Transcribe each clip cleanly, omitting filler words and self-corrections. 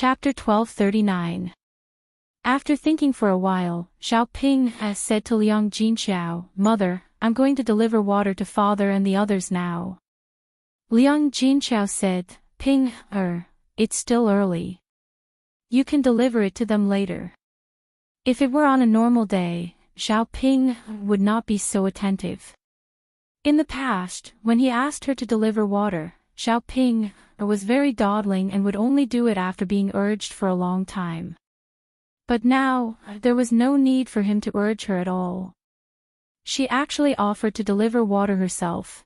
Chapter 1239. After thinking for a while, Xiao Ping said to Liang Jinxiao, "Mother, I'm going to deliver water to father and the others now." Liang Jinxiao said, "Ping, it's still early. You can deliver it to them later." If it were on a normal day, Xiao Ping would not be so attentive. In the past, when he asked her to deliver water, Xiao Ping was very dawdling and would only do it after being urged for a long time. But now, there was no need for him to urge her at all. She actually offered to deliver water herself.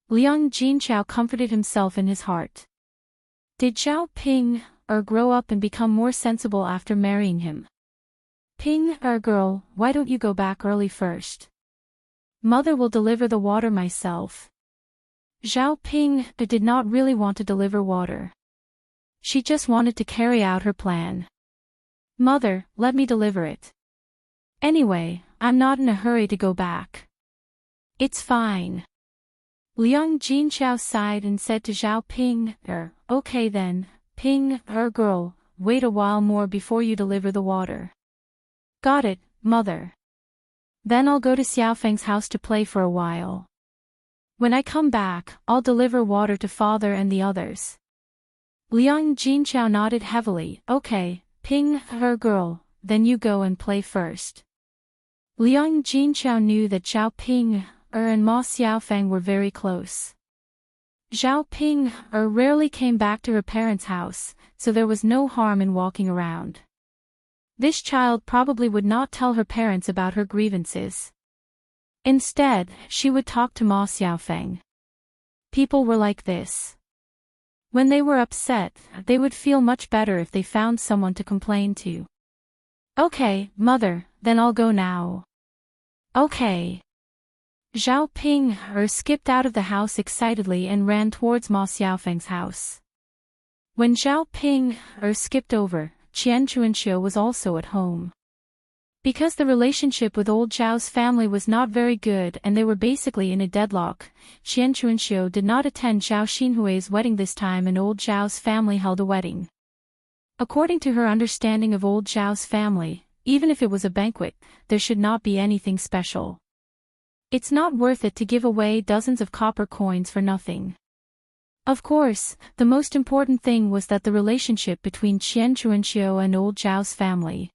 Liang Jinxiao comforted himself in his heart. Did Xiao Ping grow up and become more sensible after marrying him? "Ping, girl, why don't you go back early first? Mother will deliver the water myself." Xiao Ping did not really want to deliver water. She just wanted to carry out her plan. "Mother, let me deliver it. Anyway, I'm not in a hurry to go back." "It's fine." Liang Jinxiao sighed and said to Xiao Ping, "Okay then, Ping, girl, wait a while more before you deliver the water." "Got it, mother. Then I'll go to Xiaofeng's house to play for a while. When I come back, I'll deliver water to father and the others." Liang Jinxiao nodded heavily. "Okay, Ping, girl, then you go and play first." Liang Jinxiao knew that Xiao Ping and Ma Xiaofeng were very close. Xiao Ping rarely came back to her parents' house, so there was no harm in walking around. This child probably would not tell her parents about her grievances. Instead, she would talk to Ma Xiaofeng. People were like this. When they were upset, they would feel much better if they found someone to complain to. "Okay, mother, then I'll go now." "Okay." Xiao Ping skipped out of the house excitedly and ran towards Ma Xiaofeng's house. When Xiao Ping skipped over, Qian Chuanxiu was also at home. Because the relationship with old Zhao's family was not very good and they were basically in a deadlock, Qian Chuanxiu did not attend Zhao Xinhui's wedding this time and old Zhao's family held a wedding. According to her understanding of old Zhao's family, even if it was a banquet, there should not be anything special. It's not worth it to give away dozens of copper coins for nothing. Of course, the most important thing was that the relationship between Qian Chuanxiu and old Zhao's family.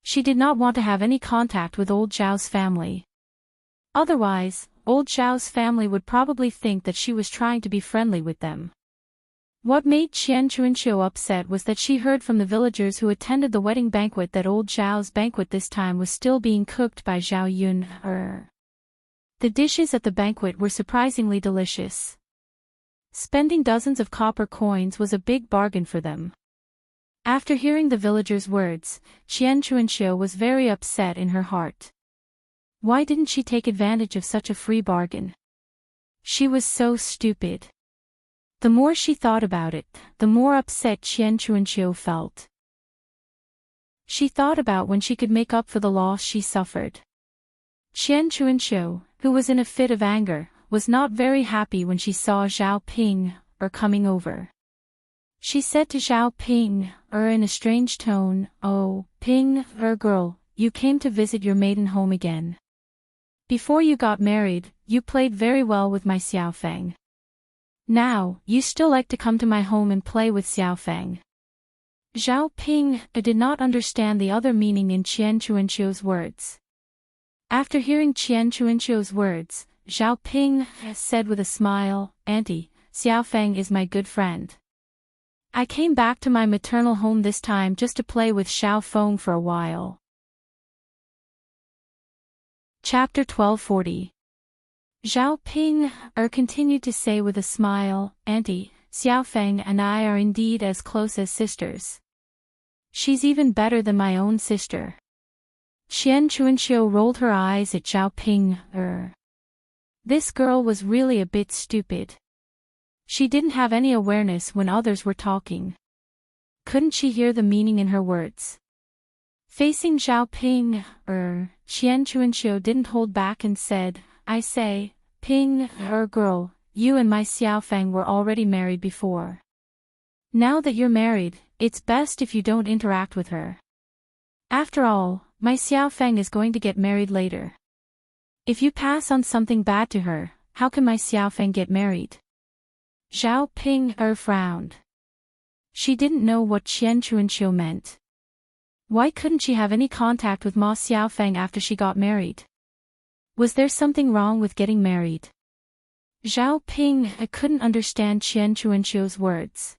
She did not want to have any contact with old Zhao's family. Otherwise, old Zhao's family would probably think that she was trying to be friendly with them. What made Qian Chuanxiu upset was that she heard from the villagers who attended the wedding banquet that old Zhao's banquet this time was still being cooked by Zhao Yun. The dishes at the banquet were surprisingly delicious. Spending dozens of copper coins was a big bargain for them. After hearing the villagers' words, Qian Chuanxiu was very upset in her heart. Why didn't she take advantage of such a free bargain? She was so stupid. The more she thought about it, the more upset Qian Chuanxiu felt. She thought about when she could make up for the loss she suffered. Qian Chuanxiu, who was in a fit of anger, was not very happy when she saw Xiao Ping coming over. She said to Xiao Ping in a strange tone, "Oh, Ping, girl, you came to visit your maiden home again. Before you got married, you played very well with my Xiaofeng. Now, you still like to come to my home and play with Xiaofeng." Xiao Ping did not understand the other meaning in Qian Chuanxiu's words. After hearing Qian Chuanxiu's words, Xiao Ping said with a smile, "Auntie, Xiaofeng is my good friend. I came back to my maternal home this time just to play with Xiaofeng for a while." Chapter 1240. Xiao Ping continued to say with a smile, "Auntie, Xiaofeng and I are indeed as close as sisters. She's even better than my own sister." Qian Chuanxiu rolled her eyes at Xiao Ping. This girl was really a bit stupid. She didn't have any awareness when others were talking. Couldn't she hear the meaning in her words? Facing Xiao Ping, Qian Chuanxiu didn't hold back and said, "I say, Ping, girl, you and my Xiaofeng were already married before. Now that you're married, it's best if you don't interact with her. After all, my Xiaofeng is going to get married later. If you pass on something bad to her, how can my Xiaofeng get married? Zhao Ping frowned. She didn't know what Qian Chuanqiu meant. Why couldn't she have any contact with Ma Xiaofeng after she got married? Was there something wrong with getting married? Zhao Ping couldn't understand Qian Chuanqiu's words.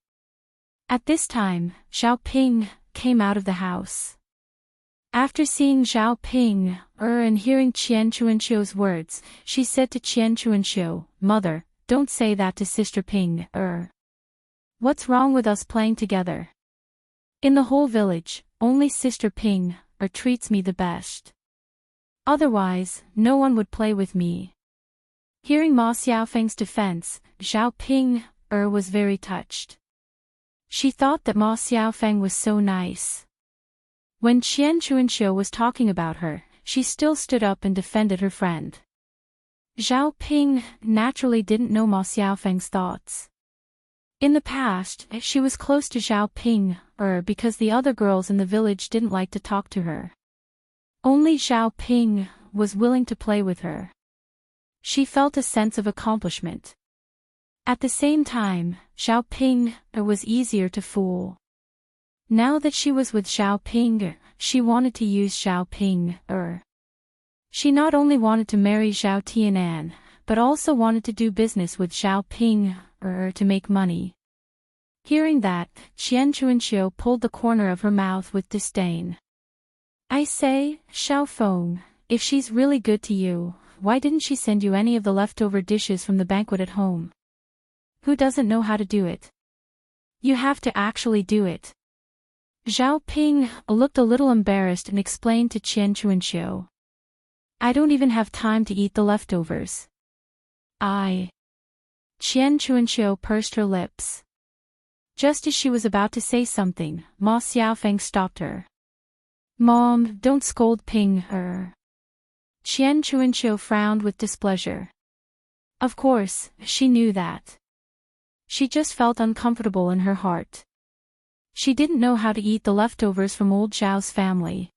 At this time, Zhao Ping came out of the house. After seeing Zhao Ping and hearing Qian Chuanqiu's words, she said to Qian Chuanqiu, "Mother, don't say that to Sister Ping. What's wrong with us playing together? In the whole village, only Sister Ping treats me the best. Otherwise, no one would play with me." Hearing Ma Xiaofeng's defense, Zhao Ping was very touched. She thought that Ma Xiaofeng was so nice. When Qian Chuanqiu was talking about her, she still stood up and defended her friend. Zhao Ping naturally didn't know Ma Xiaofeng's thoughts. In the past, she was close to Zhao Ping because the other girls in the village didn't like to talk to her. Only Zhao Ping was willing to play with her. She felt a sense of accomplishment. At the same time, Zhao Ping was easier to fool. Now that she was with Zhao Ping, she wanted to use Zhao Ping. She not only wanted to marry Zhao Tianan, but also wanted to do business with Zhao Ping to make money. Hearing that, Qian Chuanqiu pulled the corner of her mouth with disdain. "I say, Xiaofeng, if she's really good to you, why didn't she send you any of the leftover dishes from the banquet at home? Who doesn't know how to do it? You have to actually do it." Zhao Ping looked a little embarrassed and explained to Qian Chuanqiu, "I don't even have time to eat the leftovers." Qian Chuanqiu pursed her lips. Just as she was about to say something, Ma Xiaofeng stopped her. "Mom, don't scold Ping. Qian Chuanqiu frowned with displeasure. Of course, she knew that. She just felt uncomfortable in her heart. She didn't know how to eat the leftovers from old Zhao's family.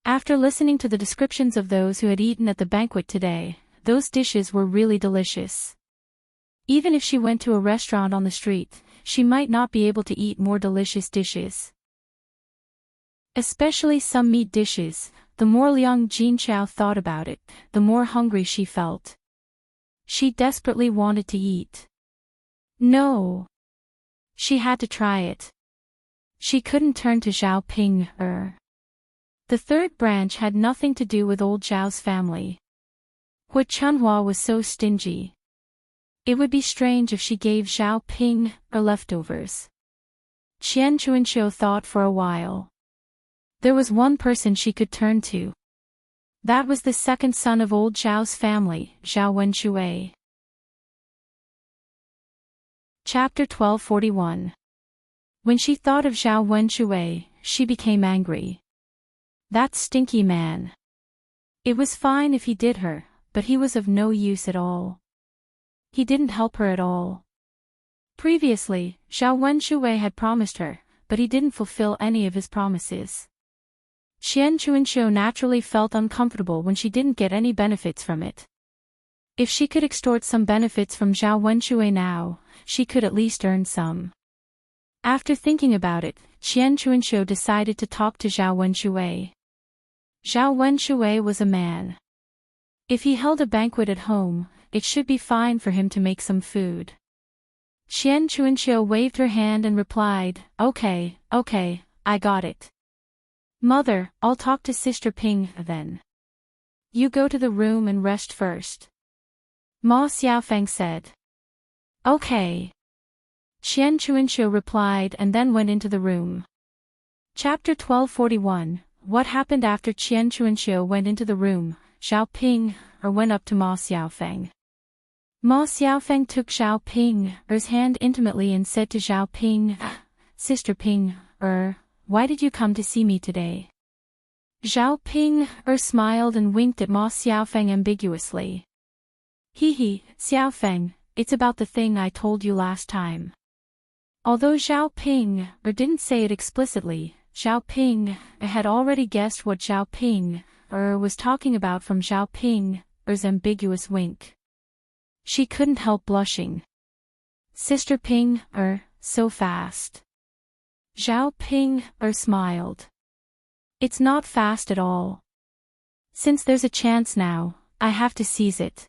After listening to the descriptions of those who had eaten at the banquet today, those dishes were really delicious. Even if she went to a restaurant on the street, she might not be able to eat more delicious dishes. Especially some meat dishes. The more Liang Jinchao thought about it, the more hungry she felt. She desperately wanted to eat. No. She had to try it. She couldn't turn to Zhao Ping. The third branch had nothing to do with old Zhao's family. Hu Chunhua was so stingy. It would be strange if she gave Zhao Ping leftovers. Qian Chuanqiu thought for a while. There was one person she could turn to. That was the second son of old Zhao's family, Zhao Wenxue. Chapter 1241. When she thought of Zhao Wenxue, she became angry. That stinky man. It was fine if he did her, but he was of no use at all. He didn't help her at all. Previously, Zhao Wenxue had promised her, but he didn't fulfill any of his promises. Qian Chuanqiu naturally felt uncomfortable when she didn't get any benefits from it. If she could extort some benefits from Zhao Wenxue now, she could at least earn some. After thinking about it, Qian Chuanqiu decided to talk to Zhao Wenxue. Zhao Wenxue was a man. If he held a banquet at home, it should be fine for him to make some food. Qian Chuanqiu waved her hand and replied, Okay, I got it. Mother, I'll talk to Sister Ping then. You go to the room and rest first. Ma Xiaofeng said. Okay. Qian Chuanqiu replied and then went into the room. Chapter 1241. What happened after Qian Chuanqiu went into the room? Zhao Ping went up to Ma Xiaofeng. Ma Xiaofeng took Zhao Ping's hand intimately and said to Zhao Ping, Sister Ping, why did you come to see me today? Zhao Ping smiled and winked at Ma Xiaofeng ambiguously. Xiaofeng, it's about the thing I told you last time. Although Zhao Ping didn't say it explicitly, Zhao Ping had already guessed what Zhao Ping was talking about from Zhao Ping's ambiguous wink. She couldn't help blushing. Sister Ping, so fast. Zhao Ping smiled. It's not fast at all. Since there's a chance now, I have to seize it.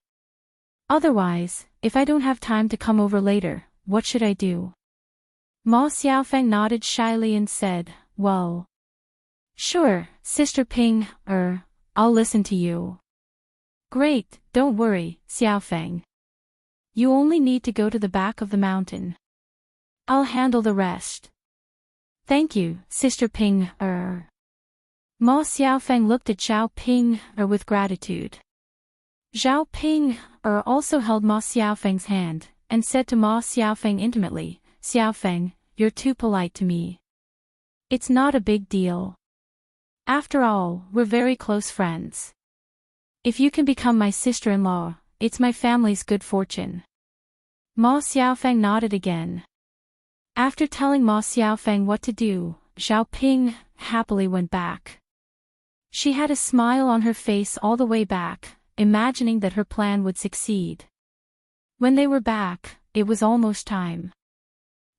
Otherwise, if I don't have time to come over later, what should I do? Ma Xiaofeng nodded shyly and said, well. Sure, Sister Ping, I'll listen to you. Great, don't worry, Xiaofeng. You only need to go to the back of the mountain. I'll handle the rest. Thank you, Sister Ping, Ma Xiaofeng looked at Zhao Ping, with gratitude. Zhao Ping, also held Ma Xiaofeng's hand, and said to Ma Xiaofeng intimately, Xiaofeng, you're too polite to me. It's not a big deal. After all, we're very close friends. If you can become my sister-in-law, it's my family's good fortune. Ma Xiaofeng nodded again. After telling Ma Xiaofeng what to do, Zhao Ping happily went back. She had a smile on her face all the way back, imagining that her plan would succeed. When they were back, it was almost time.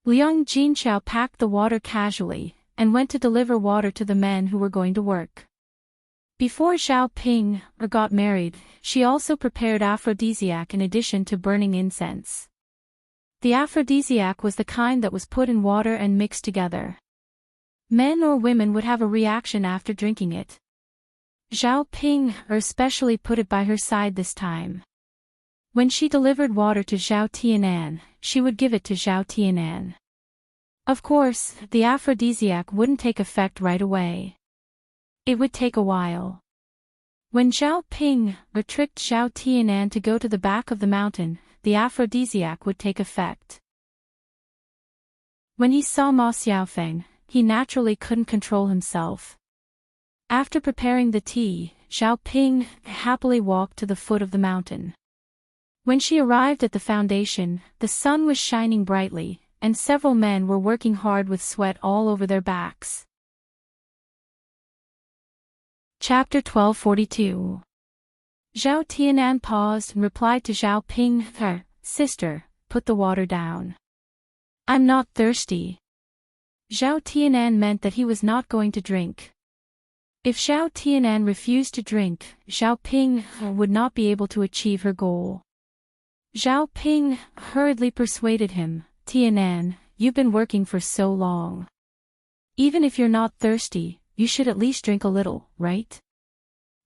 Liang Jinchao packed the water casually, and went to deliver water to the men who were going to work. Before Zhao Ping got married, she also prepared aphrodisiac in addition to burning incense. The aphrodisiac was the kind that was put in water and mixed together. Men or women would have a reaction after drinking it. Zhao Ping especially put it by her side this time. When she delivered water to Zhao Tianan, she would give it to Zhao Tianan. Of course, the aphrodisiac wouldn't take effect right away. It would take a while. When Zhao Ping tricked Zhao Tianan to go to the back of the mountain, the aphrodisiac would take effect. When he saw Ma Xiaofeng, he naturally couldn't control himself. After preparing the tea, Zhao Ping happily walked to the foot of the mountain. When she arrived at the foundation, the sun was shining brightly, and several men were working hard with sweat all over their backs. Chapter 1242. Zhao Tianan paused and replied to Zhao Ping, Sister, put the water down. I'm not thirsty. Zhao Tianan meant that he was not going to drink. If Zhao Tianan refused to drink, Zhao Ping would not be able to achieve her goal. Zhao Ping hurriedly persuaded him, Tianan, you've been working for so long. Even if you're not thirsty, you should at least drink a little, right?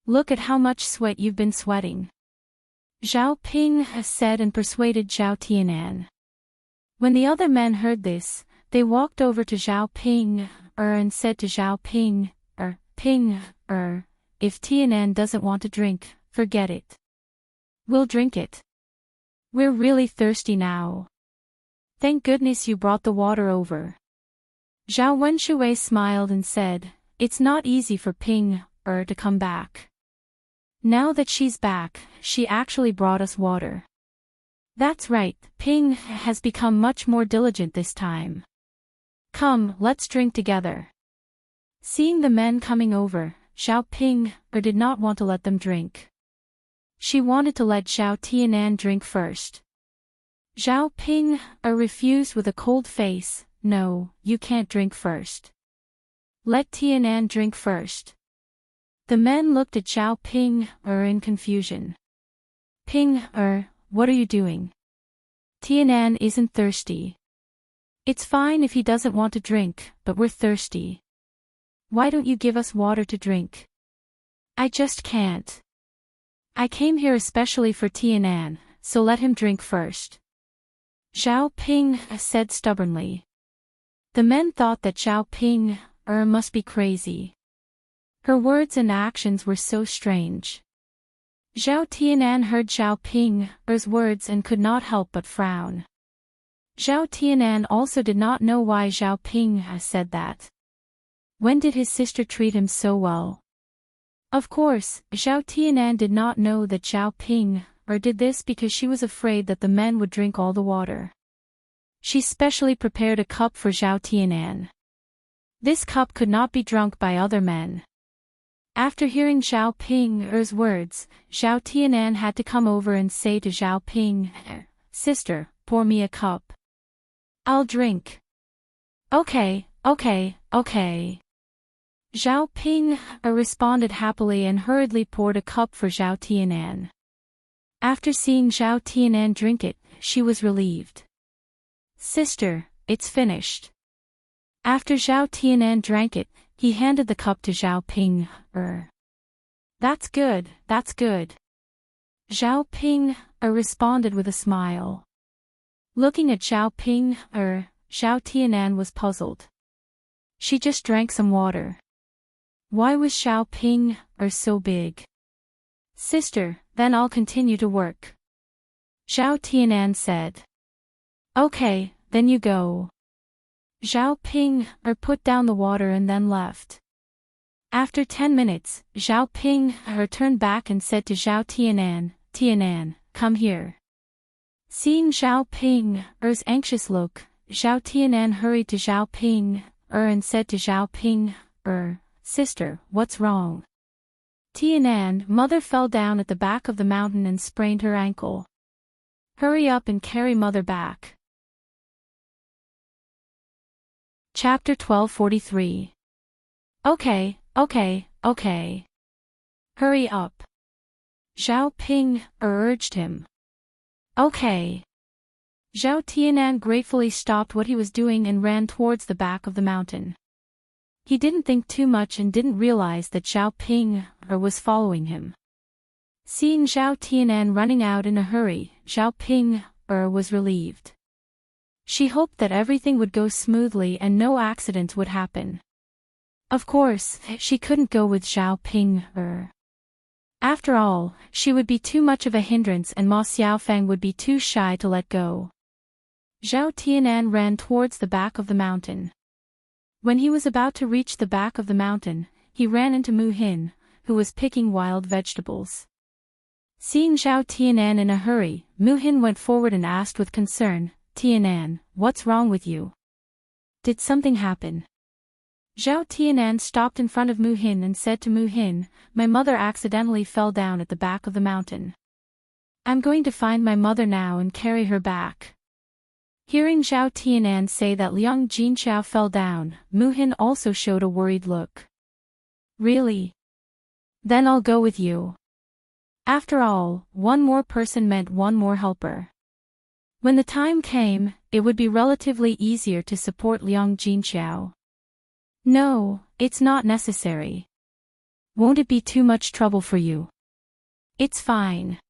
Look at how much sweat you've been sweating. Zhao Ping said and persuaded Zhao Tianan. When the other men heard this, they walked over to Zhao Ping and said to Zhao Ping, if Tianan doesn't want to drink, forget it. We'll drink it. We're really thirsty now. Thank goodness you brought the water over. Zhao Wenshui smiled and said, it's not easy for Ping to come back. Now that she's back, she actually brought us water. That's right, Ping has become much more diligent this time. Come, let's drink together. Seeing the men coming over, Zhao Ping did not want to let them drink. She wanted to let Zhao Tianan drink first. Zhao Ping refused with a cold face, no, you can't drink first. Let Tianan drink first. The men looked at Zhao Ping in confusion. Ping what are you doing? Tianan isn't thirsty. It's fine if he doesn't want to drink, but we're thirsty. Why don't you give us water to drink? I just can't. I came here especially for Tianan, so let him drink first. Zhao Ping said stubbornly. The men thought that Zhao Ping must be crazy. Her words and actions were so strange. Zhao Tianan heard Zhao Ping's words and could not help but frown. Zhao Tianan also did not know why Zhao Ping said that. When did his sister treat him so well? Of course, Zhao Tianan did not know that Zhao Ping did this because she was afraid that the men would drink all the water. She specially prepared a cup for Zhao Tianan. This cup could not be drunk by other men. After hearing Zhao Ping's words, Zhao Tianan had to come over and say to Zhao Ping, "Sister, pour me a cup. I'll drink." Okay. Zhao Ping responded happily and hurriedly poured a cup for Zhao Tianan. After seeing Zhao Tianan drink it, she was relieved. "Sister, it's finished." After Zhao Tianan drank it, he handed the cup to Zhao Ping. That's good. Zhao Ping responded with a smile. Looking at Zhao Ping, Zhao Tianan was puzzled. She just drank some water. Why was Zhao Ping so big? "Sister, then I'll continue to work," Zhao Tianan said. "Okay, then you go." Zhao Ping put down the water and then left. After 10 minutes, Zhao Ping turned back and said to Zhao Tianan, "Tianan, come here." Seeing Zhao Ping's anxious look, Zhao Tianan hurried to Zhao Ping and said to Zhao Ping, "Sister, what's wrong?" "Tianan, mother fell down at the back of the mountain and sprained her ankle. Hurry up and carry mother back." Chapter 1243. Okay. Hurry up, Zhao Ping urged him. Okay. Zhao Tianan gratefully stopped what he was doing and ran towards the back of the mountain. He didn't think too much and didn't realize that Zhao Ping was following him. Seeing Zhao Tianan running out in a hurry, Zhao Ping was relieved. She hoped that everything would go smoothly and no accidents would happen. Of course, she couldn't go with Zhao Ping. After all, she would be too much of a hindrance and Ma Xiaofeng would be too shy to let go. Zhao Tianan ran towards the back of the mountain. When he was about to reach the back of the mountain, he ran into Mu Hin, who was picking wild vegetables. Seeing Zhao Tianan in a hurry, Mu Hin went forward and asked with concern, "Tianan, what's wrong with you? Did something happen?" Zhao Tianan stopped in front of Mu Hin and said to Mu Hin, "My mother accidentally fell down at the back of the mountain. I'm going to find my mother now and carry her back." Hearing Zhao Tianan say that Liang Jinchao fell down, Mu Hin also showed a worried look. "Really? Then I'll go with you." After all, one more person meant one more helper. When the time came, it would be relatively easier to support Liang Jinchao. "No, it's not necessary. Won't it be too much trouble for you?" "It's fine.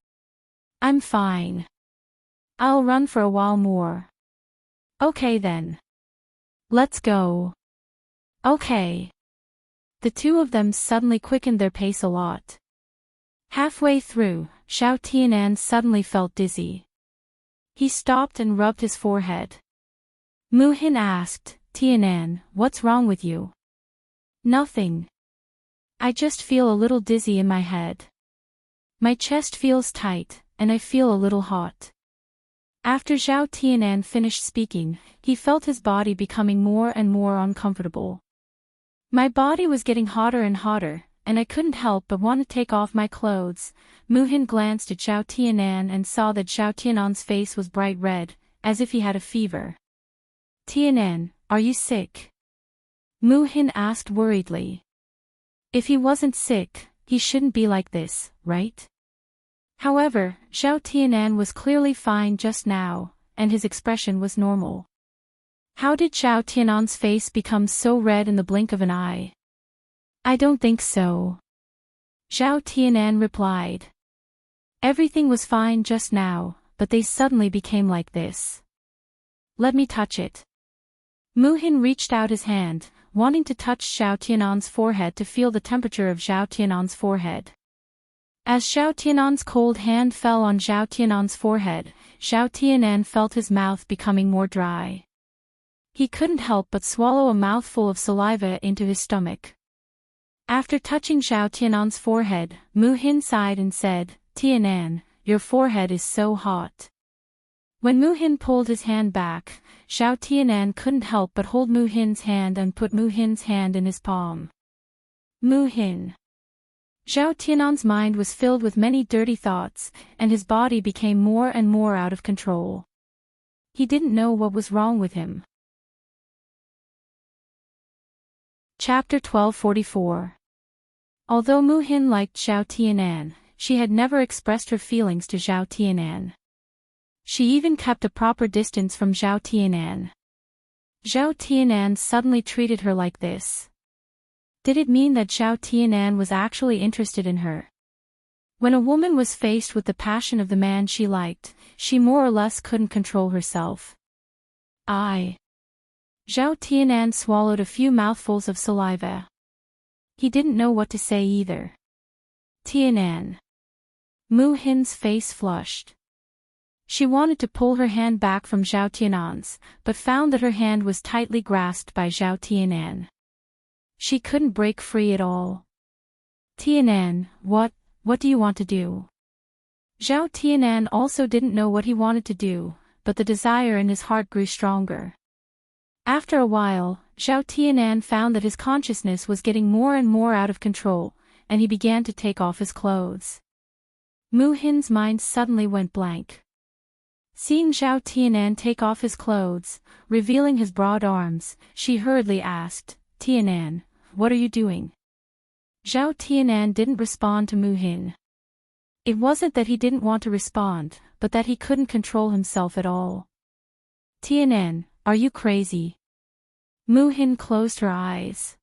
I'm fine. I'll run for a while more." "Okay then. Let's go." "Okay." The two of them suddenly quickened their pace a lot. Halfway through, Zhao Tianan suddenly felt dizzy. He stopped and rubbed his forehead. Mu Hin asked, "Tianan, what's wrong with you?" "Nothing. I just feel a little dizzy in my head. My chest feels tight, and I feel a little hot." After Zhao Tianan finished speaking, he felt his body becoming more and more uncomfortable. "My body was getting hotter and hotter, and I couldn't help but want to take off my clothes." Mu Hin glanced at Zhao Tianan and saw that Zhao Tianan's face was bright red, as if he had a fever. "Tianan, are you sick?" Mu Hin asked worriedly. If he wasn't sick, he shouldn't be like this, right? However, Zhao Tianan was clearly fine just now, and his expression was normal. How did Zhao Tianan's face become so red in the blink of an eye? "I don't think so," Zhao Tianan replied. "Everything was fine just now, but they suddenly became like this." "Let me touch it." Mu Hin reached out his hand, wanting to touch Zhao Tianan's forehead to feel the temperature of Zhao Tianan's forehead. As Zhao Tianan's cold hand fell on Zhao Tianan's forehead, Zhao Tianan felt his mouth becoming more dry. He couldn't help but swallow a mouthful of saliva into his stomach. After touching Zhao Tianan's forehead, Mu Hin sighed and said, "Tianan, your forehead is so hot." When Mu Hin pulled his hand back, Zhao Tianan couldn't help but hold Mu Hin's hand and put Mu Hin's hand in his palm. Mu Hin. Zhao Tianan's mind was filled with many dirty thoughts, and his body became more and more out of control. He didn't know what was wrong with him. Chapter 1244. Although Mu Hin liked Zhao Tianan, she had never expressed her feelings to Zhao Tianan. She even kept a proper distance from Zhao Tianan. Zhao Tianan suddenly treated her like this. Did it mean that Zhao Tianan was actually interested in her? When a woman was faced with the passion of the man she liked, she more or less couldn't control herself. Zhao Tianan swallowed a few mouthfuls of saliva. He didn't know what to say either. Tianan. Mu Hin's face flushed. She wanted to pull her hand back from Zhao Tianan's, but found that her hand was tightly grasped by Zhao Tianan. She couldn't break free at all. Tianan, what do you want to do? Zhao Tianan also didn't know what he wanted to do, but the desire in his heart grew stronger. After a while, Zhao Tianan found that his consciousness was getting more and more out of control, and he began to take off his clothes. Mu Hin's mind suddenly went blank. Seeing Zhao Tianan take off his clothes, revealing his broad arms, she hurriedly asked, Tianan, what are you doing? Zhao Tianan didn't respond to Mu Hin. It wasn't that he didn't want to respond, but that he couldn't control himself at all. Tianan, are you crazy? Mu Hin closed her eyes.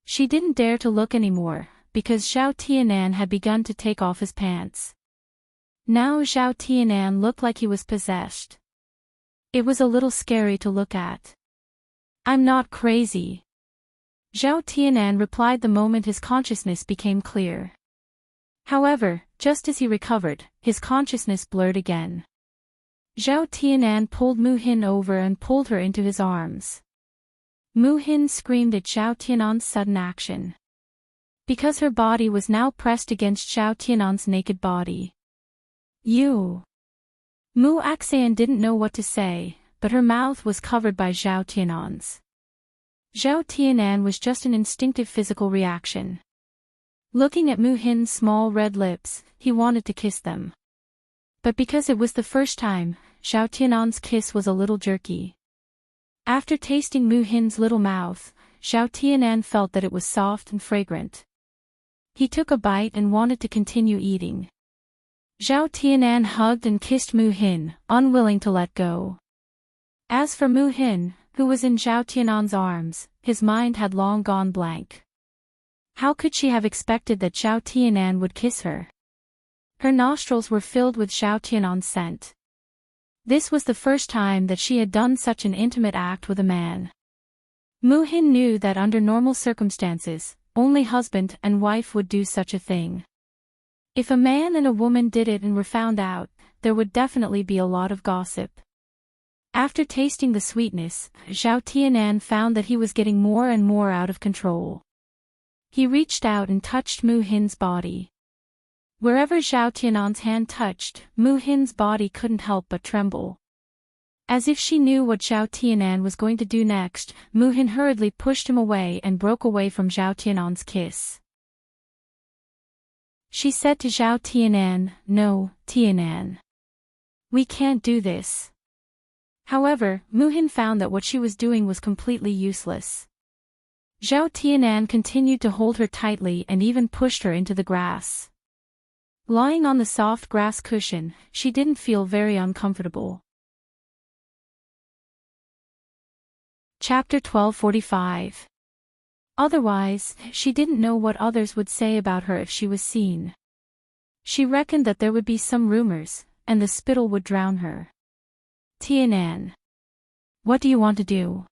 She didn't dare to look anymore, because Zhao Tianan had begun to take off his pants. Now Zhao Tianan looked like he was possessed. It was a little scary to look at. I'm not crazy. Zhao Tianan replied the moment his consciousness became clear. However, just as he recovered, his consciousness blurred again. Zhao Tianan pulled Mu Hin over and pulled her into his arms. Mu Hin screamed at Zhao Tianan's sudden action. Because her body was now pressed against Zhao Tianan's naked body. You. Mu Axayan didn't know what to say, but her mouth was covered by Zhao Tianan's. Zhao Tianan was just an instinctive physical reaction. Looking at Mu Hin's small red lips, he wanted to kiss them. But because it was the first time, Zhao Tianan's kiss was a little jerky. After tasting Mu Hin's little mouth, Zhao Tianan felt that it was soft and fragrant. He took a bite and wanted to continue eating. Zhao Tianan hugged and kissed Mu Hin, unwilling to let go. As for Mu Hin, who was in Zhao Tianan's arms, his mind had long gone blank. How could she have expected that Zhao Tianan would kiss her? Her nostrils were filled with Zhao Tianan's scent. This was the first time that she had done such an intimate act with a man. Mu Hin knew that under normal circumstances, only husband and wife would do such a thing. If a man and a woman did it and were found out, there would definitely be a lot of gossip. After tasting the sweetness, Zhao Tianan found that he was getting more and more out of control. He reached out and touched Mu Hin's body. Wherever Zhao Tianan's hand touched, Mu Hin's body couldn't help but tremble. As if she knew what Zhao Tianan was going to do next, Mu Hin hurriedly pushed him away and broke away from Zhao Tianan's kiss. She said to Zhao Tianan, "No, Tianan. We can't do this." However, Mu Hin found that what she was doing was completely useless. Zhao Tianan continued to hold her tightly and even pushed her into the grass. Lying on the soft grass cushion, she didn't feel very uncomfortable. Chapter 1245. Otherwise, she didn't know what others would say about her if she was seen. She reckoned that there would be some rumors, and the spittle would drown her. Tianan. What do you want to do?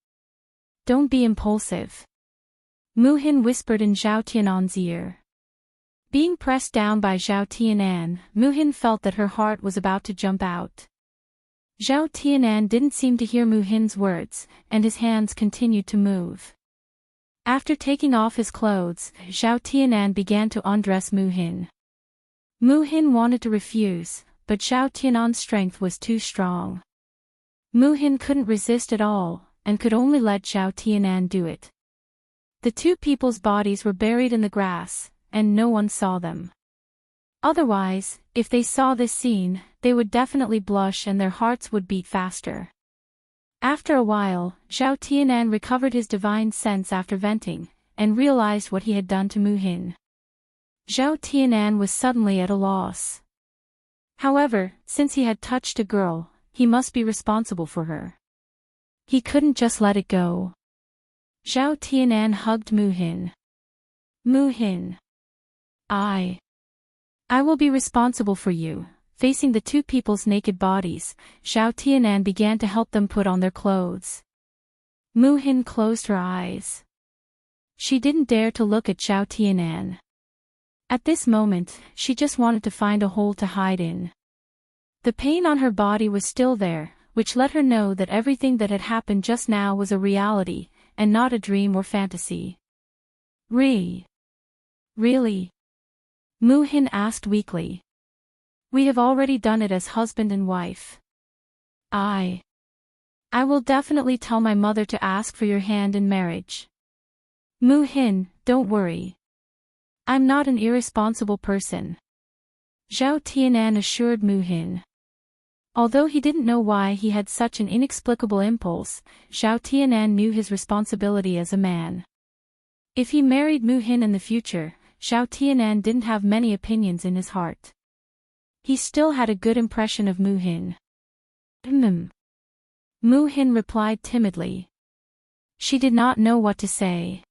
Don't be impulsive. Mu Hin whispered in Zhao Tianan's ear. Being pressed down by Zhao Tianan, Mu Hin felt that her heart was about to jump out. Zhao Tianan didn't seem to hear Mu Hin's words, and his hands continued to move. After taking off his clothes, Zhao Tianan began to undress Mu Hin. Mu Hin wanted to refuse, but Xiao Tianan's strength was too strong. Mu Hin couldn't resist at all, and could only let Xiao Tianan do it. The two people's bodies were buried in the grass, and no one saw them. Otherwise, if they saw this scene, they would definitely blush and their hearts would beat faster. After a while, Xiao Tianan recovered his divine sense after venting, and realized what he had done to Mu Hin. Xiao Tianan was suddenly at a loss. However, since he had touched a girl, he must be responsible for her. He couldn't just let it go. Xiao Tianan hugged Mu Hin. Mu Hin. I will be responsible for you. Facing the two people's naked bodies, Xiao Tianan began to help them put on their clothes. Mu Hin closed her eyes. She didn't dare to look at Xiao Tianan. At this moment, she just wanted to find a hole to hide in. The pain on her body was still there, which let her know that everything that had happened just now was a reality, and not a dream or fantasy. Really? Mu Hin asked weakly. We have already done it as husband and wife. I will definitely tell my mother to ask for your hand in marriage. Mu Hin, don't worry. I'm not an irresponsible person. Xiao Tianan assured Mu Hin. Although he didn't know why he had such an inexplicable impulse, Xiao Tianan knew his responsibility as a man. If he married Mu Hin in the future, Xiao Tianan didn't have many opinions in his heart. He still had a good impression of Mu Hin. Mu Hin replied timidly. She did not know what to say.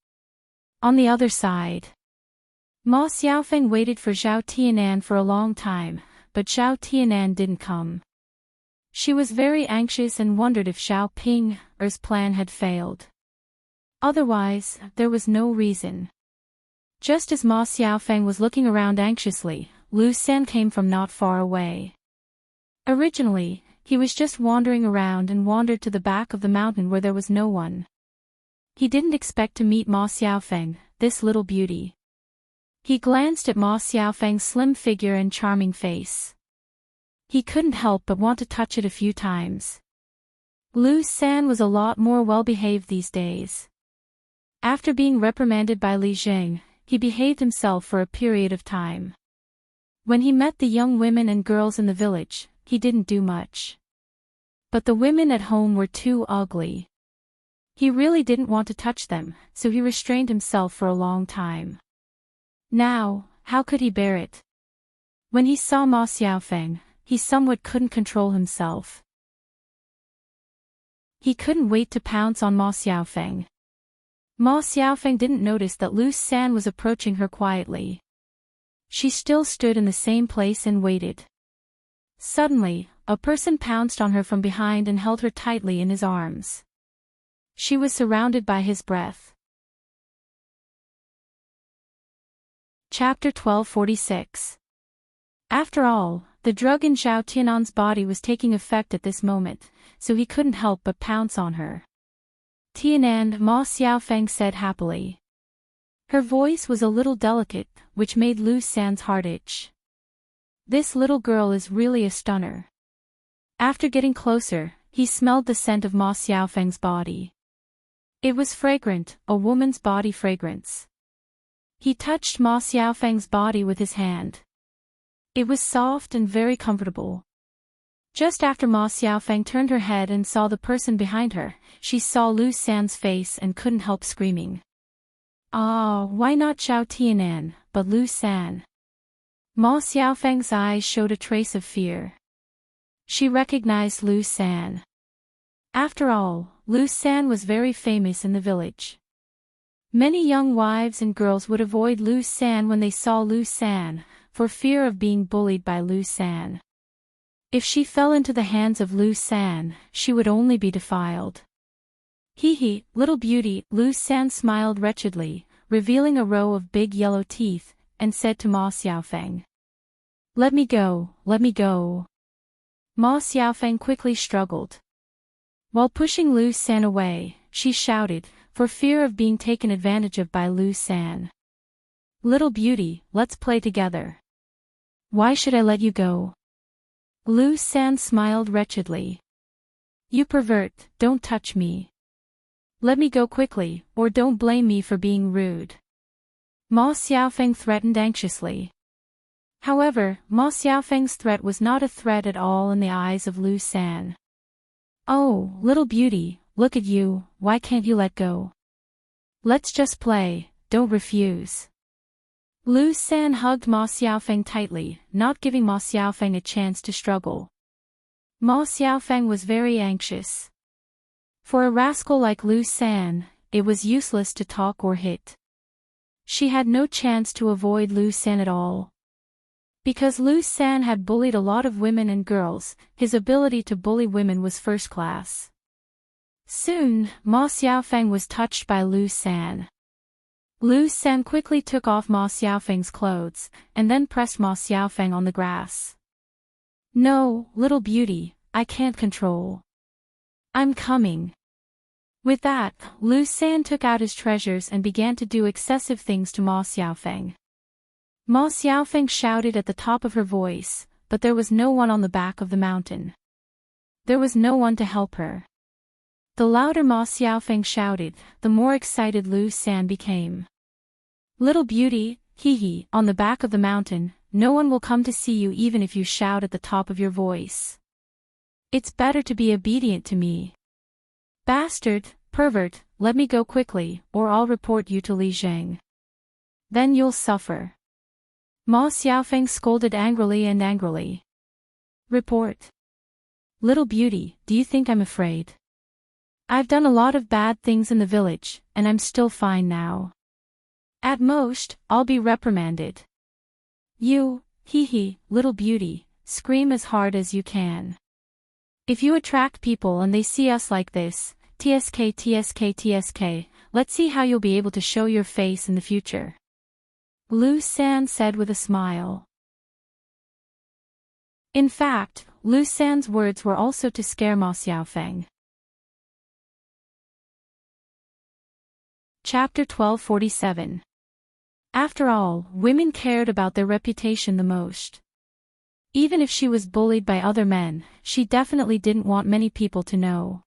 On the other side, Ma Xiaofeng waited for Xiao Tianan for a long time, but Xiao Tianan didn't come. She was very anxious and wondered if Xiao Ping's plan had failed. Otherwise, there was no reason. Just as Ma Xiaofeng was looking around anxiously, Lu San came from not far away. Originally, he was just wandering around and wandered to the back of the mountain where there was no one. He didn't expect to meet Ma Xiaofeng, this little beauty. He glanced at Ma Xiaofeng's slim figure and charming face. He couldn't help but want to touch it a few times. Lu San was a lot more well-behaved these days. After being reprimanded by Li Zheng, he behaved himself for a period of time. When he met the young women and girls in the village, he didn't do much. But the women at home were too ugly. He really didn't want to touch them, so he restrained himself for a long time. Now, how could he bear it? When he saw Ma Xiaofeng, he somewhat couldn't control himself. He couldn't wait to pounce on Ma Xiaofeng. Ma Xiaofeng didn't notice that Lu San was approaching her quietly. She still stood in the same place and waited. Suddenly, a person pounced on her from behind and held her tightly in his arms. She was surrounded by his breath. Chapter 1246. After all, the drug in Xiao Tianan's body was taking effect at this moment, so he couldn't help but pounce on her. Tianan, Ma Xiaofeng said happily. Her voice was a little delicate, which made Lu San's heart itch. This little girl is really a stunner. After getting closer, he smelled the scent of Ma Xiaofeng's body. It was fragrant, a woman's body fragrance. He touched Ma Xiaofeng's body with his hand. It was soft and very comfortable. Just after Ma Xiaofeng turned her head and saw the person behind her, she saw Lu San's face and couldn't help screaming. Ah, why not Xiao Tianan, but Lu San? Ma Xiaofeng's eyes showed a trace of fear. She recognized Lu San. After all, Lu San was very famous in the village. Many young wives and girls would avoid Lu San when they saw Lu San, for fear of being bullied by Lu San. If she fell into the hands of Lu San, she would only be defiled. Hee, little beauty, Lu San smiled wretchedly, revealing a row of big yellow teeth, and said to Ma Xiaofeng. Let me go, let me go. Ma Xiaofeng quickly struggled. While pushing Lu San away, she shouted, for fear of being taken advantage of by Lu San. Little beauty, let's play together. Why should I let you go? Lu San smiled wretchedly. You pervert, don't touch me. Let me go quickly, or don't blame me for being rude. Ma Xiaofeng threatened anxiously. However, Ma Xiaofeng's threat was not a threat at all in the eyes of Lu San. Oh, little beauty, look at you, why can't you let go? Let's just play, don't refuse. Lu San hugged Ma Xiaofeng tightly, not giving Ma Xiaofeng a chance to struggle. Ma Xiaofeng was very anxious. For a rascal like Lu San, it was useless to talk or hit. She had no chance to avoid Lu San at all. Because Lu San had bullied a lot of women and girls, his ability to bully women was first class. Soon, Ma Xiaofeng was touched by Lu San. Lu San quickly took off Ma Xiaofeng's clothes, and then pressed Ma Xiaofeng on the grass. No, little beauty, I can't control. I'm coming. With that, Lu San took out his treasures and began to do excessive things to Ma Xiaofeng. Ma Xiaofeng shouted at the top of her voice, but there was no one on the back of the mountain. There was no one to help her. The louder Ma Xiaofeng shouted, the more excited Lu San became. Little beauty, hee, on the back of the mountain, no one will come to see you even if you shout at the top of your voice. It's better to be obedient to me. Bastard, pervert, let me go quickly, or I'll report you to Li Zheng. Then you'll suffer. Ma Xiaofeng scolded angrily. Report. Little beauty, do you think I'm afraid? I've done a lot of bad things in the village, and I'm still fine now. At most, I'll be reprimanded. You, little beauty, scream as hard as you can. If you attract people and they see us like this, TSK, let's see how you'll be able to show your face in the future. Lu San said with a smile. In fact, Lu San's words were also to scare Ma Xiaofeng. Chapter 1247. After all, women cared about their reputation the most. Even if she was bullied by other men, she definitely didn't want many people to know.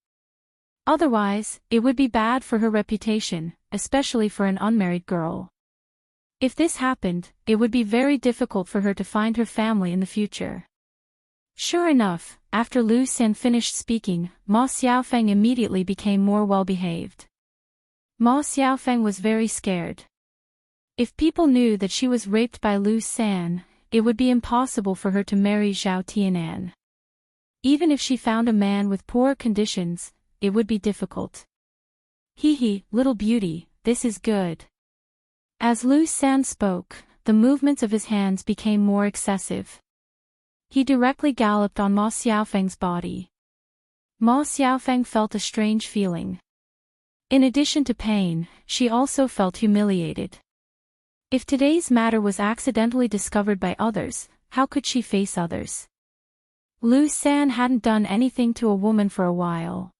Otherwise, it would be bad for her reputation, especially for an unmarried girl. If this happened, it would be very difficult for her to find her family in the future. Sure enough, after Lu San finished speaking, Ma Xiaofeng immediately became more well-behaved. Ma Xiaofeng was very scared. If people knew that she was raped by Lu San, it would be impossible for her to marry Zhao Tianan. Even if she found a man with poor conditions, it would be difficult. Little beauty, this is good. As Lu San spoke, the movements of his hands became more excessive. He directly galloped on Ma Xiaofeng's body. Ma Xiaofeng felt a strange feeling. In addition to pain, she also felt humiliated. If today's matter was accidentally discovered by others, how could she face others? Lu San hadn't done anything to a woman for a while.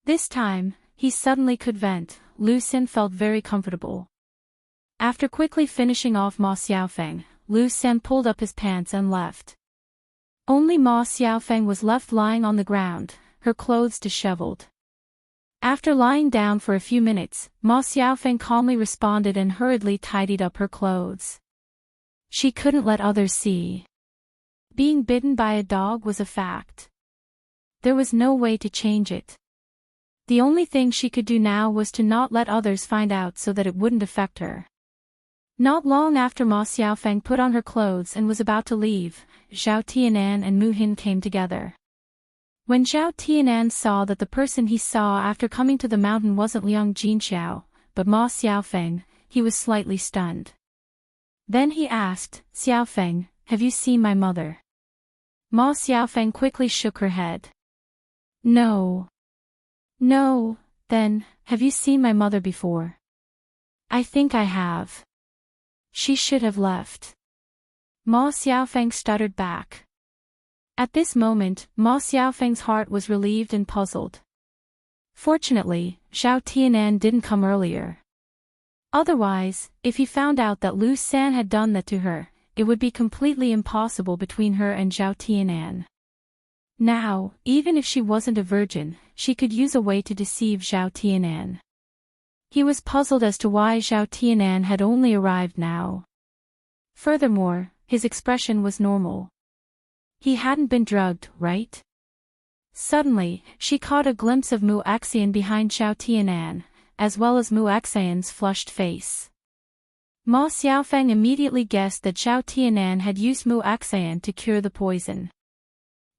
This time, he suddenly could vent. Lu San felt very comfortable. After quickly finishing off Ma Xiaofeng, Lu San pulled up his pants and left. Only Ma Xiaofeng was left lying on the ground, her clothes disheveled. After lying down for a few minutes, Ma Xiaofeng calmly responded and hurriedly tidied up her clothes. She couldn't let others see. Being bitten by a dog was a fact. There was no way to change it. The only thing she could do now was to not let others find out so that it wouldn't affect her. Not long after Ma Xiaofeng put on her clothes and was about to leave, Zhao Tianan and Mu Hin came together. When Zhao Tianan saw that the person he saw after coming to the mountain wasn't Liang Jinxiao, but Ma Xiaofeng, he was slightly stunned. Then he asked, Xiaofeng, have you seen my mother? Ma Xiaofeng quickly shook her head. No. No, then, have you seen my mother before? I think I have. She should have left. Ma Xiaofeng stuttered back. At this moment, Ma Xiaofeng's heart was relieved and puzzled. Fortunately, Zhao Tianan didn't come earlier. Otherwise, if he found out that Lu San had done that to her, it would be completely impossible between her and Zhao Tianan. Now, even if she wasn't a virgin, she could use a way to deceive Zhao Tianan. He was puzzled as to why Zhao Tianan had only arrived now. Furthermore, his expression was normal. He hadn't been drugged, right? Suddenly, she caught a glimpse of Mu Axian behind Zhao Tianan, as well as Mu Axian's flushed face. Ma Xiaofeng immediately guessed that Zhao Tianan had used Mu Axian to cure the poison.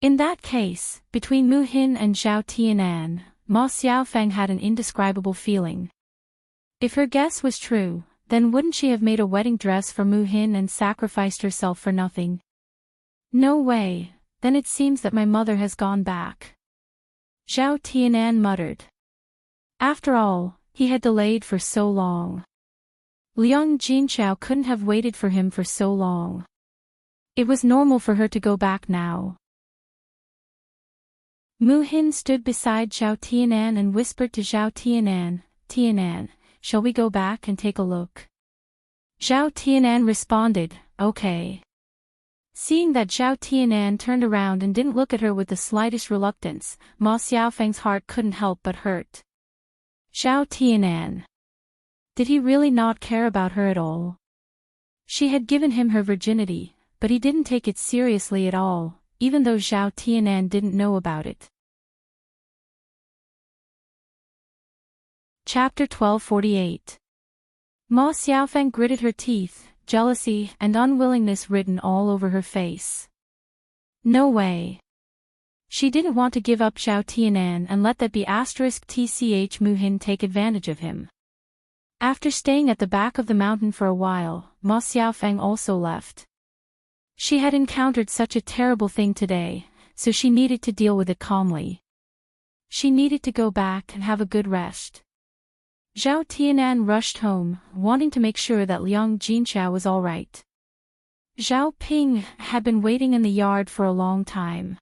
In that case, between Mu Hin and Zhao Tianan, Ma Xiaofeng had an indescribable feeling. If her guess was true, then wouldn't she have made a wedding dress for Mu Hin and sacrificed herself for nothing? No way, then it seems that my mother has gone back. Zhao Tianan muttered. After all, he had delayed for so long. Liang Jinchao couldn't have waited for him for so long. It was normal for her to go back now. Mu Hin stood beside Zhao Tianan and whispered to Zhao Tianan, "Tianan, shall we go back and take a look?" Zhao Tianan responded, "Okay." Seeing that Zhao Tianan turned around and didn't look at her with the slightest reluctance, Ma Xiaofeng's heart couldn't help but hurt. Zhao Tianan. Did he really not care about her at all? She had given him her virginity, but he didn't take it seriously at all, even though Zhao Tianan didn't know about it. Chapter 1248. Ma Xiaofeng gritted her teeth, jealousy and unwillingness written all over her face. No way. She didn't want to give up Zhao Tianan and let that be *tch Mu Hin take advantage of him. After staying at the back of the mountain for a while, Ma Xiaofeng also left. She had encountered such a terrible thing today, so she needed to deal with it calmly. She needed to go back and have a good rest. Zhao Tianan rushed home, wanting to make sure that Liang Jinchao was all right. Zhao Ping had been waiting in the yard for a long time.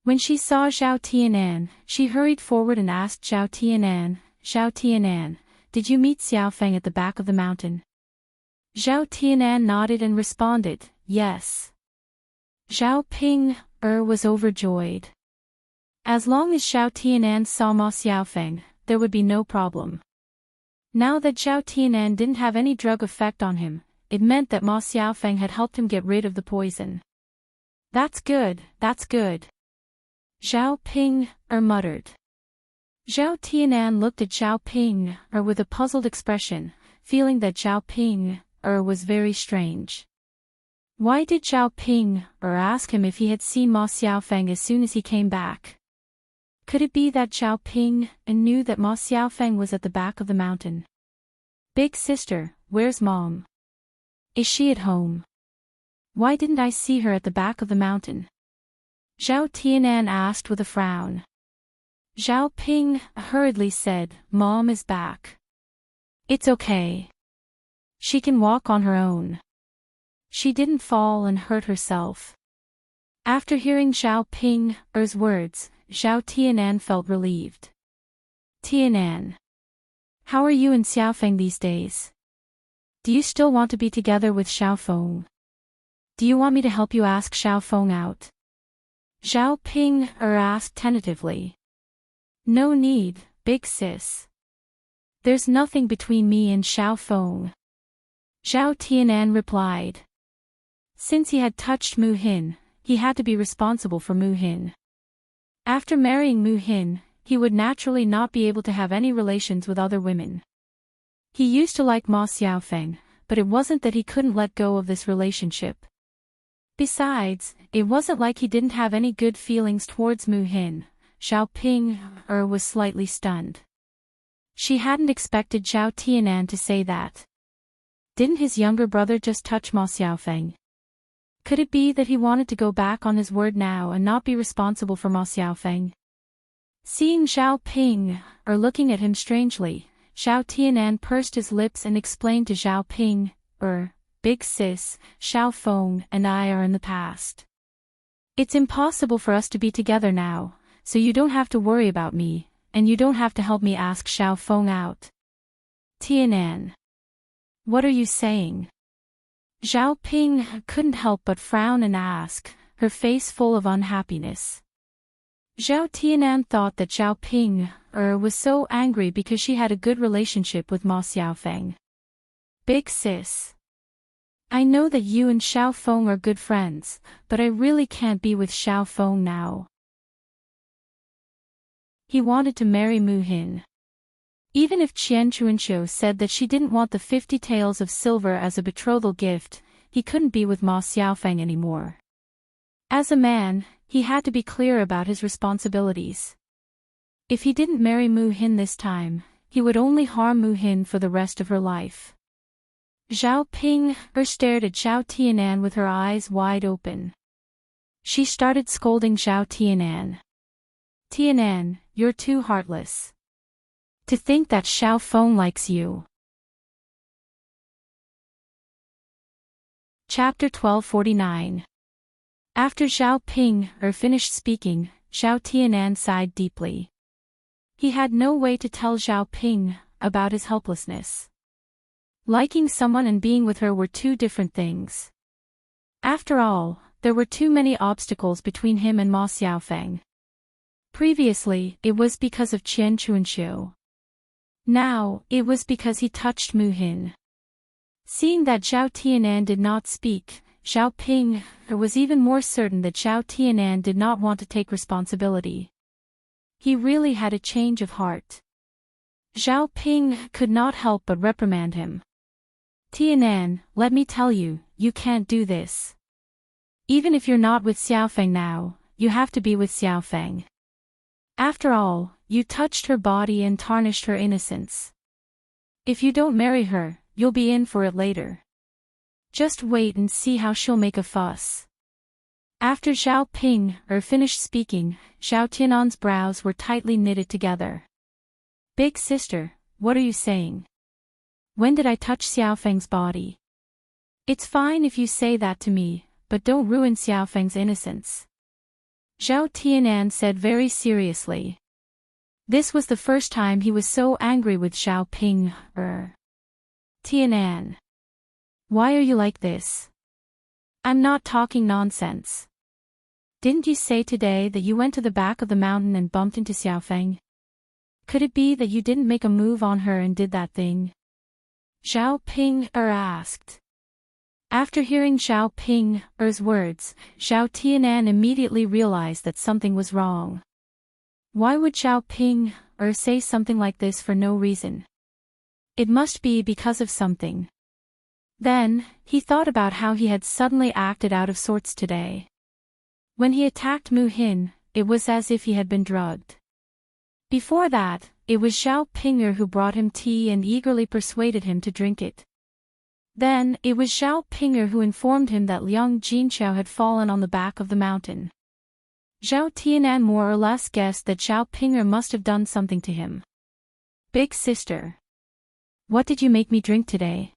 When she saw Zhao Tianan, she hurried forward and asked Zhao Tianan, "Did you meet Xiaofeng at the back of the mountain?" Zhao Tianan nodded and responded, "Yes." Zhao Ping was overjoyed. As long as Zhao Tianan saw Ma Xiaofeng, there would be no problem. Now that Zhao Tianan didn't have any drug effect on him, it meant that Ma Xiaofeng had helped him get rid of the poison. That's good, that's good. Zhao Ping muttered. Zhao Tianan looked at Zhao Ping with a puzzled expression, feeling that Zhao Ping was very strange. Why did Zhao Ping ask him if he had seen Ma Xiaofeng as soon as he came back? Could it be that Zhao Ping knew that Ma Xiaofeng was at the back of the mountain? "Big sister, where's Mom? Is she at home? Why didn't I see her at the back of the mountain?" Zhao Tianan asked with a frown. Zhao Ping hurriedly said, "Mom is back. It's okay. She can walk on her own. She didn't fall and hurt herself." After hearing Zhao Ping's words, Zhao Tianan felt relieved. "Tianan. How are you and Xiaofeng these days? Do you still want to be together with Xiaofeng? Do you want me to help you ask Xiaofeng out?" Zhao Ping asked tentatively. "No need, big sis. There's nothing between me and Xiaofeng." Zhao Tianan replied. Since he had touched Mu Hin, he had to be responsible for Mu Hin. After marrying Mu Hin, he would naturally not be able to have any relations with other women. He used to like Ma Xiaofeng, but it wasn't that he couldn't let go of this relationship. Besides, it wasn't like he didn't have any good feelings towards Mu Hin. Zhao Ping was slightly stunned. She hadn't expected Zhao Tianan to say that. Didn't his younger brother just touch Ma Xiaofeng? Could it be that he wanted to go back on his word now and not be responsible for Ma Xiaofeng? Seeing Zhao Ping looking at him strangely, Zhao Tianan pursed his lips and explained to Zhao Ping, "Big sis, Xiaofeng and I are in the past. It's impossible for us to be together now, so you don't have to worry about me, and you don't have to help me ask Xiaofeng out." "Tianan. What are you saying?" Zhao Ping couldn't help but frown and ask, her face full of unhappiness. Zhao Tianan thought that Zhao Ping was so angry because she had a good relationship with Ma Xiaofeng. Big sis. I know that you and Xiao Feng are good friends, but I really can't be with Xiao Feng now. He wanted to marry Mu Hin. Even if Qian Chuanqiu said that she didn't want the 50 taels of silver as a betrothal gift, he couldn't be with Ma Xiaofeng anymore. As a man, he had to be clear about his responsibilities. If he didn't marry Mu Hin this time, he would only harm Mu Hin for the rest of her life. Zhao Ping stared at Zhao Tianan with her eyes wide open. She started scolding Zhao Tianan. Tianan, you're too heartless. To think that Xiao Feng likes you. Chapter 1249. After Zhao Ping finished speaking, Zhao Tianan sighed deeply. He had no way to tell Zhao Ping about his helplessness. Liking someone and being with her were two different things. After all, there were too many obstacles between him and Ma Xiaofeng. Previously, it was because of Qian Chuanqiu. Now, it was because he touched Mu Hin. Seeing that Zhao Tianan did not speak, Zhao Ping was even more certain that Zhao Tianan did not want to take responsibility. He really had a change of heart. Zhao Ping could not help but reprimand him. Tianan, let me tell you, you can't do this. Even if you're not with Xiaofeng now, you have to be with Xiaofeng. After all, you touched her body and tarnished her innocence. If you don't marry her, you'll be in for it later. Just wait and see how she'll make a fuss. After Zhao Ping finished speaking, Zhao Tianan's brows were tightly knitted together. Big sister, what are you saying? When did I touch Xiaofeng's body? It's fine if you say that to me, but don't ruin Xiaofeng's innocence. Zhao Tianan said very seriously. This was the first time he was so angry with Zhao Ping. Tianan. Why are you like this? I'm not talking nonsense. Didn't you say today that you went to the back of the mountain and bumped into Xiaofeng? Could it be that you didn't make a move on her and did that thing? Zhao Ping asked. After hearing Zhao Ping's words, Zhao Tianan immediately realized that something was wrong. Why would Zhao Ping say something like this for no reason? It must be because of something. Then, he thought about how he had suddenly acted out of sorts today. When he attacked Mu Hin, it was as if he had been drugged. Before that, it was Zhao Ping who brought him tea and eagerly persuaded him to drink it. Then, it was Zhao Ping who informed him that Liang Jinqiao had fallen on the back of the mountain. Zhao Tianan more or less guessed that Zhao Ping must have done something to him. Big sister. What did you make me drink today?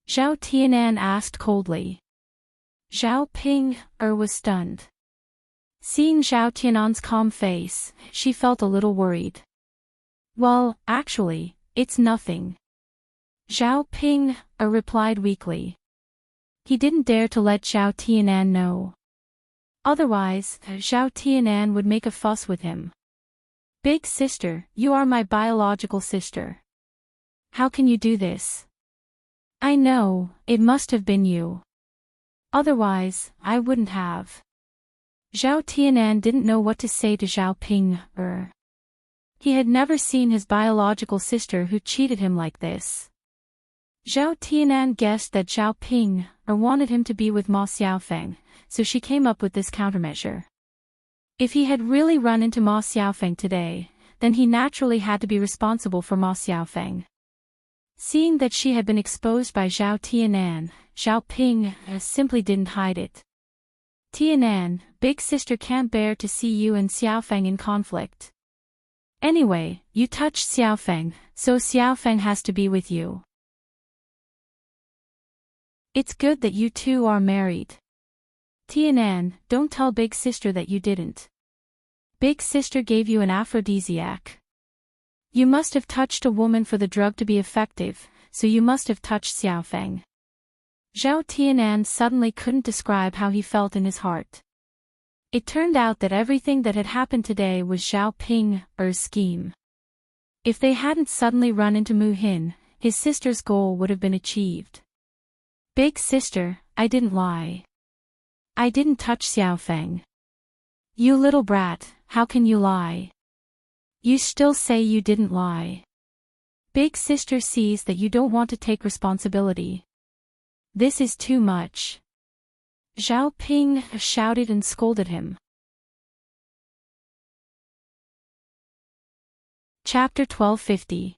Zhao Tianan asked coldly. Zhao Ping was stunned. Seeing Zhao Tianan's calm face, she felt a little worried. Well, actually, it's nothing. Zhao Ping replied weakly. He didn't dare to let Zhao Tianan know. Otherwise, Zhao Tianan would make a fuss with him. Big sister, you are my biological sister. How can you do this? I know, it must have been you. Otherwise, I wouldn't have. Zhao Tianan didn't know what to say to Zhao Ping. He had never seen his biological sister who cheated him like this. Zhao Tianan guessed that Zhao Ping wanted him to be with Ma Xiaofeng, so she came up with this countermeasure. If he had really run into Ma Xiaofeng today, then he naturally had to be responsible for Ma Xiaofeng. Seeing that she had been exposed by Zhao Tianan, Zhao Ping simply didn't hide it. Tianan, big sister can't bear to see you and Xiaofeng in conflict. Anyway, you touched Xiaofeng, so Xiaofeng has to be with you. It's good that you two are married. Tianan, don't tell big sister that you didn't. Big sister gave you an aphrodisiac. You must have touched a woman for the drug to be effective, so you must have touched Xiaofeng. Zhao Tianan suddenly couldn't describe how he felt in his heart. It turned out that everything that had happened today was Zhao Ping's scheme. If they hadn't suddenly run into Mu Hin, his sister's goal would have been achieved. Big sister, I didn't lie. I didn't touch Xiaofeng. You little brat, how can you lie? You still say you didn't lie. Big sister sees that you don't want to take responsibility. This is too much. Zhao Ping shouted and scolded him. Chapter 1250.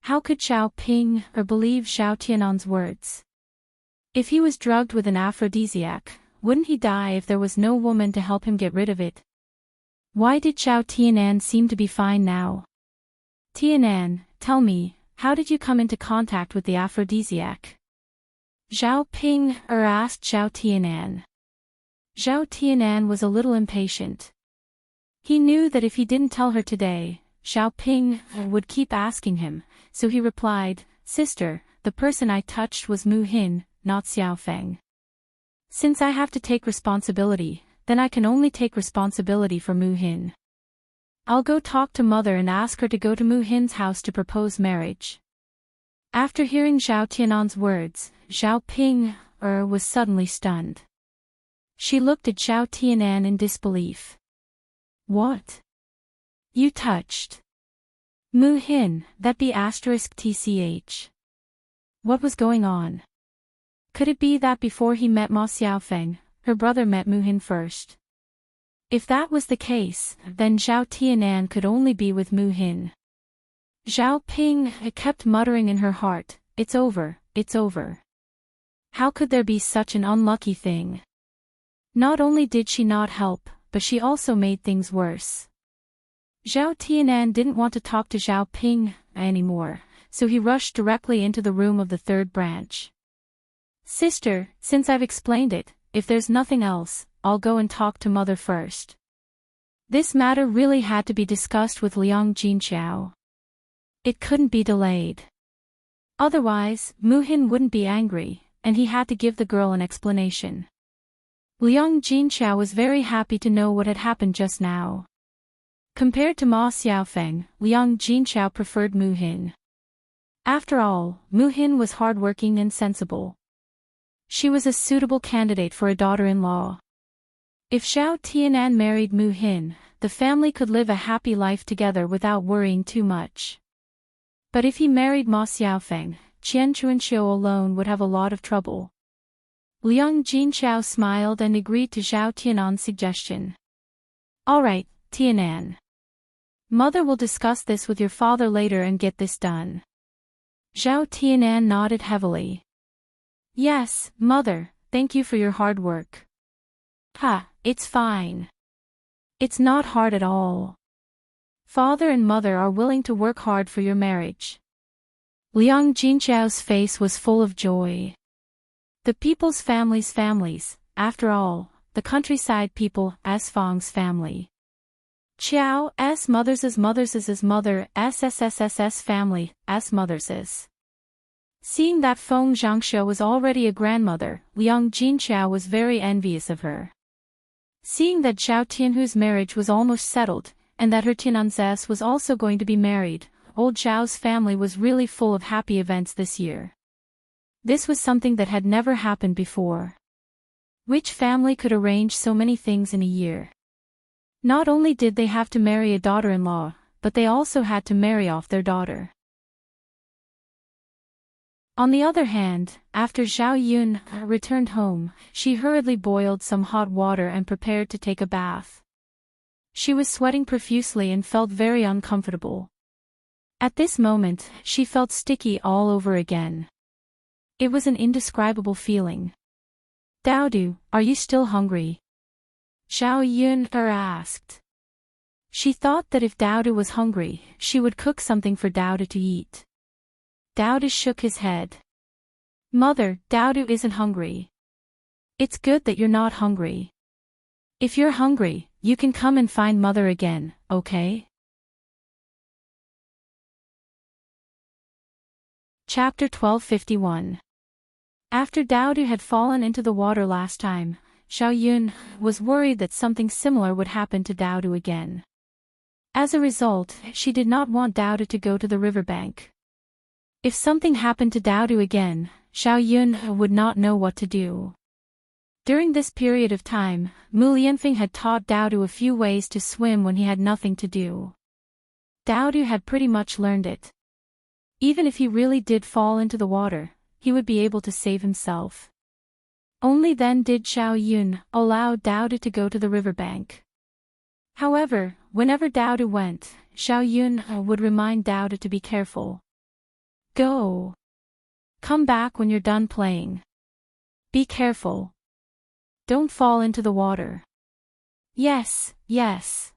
How could Zhao Ping believe Zhao Tianan's words? If he was drugged with an aphrodisiac, wouldn't he die if there was no woman to help him get rid of it? Why did Zhao Tianan seem to be fine now? Tianan, tell me, how did you come into contact with the aphrodisiac? Zhao Ping asked Zhao Tianan. Zhao Tianan was a little impatient. He knew that if he didn't tell her today, Zhao Ping would keep asking him, so he replied, Sister, the person I touched was Mu Hin, not Xiaofeng. Since I have to take responsibility, then I can only take responsibility for Mu Hin. I'll go talk to mother and ask her to go to Mu Hin's house to propose marriage. After hearing Zhao Tianan's words, Zhao Ping was suddenly stunned. She looked at Zhao Tianan in disbelief. What? You touched Mu Hin, that be *tch. What was going on? Could it be that before he met Ma Xiaofeng, her brother met Mu Hin first? If that was the case, then Zhao Tianan could only be with Mu Hin. Zhao Ping kept muttering in her heart, it's over, it's over. How could there be such an unlucky thing? Not only did she not help, but she also made things worse. Zhao Tianan didn't want to talk to Zhao Ping anymore, so he rushed directly into the room of the third branch. Sister, since I've explained it, if there's nothing else, I'll go and talk to mother first. This matter really had to be discussed with Liang Jinqiao. It couldn't be delayed. Otherwise, Mu Hin wouldn't be angry, and he had to give the girl an explanation. Liang Jinqiao was very happy to know what had happened just now. Compared to Ma Xiaofeng, Liang Jinqiao preferred Mu Hin. After all, Mu Hin was hardworking and sensible. She was a suitable candidate for a daughter-in-law. If Zhao Tianan married Mu Hin, the family could live a happy life together without worrying too much. But if he married Ma Xiaofeng, Qian Chuanxiu alone would have a lot of trouble. Liang Jinqiao smiled and agreed to Zhao Tianan's suggestion. All right, Tianan. Mother will discuss this with your father later and get this done. Zhao Tianan nodded heavily. Yes, mother, thank you for your hard work. It's fine. It's not hard at all. Father and mother are willing to work hard for your marriage. Liang Jinqiao's face was full of joy. The people's families, after all, the countryside people, as Fang's family. Qiao's mother's mother, SSSS's family, as mother's. Seeing that Feng Zhangxiu was already a grandmother, Liang Jinqiao was very envious of her. Seeing that Zhao Tianhu's marriage was almost settled, and that her Tiananzes was also going to be married, old Zhao's family was really full of happy events this year. This was something that had never happened before. Which family could arrange so many things in a year? Not only did they have to marry a daughter-in-law, but they also had to marry off their daughter. On the other hand, after Zhao Yun returned home, she hurriedly boiled some hot water and prepared to take a bath. She was sweating profusely and felt very uncomfortable. At this moment, she felt sticky all over again. It was an indescribable feeling. Daodu, are you still hungry? Zhao Yun asked. She thought that if Daodu was hungry, she would cook something for Daodu to eat. Daodu shook his head. Mother, Daodu isn't hungry. It's good that you're not hungry. If you're hungry, you can come and find mother again, okay? Chapter 1251. After Daodu had fallen into the water last time, Xiao Yun was worried that something similar would happen to Daodu again. As a result, she did not want Daodu to go to the riverbank. If something happened to Daodu again, Xiao Yun would not know what to do. During this period of time, Mu Lianfeng had taught Daodu a few ways to swim when he had nothing to do. Daodu had pretty much learned it. Even if he really did fall into the water, he would be able to save himself. Only then did Xiao Yun allow Daodu to go to the riverbank. However, whenever Daodu went, Xiao Yun would remind Daodu to be careful. Go. Come back when you're done playing. Be careful. Don't fall into the water. Yes, yes.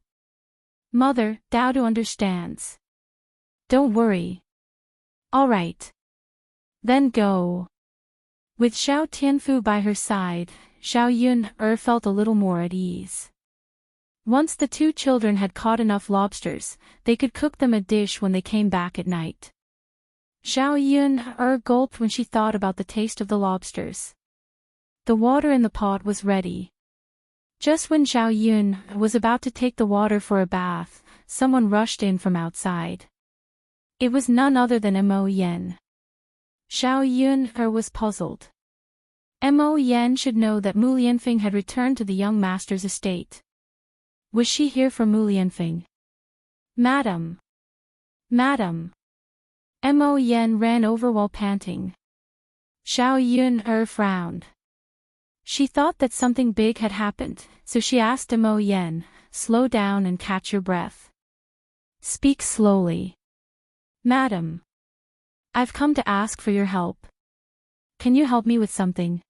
Mother, Daodu understands. Don't worry. All right. Then go. With Xiao Tianfu by her side, Xiao Yun felt a little more at ease. Once the two children had caught enough lobsters, they could cook them a dish when they came back at night. Xiao Yun gulped when she thought about the taste of the lobsters. The water in the pot was ready. Just when Xiao Yun was about to take the water for a bath, someone rushed in from outside. It was none other than Mo Yen. Xiao Yun was puzzled. Mo Yen should know that Mu Lianfeng had returned to the young master's estate. Was she here for Mu Lianfeng? Madam! Madam! Mo Yen ran over while panting. Xiao Yun frowned. She thought that something big had happened, so she asked Mo Yen, slow down and catch your breath. Speak slowly. Madam. I've come to ask for your help. Can you help me with something?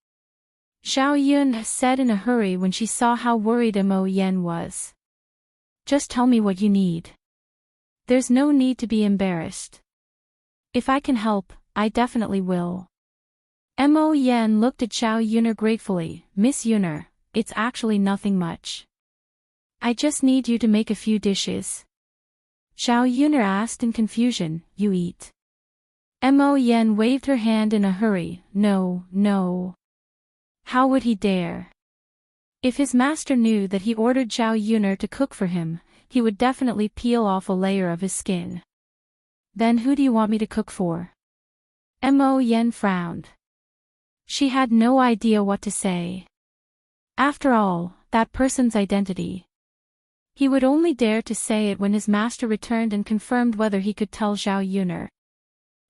Xiao Yun said in a hurry when she saw how worried Mo Yen was. Just tell me what you need. There's no need to be embarrassed. If I can help, I definitely will. Mo Yen looked at Xiao Yun gratefully. Miss Yun, it's actually nothing much. I just need you to make a few dishes. Xiao Yun asked in confusion, you eat? Mo Yen waved her hand in a hurry, no, no. How would he dare? If his master knew that he ordered Xiao Yun to cook for him, he would definitely peel off a layer of his skin. Then who do you want me to cook for? Mo Yen frowned. She had no idea what to say. After all, that person's identity. He would only dare to say it when his master returned and confirmed whether he could tell Xiao Yun.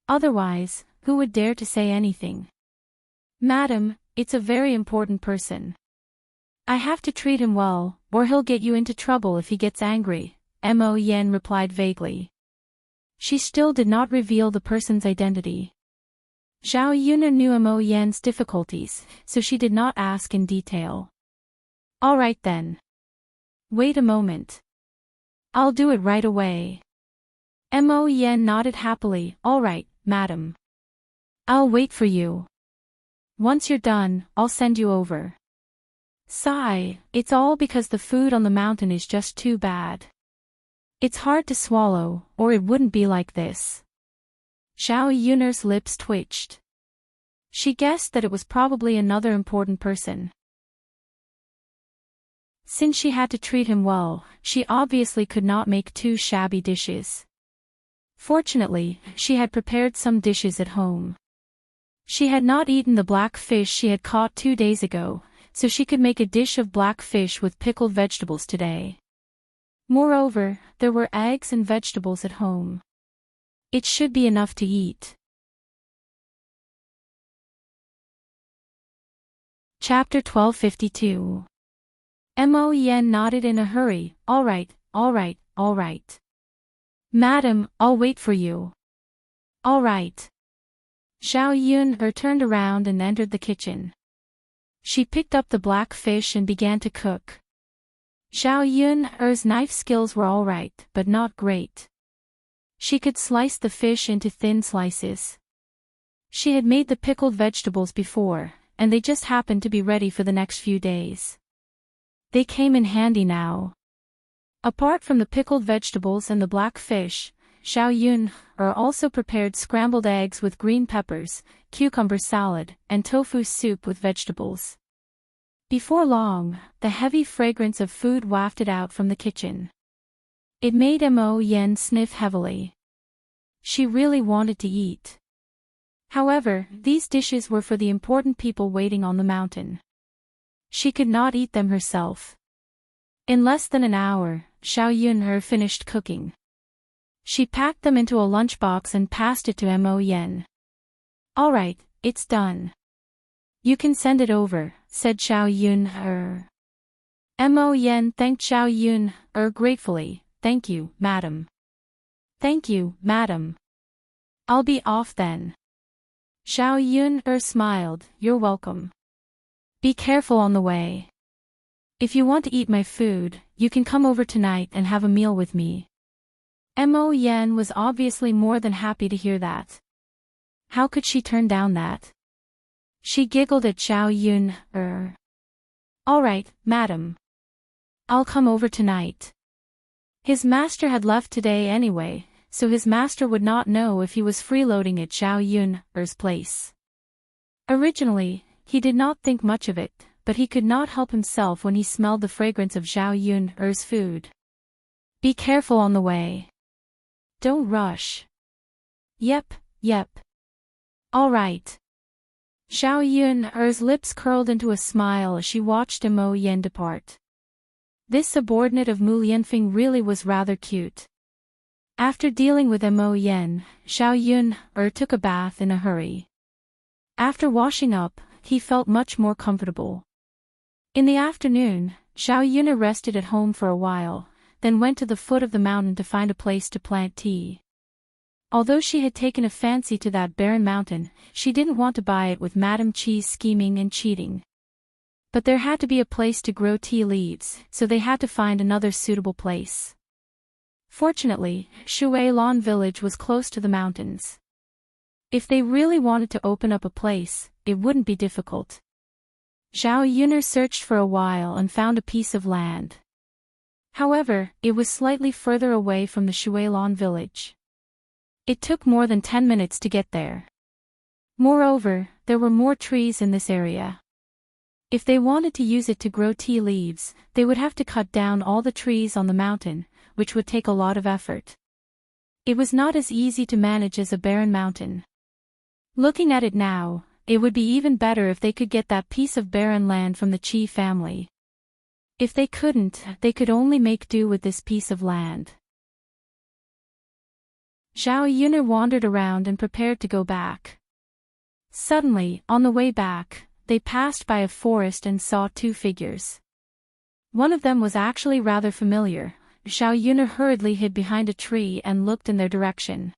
Otherwise, who would dare to say anything? Madam, it's a very important person. I have to treat him well, or he'll get you into trouble if he gets angry, Mo Yen replied vaguely. She still did not reveal the person's identity. Xiao Yun knew Mo Yen's difficulties, so she did not ask in detail. All right then. Wait a moment. I'll do it right away. Mo Yen nodded happily. All right, madam. I'll wait for you. Once you're done, I'll send you over. Sigh, it's all because the food on the mountain is just too bad. It's hard to swallow, or it wouldn't be like this. Xiao Yun's lips twitched. She guessed that it was probably another important person. Since she had to treat him well, she obviously could not make two shabby dishes. Fortunately, she had prepared some dishes at home. She had not eaten the black fish she had caught 2 days ago, so she could make a dish of black fish with pickled vegetables today. Moreover, there were eggs and vegetables at home. It should be enough to eat. Chapter 1252. Mo Yen nodded in a hurry. All right, all right, all right. Madam, I'll wait for you. All right. Xiao Yun turned around and entered the kitchen. She picked up the black fish and began to cook. Xiao Yun's knife skills were all right, but not great. She could slice the fish into thin slices. She had made the pickled vegetables before, and they just happened to be ready for the next few days. They came in handy now. Apart from the pickled vegetables and the black fish, Xiao Yun also prepared scrambled eggs with green peppers, cucumber salad, and tofu soup with vegetables. Before long, the heavy fragrance of food wafted out from the kitchen. It made Mo Yen sniff heavily. She really wanted to eat. However, these dishes were for the important people waiting on the mountain. She could not eat them herself. In less than an hour, Xiao Yun finished cooking. She packed them into a lunchbox and passed it to Mo Yen. "All right, it's done. You can send it over," said Xiao Yun. Mo Yen thanked Xiao Yun gratefully. "Thank you, madam." "Thank you, madam. I'll be off then." Xiao Yun smiled. "You're welcome. Be careful on the way. If you want to eat my food, you can come over tonight and have a meal with me." Mo Yen was obviously more than happy to hear that. How could she turn down that? She giggled at Xiao Yun. "All right, madam. I'll come over tonight." His master had left today anyway, so his master would not know if he was freeloading at Xiao Yun's place. Originally, he did not think much of it, but he could not help himself when he smelled the fragrance of Xiao Yun's food. "Be careful on the way. Don't rush." Yep. All right." Xiao Yun's lips curled into a smile as she watched Mo Yen depart. This subordinate of Mu Lianfeng really was rather cute. After dealing with Mo Yen, Xiao Yun took a bath in a hurry. After washing up, he felt much more comfortable. In the afternoon, Xiao Yun rested at home for a while, then went to the foot of the mountain to find a place to plant tea. Although she had taken a fancy to that barren mountain, she didn't want to buy it with Madame Chi's scheming and cheating. But there had to be a place to grow tea leaves, so they had to find another suitable place. Fortunately, Shuilan village was close to the mountains. If they really wanted to open up a place, it wouldn't be difficult. Xiao Yun searched for a while and found a piece of land. However, it was slightly further away from the Shuilan village. It took more than 10 minutes to get there. Moreover, there were more trees in this area. If they wanted to use it to grow tea leaves, they would have to cut down all the trees on the mountain, which would take a lot of effort. It was not as easy to manage as a barren mountain. Looking at it now, it would be even better if they could get that piece of barren land from the Qi family. If they couldn't, they could only make do with this piece of land. Xiao Yun wandered around and prepared to go back. Suddenly, on the way back, they passed by a forest and saw two figures. One of them was actually rather familiar. Xiao Yun hurriedly hid behind a tree and looked in their direction.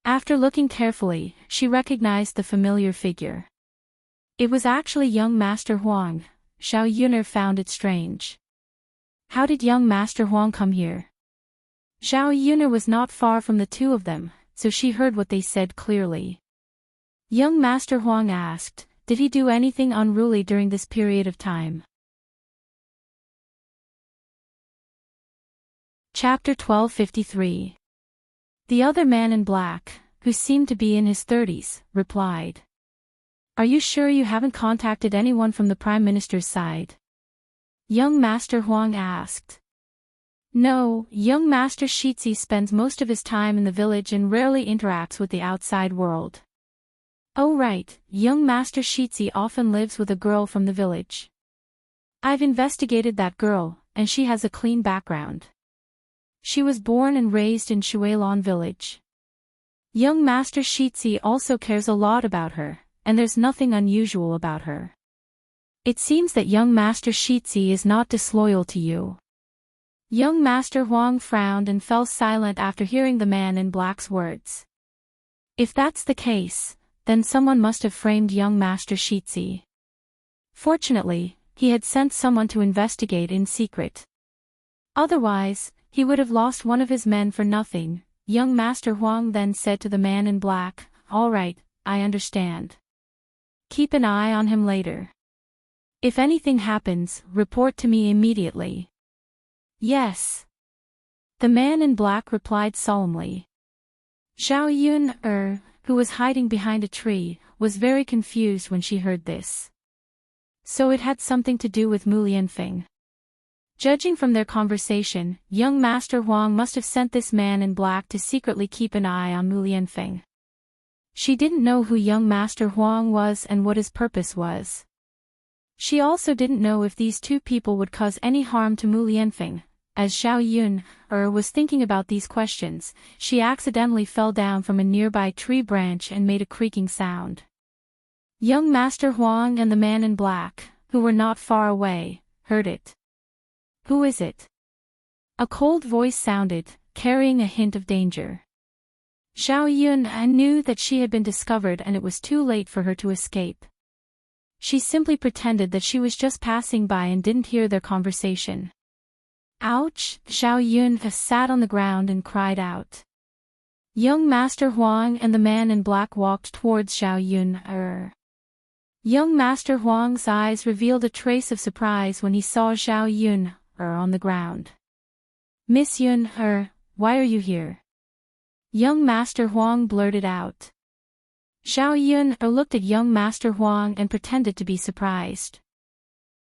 After looking carefully, she recognized the familiar figure. It was actually young Master Huang. Xiao Yun found it strange. How did young Master Huang come here? Xiao Yun was not far from the two of them, so she heard what they said clearly. Young Master Huang asked, did he do anything unruly during this period of time? Chapter 1253. The other man in black, who seemed to be in his 30s, replied. Are you sure you haven't contacted anyone from the Prime Minister's side? Young Master Huang asked. No, young Master Shitzi spends most of his time in the village and rarely interacts with the outside world. Oh right, young Master Shitzi often lives with a girl from the village. I've investigated that girl, and she has a clean background. She was born and raised in Shuilan village. Young Master Shitzi also cares a lot about her, and there's nothing unusual about her. It seems that young Master Shitzi is not disloyal to you. Young Master Huang frowned and fell silent after hearing the man in black's words. If that's the case, then someone must have framed young Master Shitzi. Fortunately, he had sent someone to investigate in secret. Otherwise, he would have lost one of his men for nothing. Young Master Huang then said to the man in black, all right, I understand. Keep an eye on him later. If anything happens, report to me immediately. Yes. The man in black replied solemnly. Xiao Yun, who was hiding behind a tree, was very confused when she heard this. So it had something to do with Mu Lianfeng. Judging from their conversation, young Master Huang must have sent this man in black to secretly keep an eye on Mu Lianfeng. She didn't know who young Master Huang was and what his purpose was. She also didn't know if these two people would cause any harm to Mu Lianfeng. As Xiao Yun, was thinking about these questions, she accidentally fell down from a nearby tree branch and made a creaking sound. Young Master Huang and the man in black, who were not far away, heard it. "Who is it?" A cold voice sounded, carrying a hint of danger. Xiao Yun knew that she had been discovered and it was too late for her to escape. She simply pretended that she was just passing by and didn't hear their conversation. "Ouch!" Xiao Yun sat on the ground and cried out. Young Master Huang and the man in black walked towards Xiao Yun. Young Master Huang's eyes revealed a trace of surprise when he saw Xiao Yun on the ground. "Miss Yun, why are you here?" Young Master Huang blurted out. Xiao Yun looked at young Master Huang and pretended to be surprised.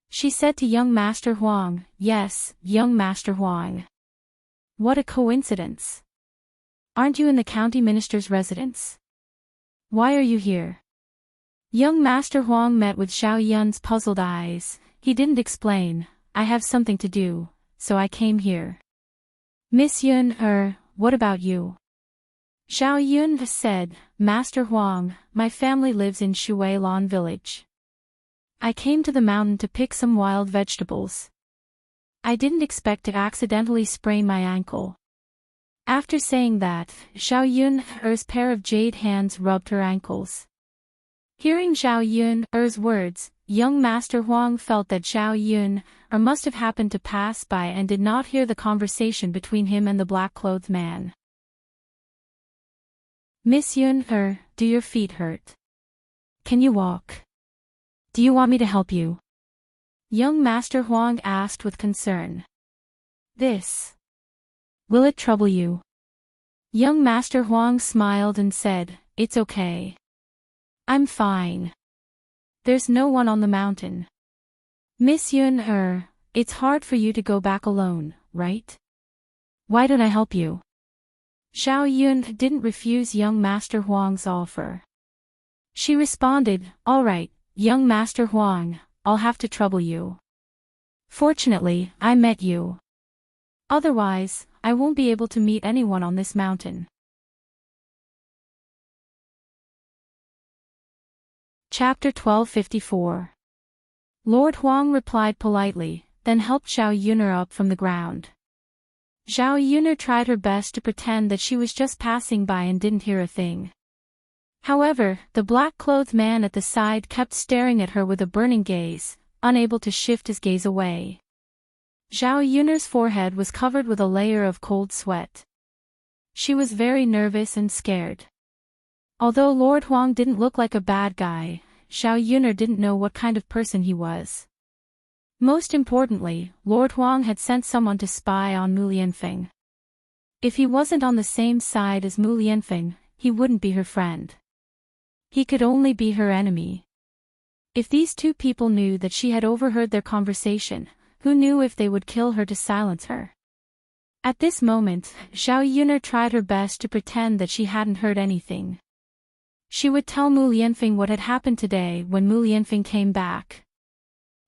She said to young Master Huang, "Yes, young Master Huang. What a coincidence. Aren't you in the county minister's residence? Why are you here?" Young Master Huang met with Xiao Yun's puzzled eyes. He didn't explain. "I have something to do, so I came here." "Miss Yun, what about you?" Xiao Yun said, "Master Huang, my family lives in Shuilan village. I came to the mountain to pick some wild vegetables. I didn't expect to accidentally sprain my ankle." After saying that, Xiao Yun's pair of jade hands rubbed her ankles. Hearing Xiao Yun's words, young Master Huang felt that Xiao Yun must have happened to pass by and did not hear the conversation between him and the black-clothed man. "Miss Yun, do your feet hurt? Can you walk? Do you want me to help you?" Young Master Huang asked with concern. "This. Will it trouble you?" Young Master Huang smiled and said, "It's okay. I'm fine. There's no one on the mountain. Miss Yun, it's hard for you to go back alone, right? Why don't I help you?" Xiao Yun didn't refuse young Master Huang's offer. She responded, "All right, young Master Huang, I'll have to trouble you. Fortunately, I met you. Otherwise, I won't be able to meet anyone on this mountain." Chapter 1254. Lord Huang replied politely, then helped Xiao Yuner up from the ground. Xiao Yuner tried her best to pretend that she was just passing by and didn't hear a thing. However, the black-clothed man at the side kept staring at her with a burning gaze, unable to shift his gaze away. Xiao Yuner's forehead was covered with a layer of cold sweat. She was very nervous and scared. Although Lord Huang didn't look like a bad guy, Xiao Yuner didn't know what kind of person he was. Most importantly, Lord Huang had sent someone to spy on Mu Lianfeng. If he wasn't on the same side as Mu Lianfeng, he wouldn't be her friend. He could only be her enemy. If these two people knew that she had overheard their conversation, who knew if they would kill her to silence her? At this moment, Xiao Yuner tried her best to pretend that she hadn't heard anything. She would tell Mu Lianfeng what had happened today when Mu Lianfeng came back.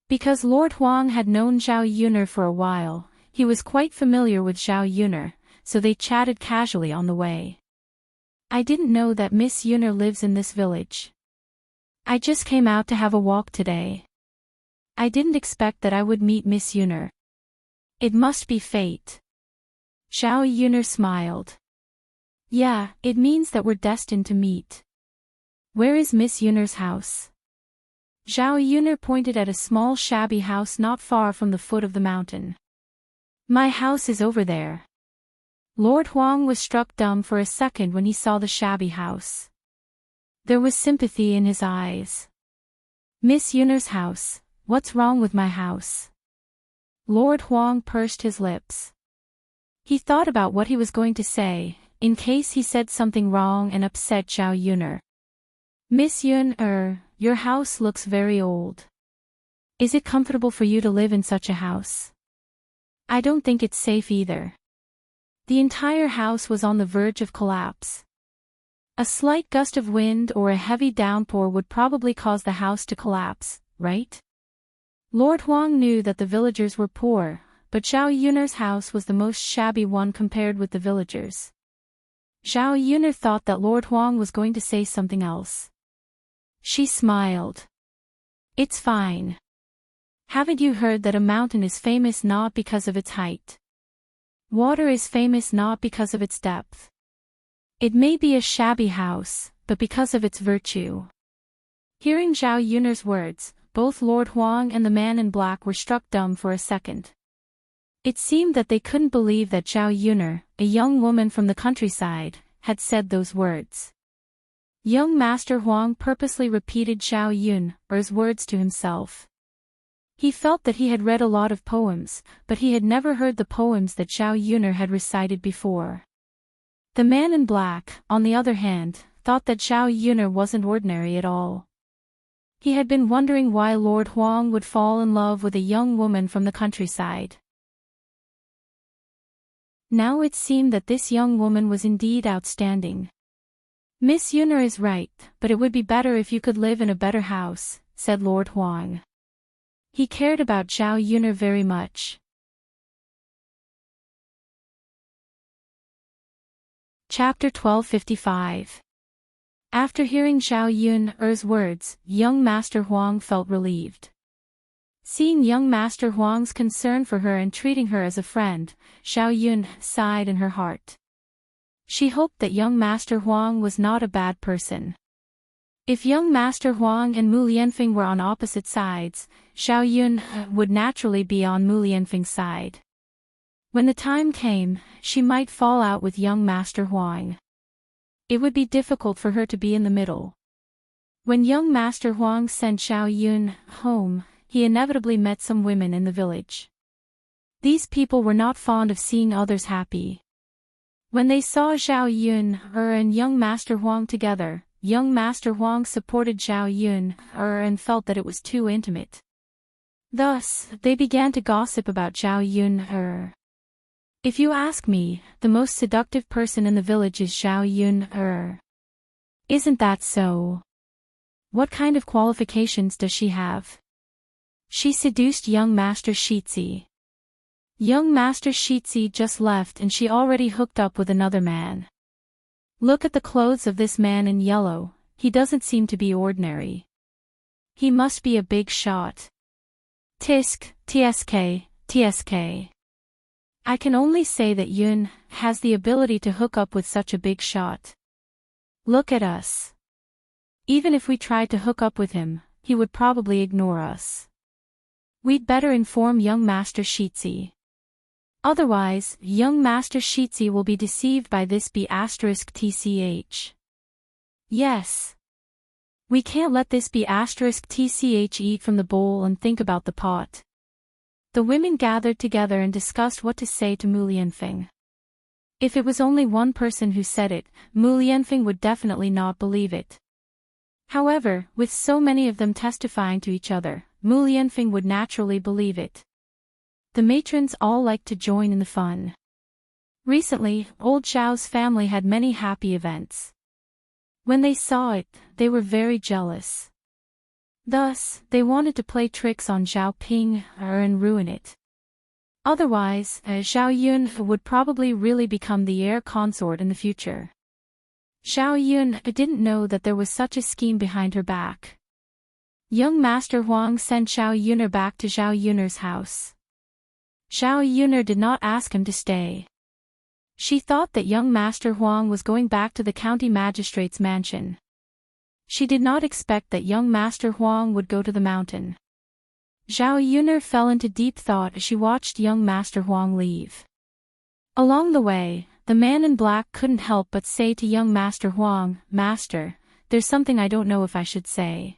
Because Lord Huang had known Xiao Yuner for a while, he was quite familiar with Xiao Yuner, so they chatted casually on the way. "I didn't know that Miss Yuner lives in this village. I just came out to have a walk today. I didn't expect that I would meet Miss Yuner. It must be fate." Xiao Yuner smiled. "Yeah, it means that we're destined to meet. Where is Miss Yuner's house?" Xiao Yuner pointed at a small shabby house not far from the foot of the mountain. "My house is over there." Lord Huang was struck dumb for a second when he saw the shabby house. There was sympathy in his eyes. "Miss Yuner's house, what's wrong with my house?" Lord Huang pursed his lips. He thought about what he was going to say. in case he said something wrong and upset Zhao Yuner. Miss Yun, your house looks very old. Is it comfortable for you to live in such a house? I don't think it's safe either. The entire house was on the verge of collapse. A slight gust of wind or a heavy downpour would probably cause the house to collapse, right? Lord Huang knew that the villagers were poor, but Zhao Yuner's house was the most shabby one compared with the villagers. Zhao Yuner thought that Lord Huang was going to say something else. She smiled. It's fine. Haven't you heard that a mountain is famous not because of its height? Water is famous not because of its depth. It may be a shabby house, but because of its virtue. Hearing Zhao Yuner's words, both Lord Huang and the man in black were struck dumb for a second. It seemed that they couldn't believe that Zhao Yuner, a young woman from the countryside, had said those words. Young Master Huang purposely repeated Zhao Yuner's words to himself. He felt that he had read a lot of poems, but he had never heard the poems that Zhao Yuner had recited before. The man in black, on the other hand, thought that Zhao Yuner wasn't ordinary at all. He had been wondering why Lord Huang would fall in love with a young woman from the countryside. Now it seemed that this young woman was indeed outstanding. Miss Yuner is right, but it would be better if you could live in a better house, said Lord Huang. He cared about Zhao Yuner very much. Chapter 1255. After hearing Zhao Yuner's words, young Master Huang felt relieved. Seeing young Master Huang's concern for her and treating her as a friend, Zhao Yun sighed in her heart. She hoped that young Master Huang was not a bad person. If young Master Huang and Mu Lianfeng were on opposite sides, Zhao Yun would naturally be on Mu Lianfeng's side. When the time came, she might fall out with young Master Huang. It would be difficult for her to be in the middle. When young Master Huang sent Zhao Yun home, he inevitably met some women in the village. These people were not fond of seeing others happy. When they saw Zhao Yun and young Master Huang together, young Master Huang supported Zhao Yun and felt that it was too intimate. Thus, they began to gossip about Zhao Yun. If you ask me, the most seductive person in the village is Zhao Yun. Isn't that so? What kind of qualifications does she have? She seduced young Master Shitzi. Young Master Shitzi just left and she already hooked up with another man. Look at the clothes of this man in yellow, he doesn't seem to be ordinary. He must be a big shot. Tisk, tsk, tsk. I can only say that Yun has the ability to hook up with such a big shot. Look at us. Even if we tried to hook up with him, he would probably ignore us. We'd better inform young Master Shitzi. Otherwise, young Master Shitzi will be deceived by this B*tch. Yes. We can't let this B*tch eat from the bowl and think about the pot. The women gathered together and discussed what to say to Mu Lianfeng. If it was only one person who said it, Mu Lianfeng would definitely not believe it. However, with so many of them testifying to each other, Mu Lianfeng would naturally believe it. The matrons all liked to join in the fun. Recently, old Zhao's family had many happy events. When they saw it, they were very jealous. Thus, they wanted to play tricks on Zhao Ping and ruin it. Otherwise, Zhao Yun would probably really become the heir consort in the future. Zhao Yun didn't know that there was such a scheme behind her back. Young Master Huang sent Zhao Yuner back to Zhao Yuner's house. Zhao Yuner did not ask him to stay. She thought that young Master Huang was going back to the county magistrate's mansion. She did not expect that young Master Huang would go to the mountain. Zhao Yuner fell into deep thought as she watched young Master Huang leave. Along the way, the man in black couldn't help but say to young Master Huang, "Master, there's something I don't know if I should say."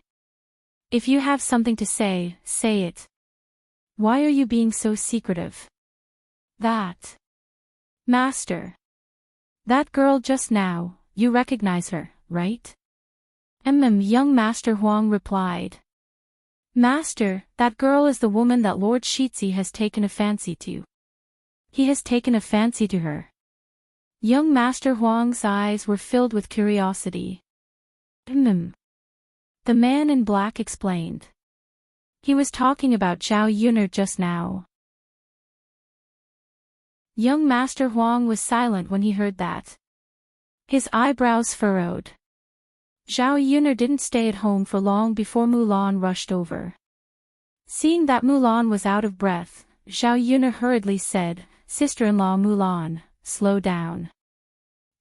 "If you have something to say, say it. Why are you being so secretive?" "That. Master. That girl just now, you recognize her, right? Young Master Huang replied. Master, that girl is the woman that Lord Shitzi has taken a fancy to. He has taken a fancy to her. Young Master Huang's eyes were filled with curiosity. The man in black explained. He was talking about Zhao Yuner just now. Young Master Huang was silent when he heard that. His eyebrows furrowed. Zhao Yuner didn't stay at home for long before Mulan rushed over. Seeing that Mulan was out of breath, Zhao Yuner hurriedly said, Sister-in-law Mulan, slow down.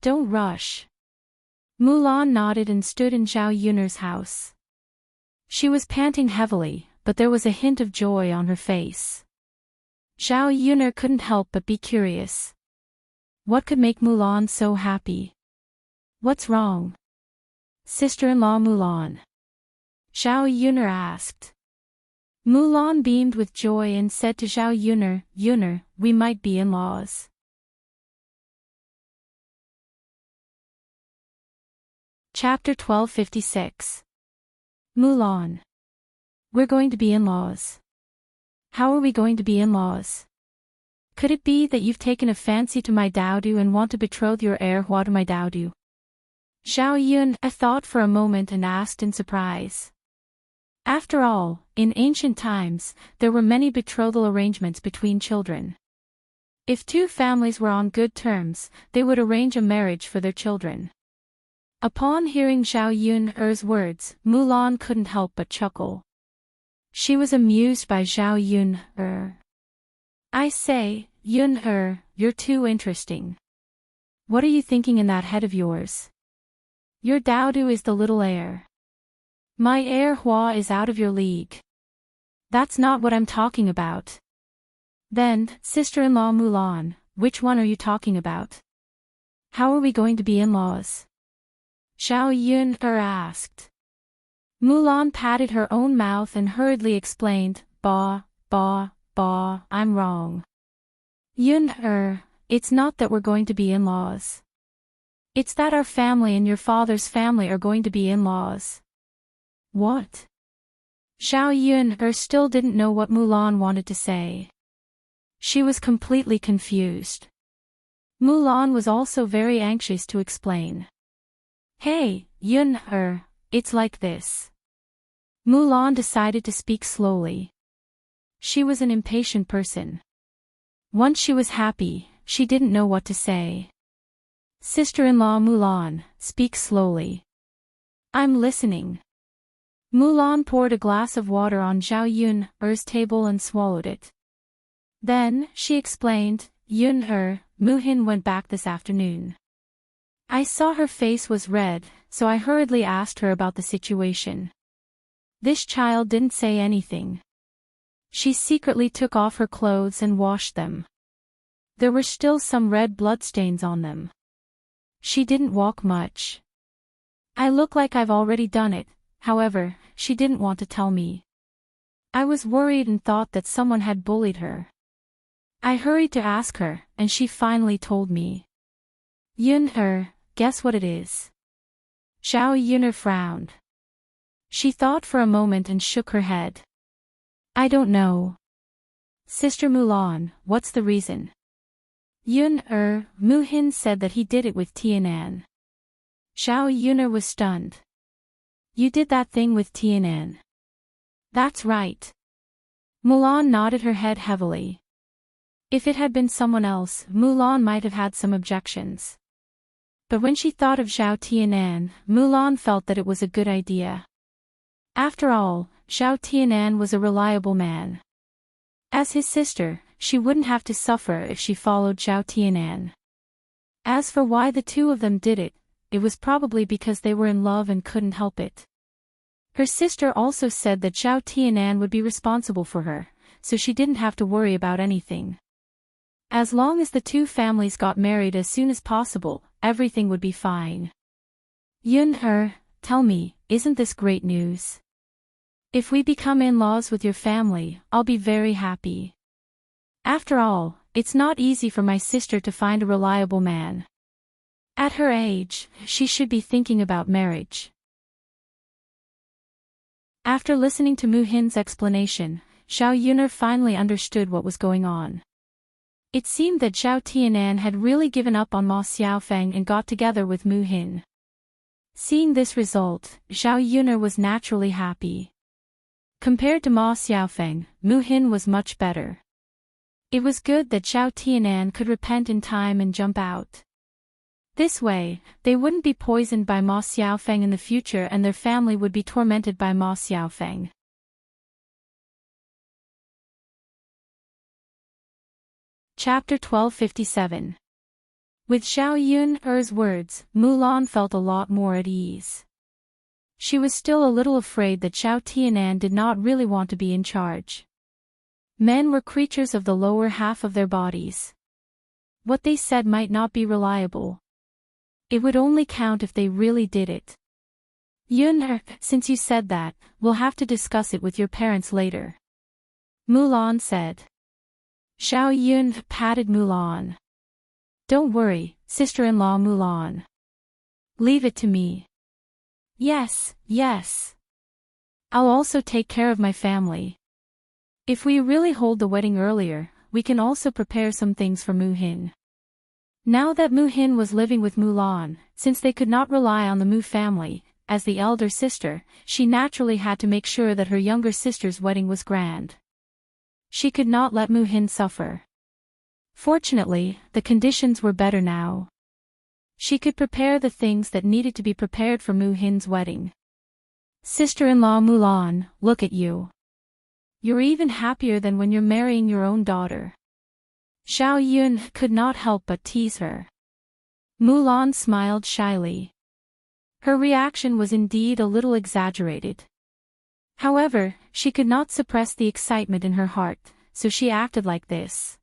Don't rush. Mulan nodded and stood in Zhao Yuner's house. She was panting heavily, but there was a hint of joy on her face. Zhao Yuner couldn't help but be curious. What could make Mulan so happy? What's wrong? Sister-in-law Mulan. Zhao Yuner asked. Mulan beamed with joy and said to Zhao Yuner, Yuner, we might be in-laws. Chapter 1256. Mulan. We're going to be in-laws. How are we going to be in-laws? Could it be that you've taken a fancy to my Daodu and want to betroth your heir Hua to my Daodu? Zhao Yun thought for a moment and asked in surprise. After all, in ancient times, there were many betrothal arrangements between children. If two families were on good terms, they would arrange a marriage for their children. Upon hearing Zhao Yun's words, Mulan couldn't help but chuckle. She was amused by Zhao Yun. I say, Yun, you're too interesting. What are you thinking in that head of yours? Your Daodu is the little heir. My heir Hua is out of your league. That's not what I'm talking about. Then, sister-in-law Mulan, which one are you talking about? How are we going to be in-laws? Zhao Yun asked. Mulan patted her own mouth and hurriedly explained, I'm wrong. Yun, it's not that we're going to be in-laws. It's that our family and your father's family are going to be in-laws. What? Zhao Yun still didn't know what Mulan wanted to say. She was completely confused. Mulan was also very anxious to explain. Hey, Yun, it's like this. Mulan decided to speak slowly. She was an impatient person. Once she was happy, she didn't know what to say. Sister-in-law Mulan, speak slowly. I'm listening. Mulan poured a glass of water on Zhao Yun's table and swallowed it. Then, she explained, Yun, Muhin went back this afternoon. I saw her face was red, so I hurriedly asked her about the situation. This child didn't say anything. She secretly took off her clothes and washed them. There were still some red bloodstains on them. She didn't walk much. I look like I've already done it, however, she didn't want to tell me. I was worried and thought that someone had bullied her. I hurried to ask her, and she finally told me. Yun, guess what it is? Zhao Yun frowned. She thought for a moment and shook her head. I don't know. Sister Mulan, what's the reason? Yun, Muhin said that he did it with Tianan. Zhao Yun was stunned. You did that thing with Tianan. That's right. Mulan nodded her head heavily. If it had been someone else, Mulan might have had some objections. But when she thought of Zhao Tianan, Mulan felt that it was a good idea. After all, Zhao Tianan was a reliable man. As his sister, she wouldn't have to suffer if she followed Zhao Tianan. As for why the two of them did it, it was probably because they were in love and couldn't help it. Her sister also said that Zhao Tianan would be responsible for her, so she didn't have to worry about anything. As long as the two families got married as soon as possible, everything would be fine. Yun, tell me, isn't this great news? If we become in-laws with your family, I'll be very happy. After all, it's not easy for my sister to find a reliable man. At her age, she should be thinking about marriage. After listening to Mu-hin's explanation, Xiao Yuner finally understood what was going on. It seemed that Zhao Tianan had really given up on Ma Xiaofeng and got together with Mu-hin. Seeing this result, Xiao Yuner was naturally happy. Compared to Ma Xiaofeng, Mu-hin was much better. It was good that Zhao Tianan could repent in time and jump out. This way, they wouldn't be poisoned by Ma Xiaofeng in the future and their family would be tormented by Ma Xiaofeng. Chapter 1257. With Xiao Yun-er's words, Mulan felt a lot more at ease. She was still a little afraid that Zhao Tianan did not really want to be in charge. Men were creatures of the lower half of their bodies. What they said might not be reliable. It would only count if they really did it. Yun-er, since you said that, we'll have to discuss it with your parents later. Mulan said. Xiao Yun patted Mulan. Don't worry, sister-in-law Mulan. Leave it to me. Yes, yes. I'll also take care of my family. If we really hold the wedding earlier, we can also prepare some things for Mu-hin. Now that Mu-hin was living with Mulan, since they could not rely on the Mu family, as the elder sister, she naturally had to make sure that her younger sister's wedding was grand. She could not let Mu-hin suffer. Fortunately, the conditions were better now. She could prepare the things that needed to be prepared for Mu-hin's wedding. Sister-in-law Mulan, look at you. You're even happier than when you're marrying your own daughter. Xiao Yun could not help but tease her. Mulan smiled shyly. Her reaction was indeed a little exaggerated. However, she could not suppress the excitement in her heart, so she acted like this.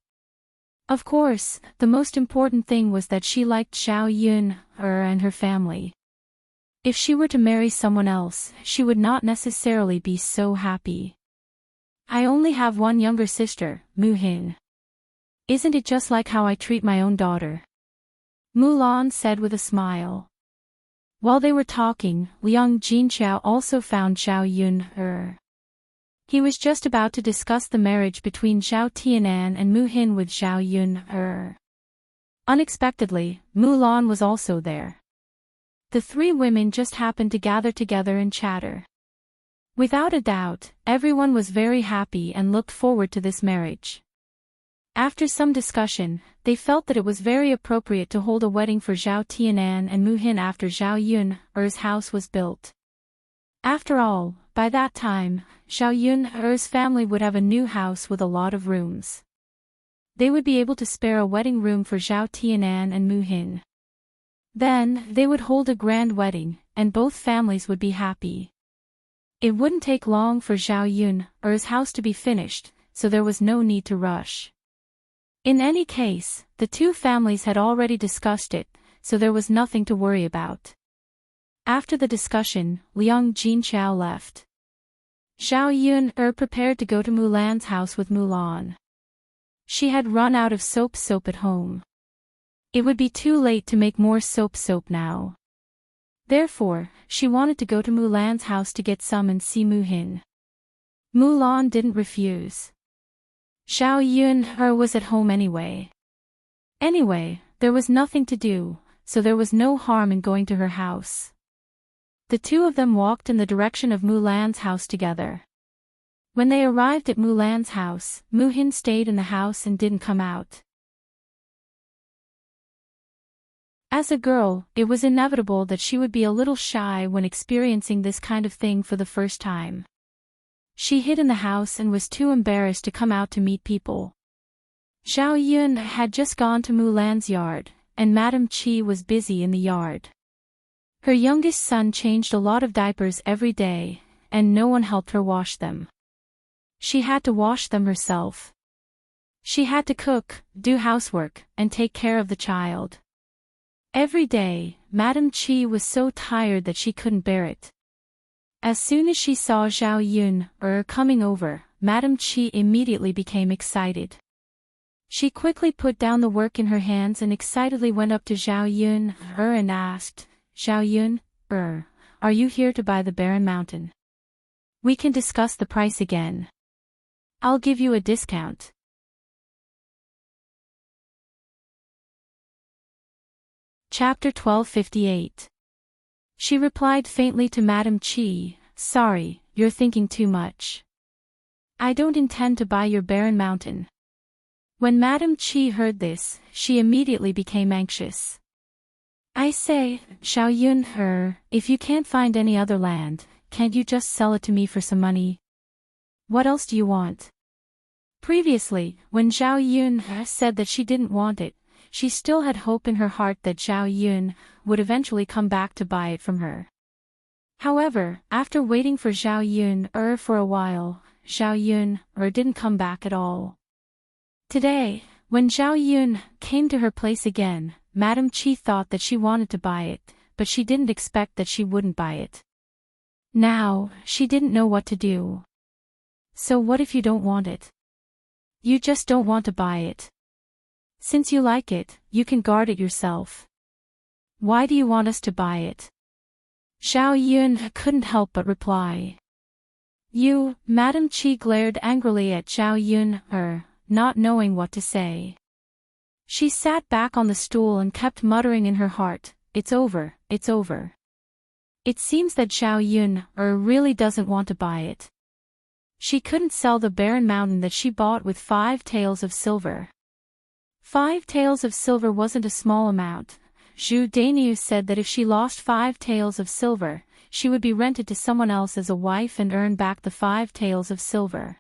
Of course, the most important thing was that she liked Xiao Yun-er and her family. If she were to marry someone else, she would not necessarily be so happy. I only have one younger sister, Mu-hin. Isn't it just like how I treat my own daughter? Mulan said with a smile. While they were talking, Liang Jinqiao also found Xiao Yun-er. He was just about to discuss the marriage between Zhao Tianan and Mu-hin with Xiao Yun-er. Unexpectedly, Mulan was also there. The three women just happened to gather together and chatter. Without a doubt, everyone was very happy and looked forward to this marriage. After some discussion, they felt that it was very appropriate to hold a wedding for Zhao Tianan and Mu-hin after Zhao Yun-er's house was built. After all, by that time, Zhao Yun-er's family would have a new house with a lot of rooms. They would be able to spare a wedding room for Zhao Tianan and Mu-hin. Then, they would hold a grand wedding, and both families would be happy. It wouldn't take long for Zhao Yun-er's house to be finished, so there was no need to rush. In any case, the two families had already discussed it, so there was nothing to worry about. After the discussion, Liang Jinqiao left. Xiao Yun-er prepared to go to Mulan's house with Mulan. She had run out of soap at home. It would be too late to make more soap now. Therefore, she wanted to go to Mulan's house to get some and see Mu-hin. Mulan didn't refuse. Xiao Yun-er was at home anyway. Anyway, there was nothing to do, so there was no harm in going to her house. The two of them walked in the direction of Mulan's house together. When they arrived at Mulan's house, Mu-hin stayed in the house and didn't come out. As a girl, it was inevitable that she would be a little shy when experiencing this kind of thing for the first time. She hid in the house and was too embarrassed to come out to meet people. Xiao Yun had just gone to Mulan's yard, and Madame Qi was busy in the yard. Her youngest son changed a lot of diapers every day, and no one helped her wash them. She had to wash them herself. She had to cook, do housework, and take care of the child. Every day, Madame Qi was so tired that she couldn't bear it. As soon as she saw Zhao Yun-er coming over, Madame Qi immediately became excited. She quickly put down the work in her hands and excitedly went up to Zhao Yun and asked, Zhao Yun, are you here to buy the barren mountain? We can discuss the price again. I'll give you a discount. Chapter 1258. She replied faintly to Madame Qi, sorry, you're thinking too much. I don't intend to buy your barren mountain. When Madame Qi heard this, she immediately became anxious. I say, Zhao Yun, if you can't find any other land, can't you just sell it to me for some money? What else do you want? Previously, when Zhao Yun said that she didn't want it, she still had hope in her heart that Zhao Yun would eventually come back to buy it from her. However, after waiting for Zhao Yun for a while, Zhao Yun didn't come back at all. Today, when Zhao Yun came to her place again, Madame Qi thought that she wanted to buy it, but she didn't expect that she wouldn't buy it. Now, she didn't know what to do. So what if you don't want it? You just don't want to buy it. Since you like it, you can guard it yourself. Why do you want us to buy it? Zhao Yun couldn't help but reply. You, Madame Qi glared angrily at Zhao Yun, not knowing what to say. She sat back on the stool and kept muttering in her heart, it's over, it's over. It seems that Zhao Yun really doesn't want to buy it. She couldn't sell the barren mountain that she bought with 5 taels of silver. 5 taels of silver wasn't a small amount. Zhu Dainiu said that if she lost 5 taels of silver, she would be rented to someone else as a wife and earn back the 5 taels of silver.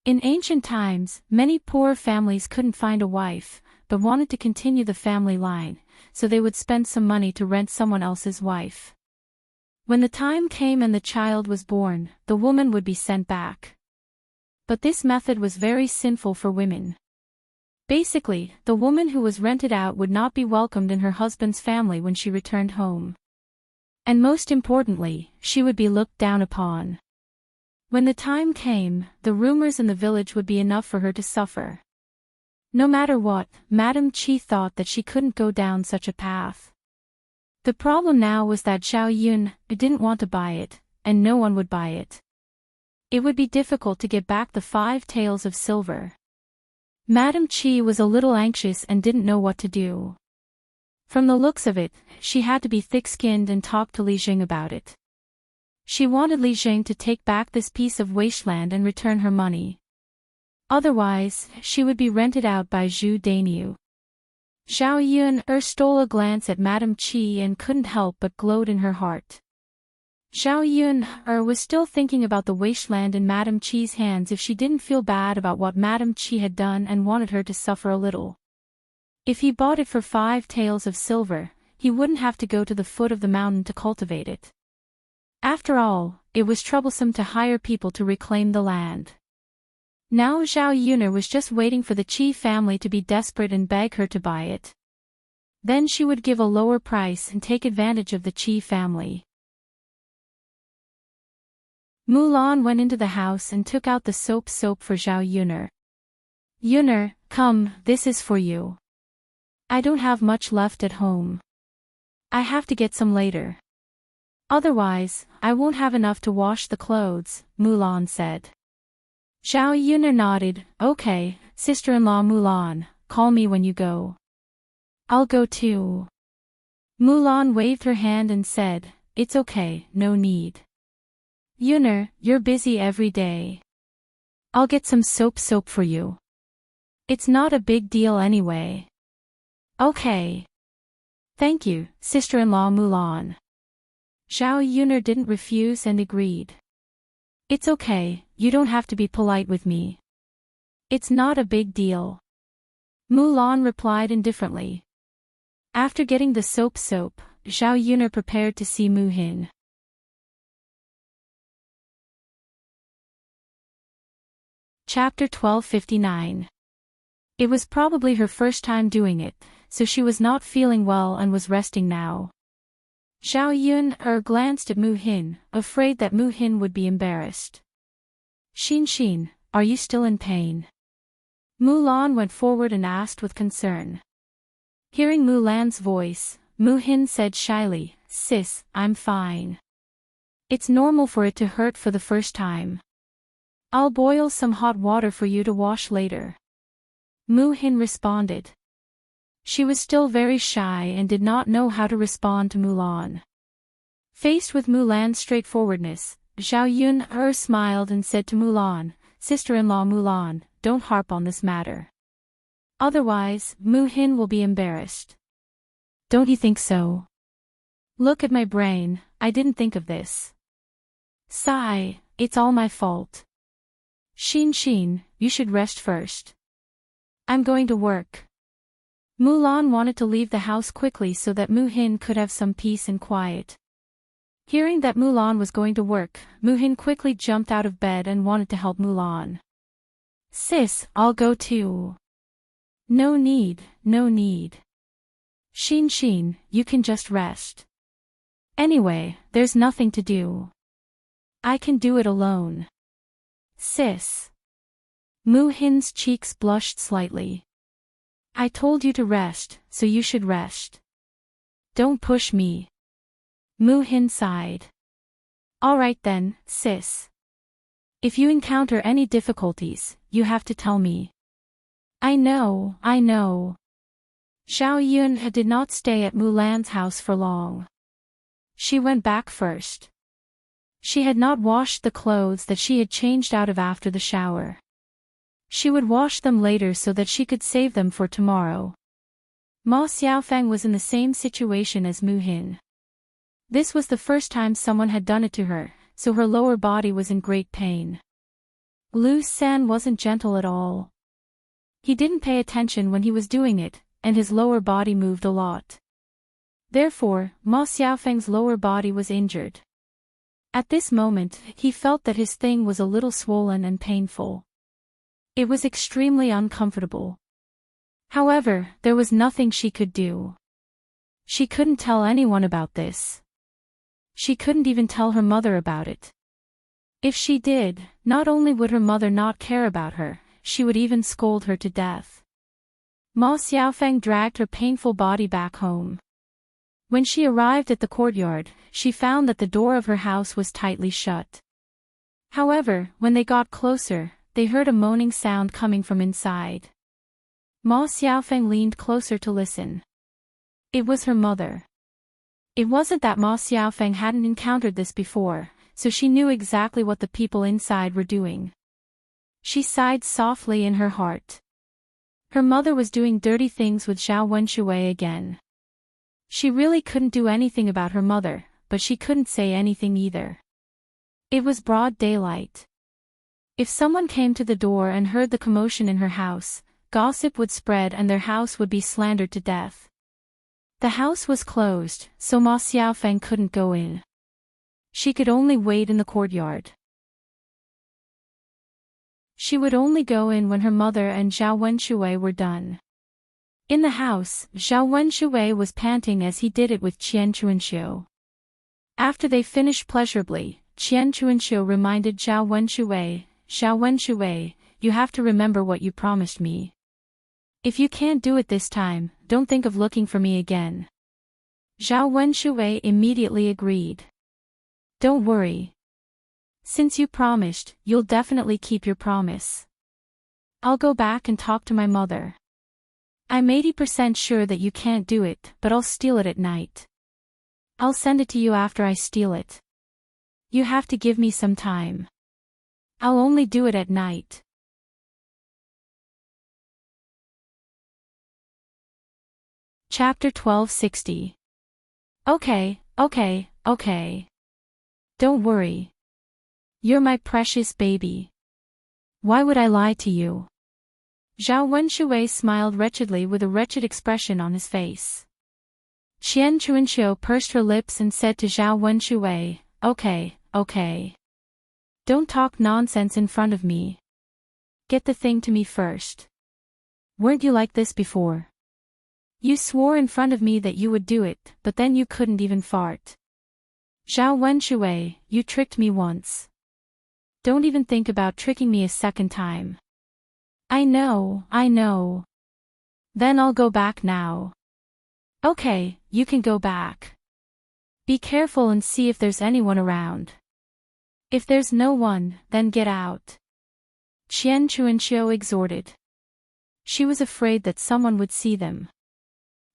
In ancient times, many poor families couldn't find a wife, but wanted to continue the family line, so they would spend some money to rent someone else's wife. When the time came and the child was born, the woman would be sent back. But this method was very sinful for women. Basically, the woman who was rented out would not be welcomed in her husband's family when she returned home. And most importantly, she would be looked down upon. When the time came, the rumors in the village would be enough for her to suffer. No matter what, Madame Qi thought that she couldn't go down such a path. The problem now was that Zhao Yun didn't want to buy it, and no one would buy it. It would be difficult to get back the 5 taels of silver. Madame Qi was a little anxious and didn't know what to do. From the looks of it, she had to be thick-skinned and talk to Li Jing about it. She wanted Li Jing to take back this piece of wasteland and return her money. Otherwise, she would be rented out by Zhu Dainiu. Zhao Yun stole a glance at Madame Qi and couldn't help but gloat in her heart. Zhao Yun was still thinking about the wasteland in Madame Qi's hands if she didn't feel bad about what Madame Qi had done and wanted her to suffer a little. If he bought it for 5 taels of silver, he wouldn't have to go to the foot of the mountain to cultivate it. After all, it was troublesome to hire people to reclaim the land. Now Zhao Yun was just waiting for the Qi family to be desperate and beg her to buy it. Then she would give a lower price and take advantage of the Qi family. Mulan went into the house and took out the soap for Zhao Yun. Yun, come, this is for you. I don't have much left at home. I have to get some later. Otherwise, I won't have enough to wash the clothes, Mulan said. Zhao Yun nodded, okay, sister-in-law Mulan, call me when you go. I'll go too. Mulan waved her hand and said, it's okay, no need. Yun, you're busy every day. I'll get some soap for you. It's not a big deal anyway. Okay. Thank you, sister-in-law Mulan. Zhao Yun didn't refuse and agreed. It's okay, you don't have to be polite with me. It's not a big deal. Mulan replied indifferently. After getting the soap, Zhao Yun prepared to see Mu Hin. Chapter 1259. It was probably her first time doing it, so she was not feeling well and was resting now. Zhao Yun glanced at Mu Hin, afraid that Mu Hin would be embarrassed. Xin, are you still in pain? Mulan went forward and asked with concern. Hearing Mulan's voice, Mu-hin said shyly, "Sis, I'm fine. It's normal for it to hurt for the first time. I'll boil some hot water for you to wash later." Mu-hin responded. She was still very shy and did not know how to respond to Mulan. Faced with Mulan's straightforwardness, Zhao Yun smiled and said to Mulan, "Sister-in-law Mulan, don't harp on this matter. Otherwise, Mu-hin will be embarrassed." "Don't you think so? Look at my brain, I didn't think of this. Sigh, it's all my fault. Xin, you should rest first. I'm going to work." Mulan wanted to leave the house quickly so that Mu-hin could have some peace and quiet. Hearing that Mulan was going to work, Mu-hin quickly jumped out of bed and wanted to help Mulan. "Sis, I'll go too." No need. Xin, you can just rest. Anyway, there's nothing to do. I can do it alone. Sis. Mu-hin's cheeks blushed slightly. "I told you to rest, so you should rest. Don't push me." Mu-hin sighed. "Alright then, sis. If you encounter any difficulties, you have to tell me." I know. Zhao Yun did not stay at Mulan's house for long. She went back first. She had not washed the clothes that she had changed out of after the shower. She would wash them later so that she could save them for tomorrow. Ma Xiaofeng was in the same situation as Mu-hin. This was the first time someone had done it to her, so her lower body was in great pain. Lu San wasn't gentle at all. He didn't pay attention when he was doing it, and his lower body moved a lot. Therefore, Ma Xiaofeng's lower body was injured. At this moment, he felt that his thing was a little swollen and painful. It was extremely uncomfortable. However, there was nothing she could do. She couldn't tell anyone about this. She couldn't even tell her mother about it. If she did, not only would her mother not care about her, she would even scold her to death. Ma Xiaofeng dragged her painful body back home. When she arrived at the courtyard, she found that the door of her house was tightly shut. However, when they got closer, they heard a moaning sound coming from inside. Ma Xiaofeng leaned closer to listen. It was her mother. It wasn't that Ma Xiaofeng hadn't encountered this before, so she knew exactly what the people inside were doing. She sighed softly in her heart. Her mother was doing dirty things with Zhao Wenshui again. She really couldn't do anything about her mother, but she couldn't say anything either. It was broad daylight. If someone came to the door and heard the commotion in her house, gossip would spread and their house would be slandered to death. The house was closed, so Ma Xiaofeng couldn't go in. She could only wait in the courtyard. She would only go in when her mother and Zhao Wenshui were done. In the house, Zhao Wenshui was panting as he did it with Qian Chuanxiu. After they finished pleasurably, Qian Chuanxiu reminded Zhao Wenshui, you have to remember what you promised me. If you can't do it this time, don't think of looking for me again. Zhao Wenshui immediately agreed. Don't worry. Since you promised, you'll definitely keep your promise. I'll go back and talk to my mother. I'm 80% sure that you can't do it, but I'll steal it at night. I'll send it to you after I steal it. You have to give me some time. I'll only do it at night. Chapter 1260. Okay. Don't worry. You're my precious baby. Why would I lie to you? Zhao Wenshui smiled wretchedly with a wretched expression on his face. Qian Chuanxiu pursed her lips and said to Zhao Wenshui, Okay. Don't talk nonsense in front of me. Get the thing to me first. Weren't you like this before? You swore in front of me that you would do it, but then you couldn't even fart. Zhao Wenshui, you tricked me once. Don't even think about tricking me a second time. I know, I know. Then I'll go back now. Okay, you can go back. Be careful and see if there's anyone around. If there's no one, then get out. Qian Chuanxiu exhorted. She was afraid that someone would see them.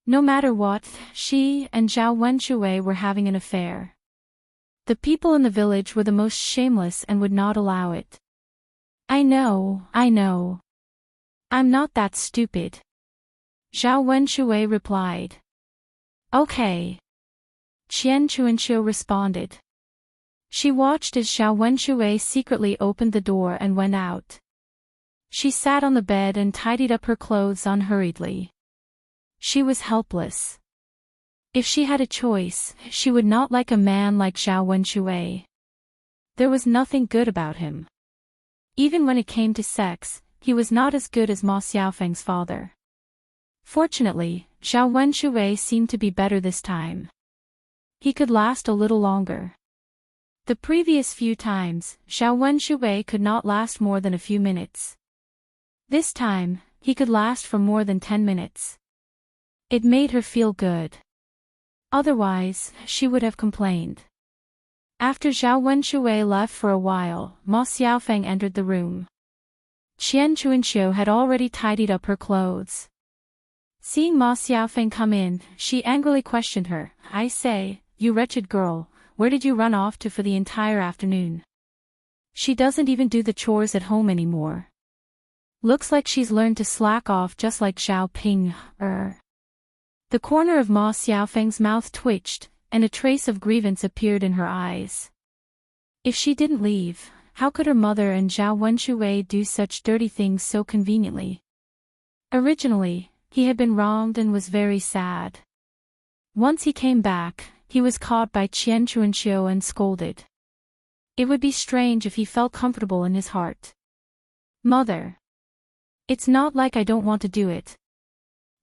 No matter what, she and Zhao Wenxue were having an affair. The people in the village were the most shameless and would not allow it. I know, I know. I'm not that stupid. Zhao Wenxue replied. Okay. Qian Chuanxiu responded. She watched as Zhao Wenxue secretly opened the door and went out. She sat on the bed and tidied up her clothes unhurriedly. She was helpless. If she had a choice, she would not like a man like Zhao Wenxue. There was nothing good about him. Even when it came to sex, he was not as good as Ma Xiaofeng's father. Fortunately, Zhao Wenxue seemed to be better this time. He could last a little longer. The previous few times, Zhao Wenxue could not last more than a few minutes. This time, he could last for more than 10 minutes. It made her feel good. Otherwise, she would have complained. After Zhao Wenxue left for a while, Ma Xiaofeng entered the room. Qian Chuanxiu had already tidied up her clothes. Seeing Ma Xiaofeng come in, she angrily questioned her. I say, you wretched girl, where did you run off to for the entire afternoon? She doesn't even do the chores at home anymore. Looks like she's learned to slack off just like Xiao Ping. The corner of Ma Xiaofeng's mouth twitched, and a trace of grievance appeared in her eyes. If she didn't leave, how could her mother and Zhao Wenxue do such dirty things so conveniently? Originally, he had been wronged and was very sad. Once he came back, he was caught by Qian Chuanxiu and scolded. It would be strange if he felt comfortable in his heart. Mother. It's not like I don't want to do it.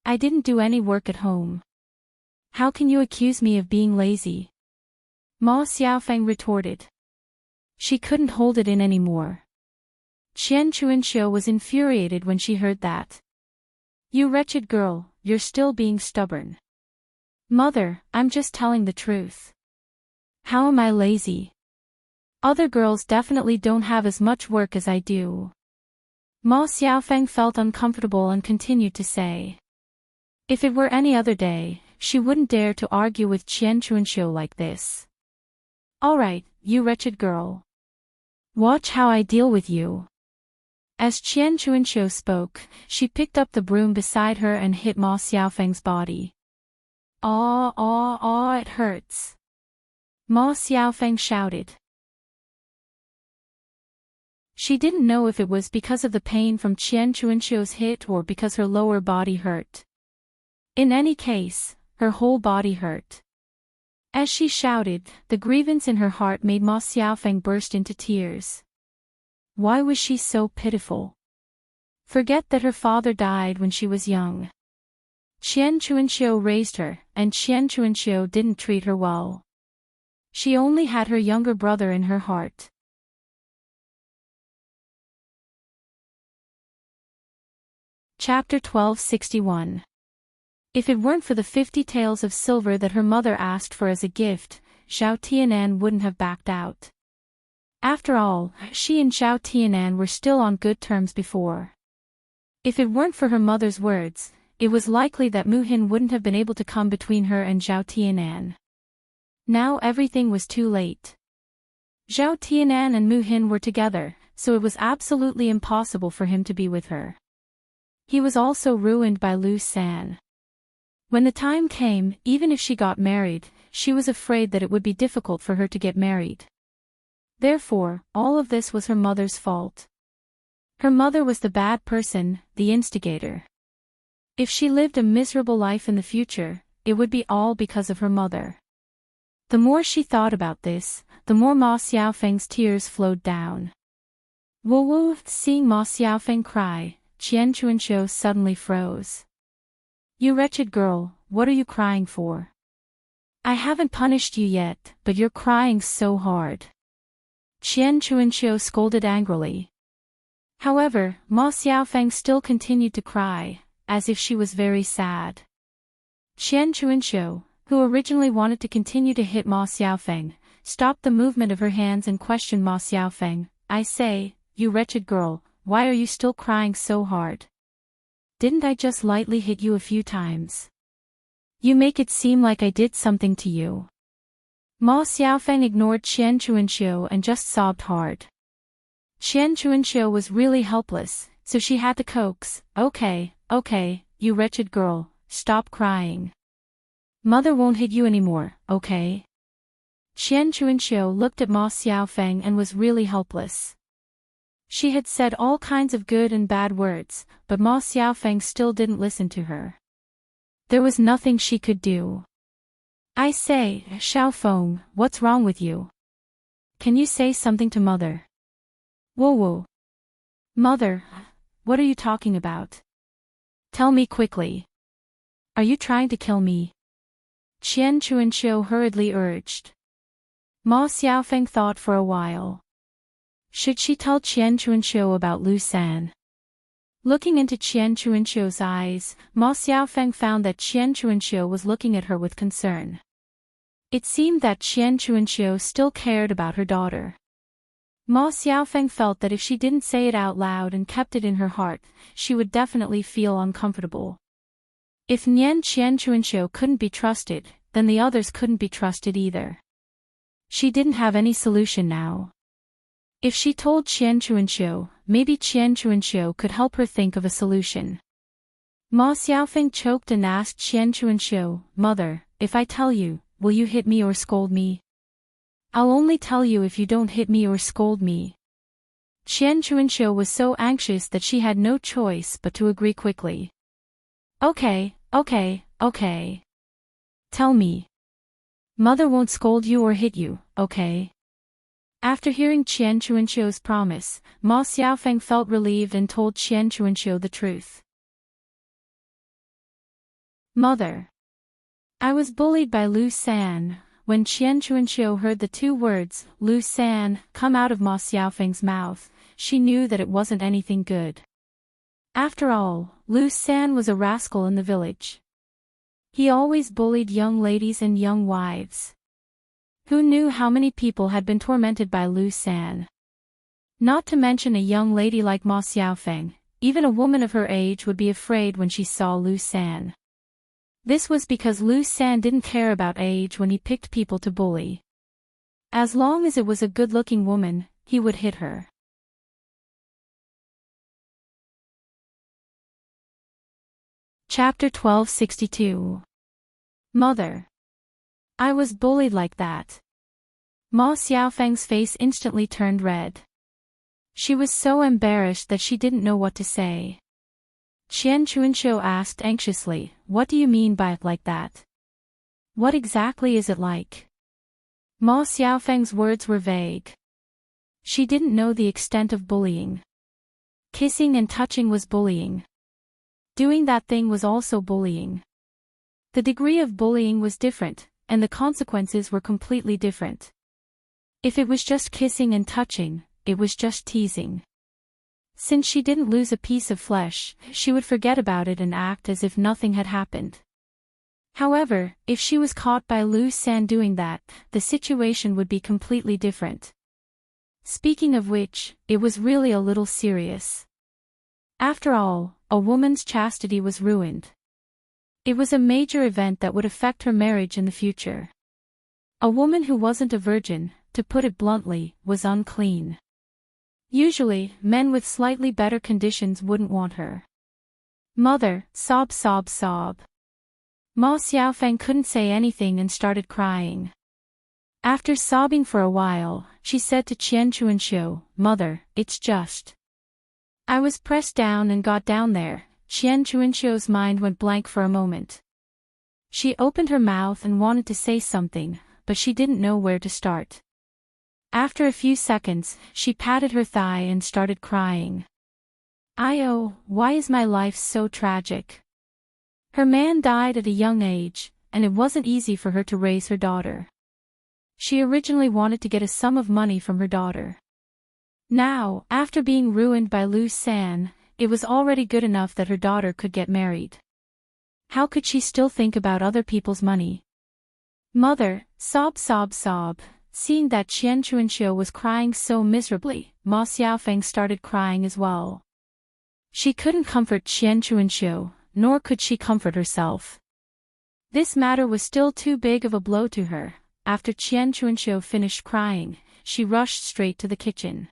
I didn't do any work at home. How can you accuse me of being lazy? Ma Xiaofeng retorted. She couldn't hold it in anymore. Qian Chuanxiu was infuriated when she heard that. You wretched girl, you're still being stubborn. Mother, I'm just telling the truth. How am I lazy? Other girls definitely don't have as much work as I do. Ma Xiaofeng felt uncomfortable and continued to say. If it were any other day, she wouldn't dare to argue with Qian Chuanxiu like this. Alright, you wretched girl. Watch how I deal with you. As Qian Chuanxiu spoke, she picked up the broom beside her and hit Ma Xiaofeng's body. It hurts. Ma Xiaofeng shouted. She didn't know if it was because of the pain from Qian Chuanxiu's hit or because her lower body hurt. In any case, her whole body hurt. As she shouted, the grievance in her heart made Ma Xiaofeng burst into tears. Why was she so pitiful? Forget that her father died when she was young. Qian Chuanxiu raised her, and Qian Chuanxiu didn't treat her well. She only had her younger brother in her heart. Chapter 1261. If it weren't for the 50 taels of silver that her mother asked for as a gift, Zhao Tianan wouldn't have backed out. After all, she and Zhao Tianan were still on good terms before. If it weren't for her mother's words, it was likely that Mu Hin wouldn't have been able to come between her and Zhao Tianan. Now everything was too late. Zhao Tianan and Mu Hin were together, so it was absolutely impossible for him to be with her. He was also ruined by Lu San. When the time came, even if she got married, she was afraid that it would be difficult for her to get married. Therefore, all of this was her mother's fault. Her mother was the bad person, the instigator. If she lived a miserable life in the future, it would be all because of her mother. The more she thought about this, the more Ma Xiaofeng's tears flowed down. Woo, seeing Ma Xiaofeng cry, Qian Chuanxiu suddenly froze. You wretched girl, what are you crying for? I haven't punished you yet, but you're crying so hard. Qian Chuanxiu scolded angrily. However, Ma Xiaofeng still continued to cry, as if she was very sad. Qian Chuanxiu, who originally wanted to continue to hit Ma Xiaofeng, stopped the movement of her hands and questioned Ma Xiaofeng, "I say, you wretched girl, why are you still crying so hard? Didn't I just lightly hit you a few times? You make it seem like I did something to you." Ma Xiaofeng ignored Qian Chuanxiu and just sobbed hard. Qian Chuanxiu was really helpless, so she had to coax, Okay, you wretched girl, stop crying. Mother won't hit you anymore, okay? Qian Chuanxiu looked at Ma Xiaofeng and was really helpless. She had said all kinds of good and bad words, but Ma Xiaofeng still didn't listen to her. There was nothing she could do. "I say, Xiaofeng, what's wrong with you? Can you say something to mother?" "Whoa. Mother, what are you talking about? Tell me quickly. Are you trying to kill me?" Qian Chuanxiu hurriedly urged. Ma Xiaofeng thought for a while. Should she tell Qian Chuanxiu about Lu San? Looking into Qian Chuanxiu's eyes, Ma Xiaofeng found that Qian Chuanxiu was looking at her with concern. It seemed that Qian Chuanxiu still cared about her daughter. Ma Xiaofeng felt that if she didn't say it out loud and kept it in her heart, she would definitely feel uncomfortable. If Qian Chuanxiu couldn't be trusted, then the others couldn't be trusted either. She didn't have any solution now. If she told Qian Chuanxiu, maybe Qian Chuanxiu could help her think of a solution. Ma Xiaofeng choked and asked Qian Chuanxiu, "Mother, if I tell you, will you hit me or scold me?" "I'll only tell you if you don't hit me or scold me." Qian Chuanxiu was so anxious that she had no choice but to agree quickly. Okay. Tell me. Mother won't scold you or hit you, okay?" After hearing Qian Chuanxiu's promise, Ma Xiaofeng felt relieved and told Qian Chuanxiu the truth. "Mother. I was bullied by Lu San." When Qian Chuanxiu heard the two words, Lu San, come out of Ma Xiaofeng's mouth, she knew that it wasn't anything good. After all, Lu San was a rascal in the village. He always bullied young ladies and young wives. Who knew how many people had been tormented by Lu San? Not to mention a young lady like Ma Xiaofeng, even a woman of her age would be afraid when she saw Lu San. This was because Lu San didn't care about age when he picked people to bully. As long as it was a good-looking woman, he would hit her. Chapter 1262. Mother. I was bullied like that. Ma Xiaofeng's face instantly turned red. She was so embarrassed that she didn't know what to say. Qian Chuanxiu asked anxiously, "What do you mean by it like that? What exactly is it like?" Ma Xiaofeng's words were vague. She didn't know the extent of bullying. Kissing and touching was bullying. Doing that thing was also bullying. The degree of bullying was different, and the consequences were completely different. If it was just kissing and touching, it was just teasing. Since she didn't lose a piece of flesh, she would forget about it and act as if nothing had happened. However, if she was caught by Lu San doing that, the situation would be completely different. Speaking of which, it was really a little serious. After all, a woman's chastity was ruined. It was a major event that would affect her marriage in the future. A woman who wasn't a virgin, to put it bluntly, was unclean. Usually, men with slightly better conditions wouldn't want her. "Mother, sob." Ma Xiaofeng couldn't say anything and started crying. After sobbing for a while, she said to Qian Chuanxiu, "Mother, it's just. I was pressed down and got down there." Qian Chuanxiu's mind went blank for a moment. She opened her mouth and wanted to say something, but she didn't know where to start. After a few seconds, she patted her thigh and started crying. Why is my life so tragic? Her man died at a young age, and it wasn't easy for her to raise her daughter. She originally wanted to get a sum of money from her daughter. Now, after being ruined by Lu San, it was already good enough that her daughter could get married. How could she still think about other people's money? Mother, sob sob sob. Seeing that Qian Chuanxiu was crying so miserably, Ma Xiaofeng started crying as well. She couldn't comfort Qian Chuanxiu, nor could she comfort herself. This matter was still too big of a blow to her. After Qian Chuanxiu finished crying, she rushed straight to the kitchen.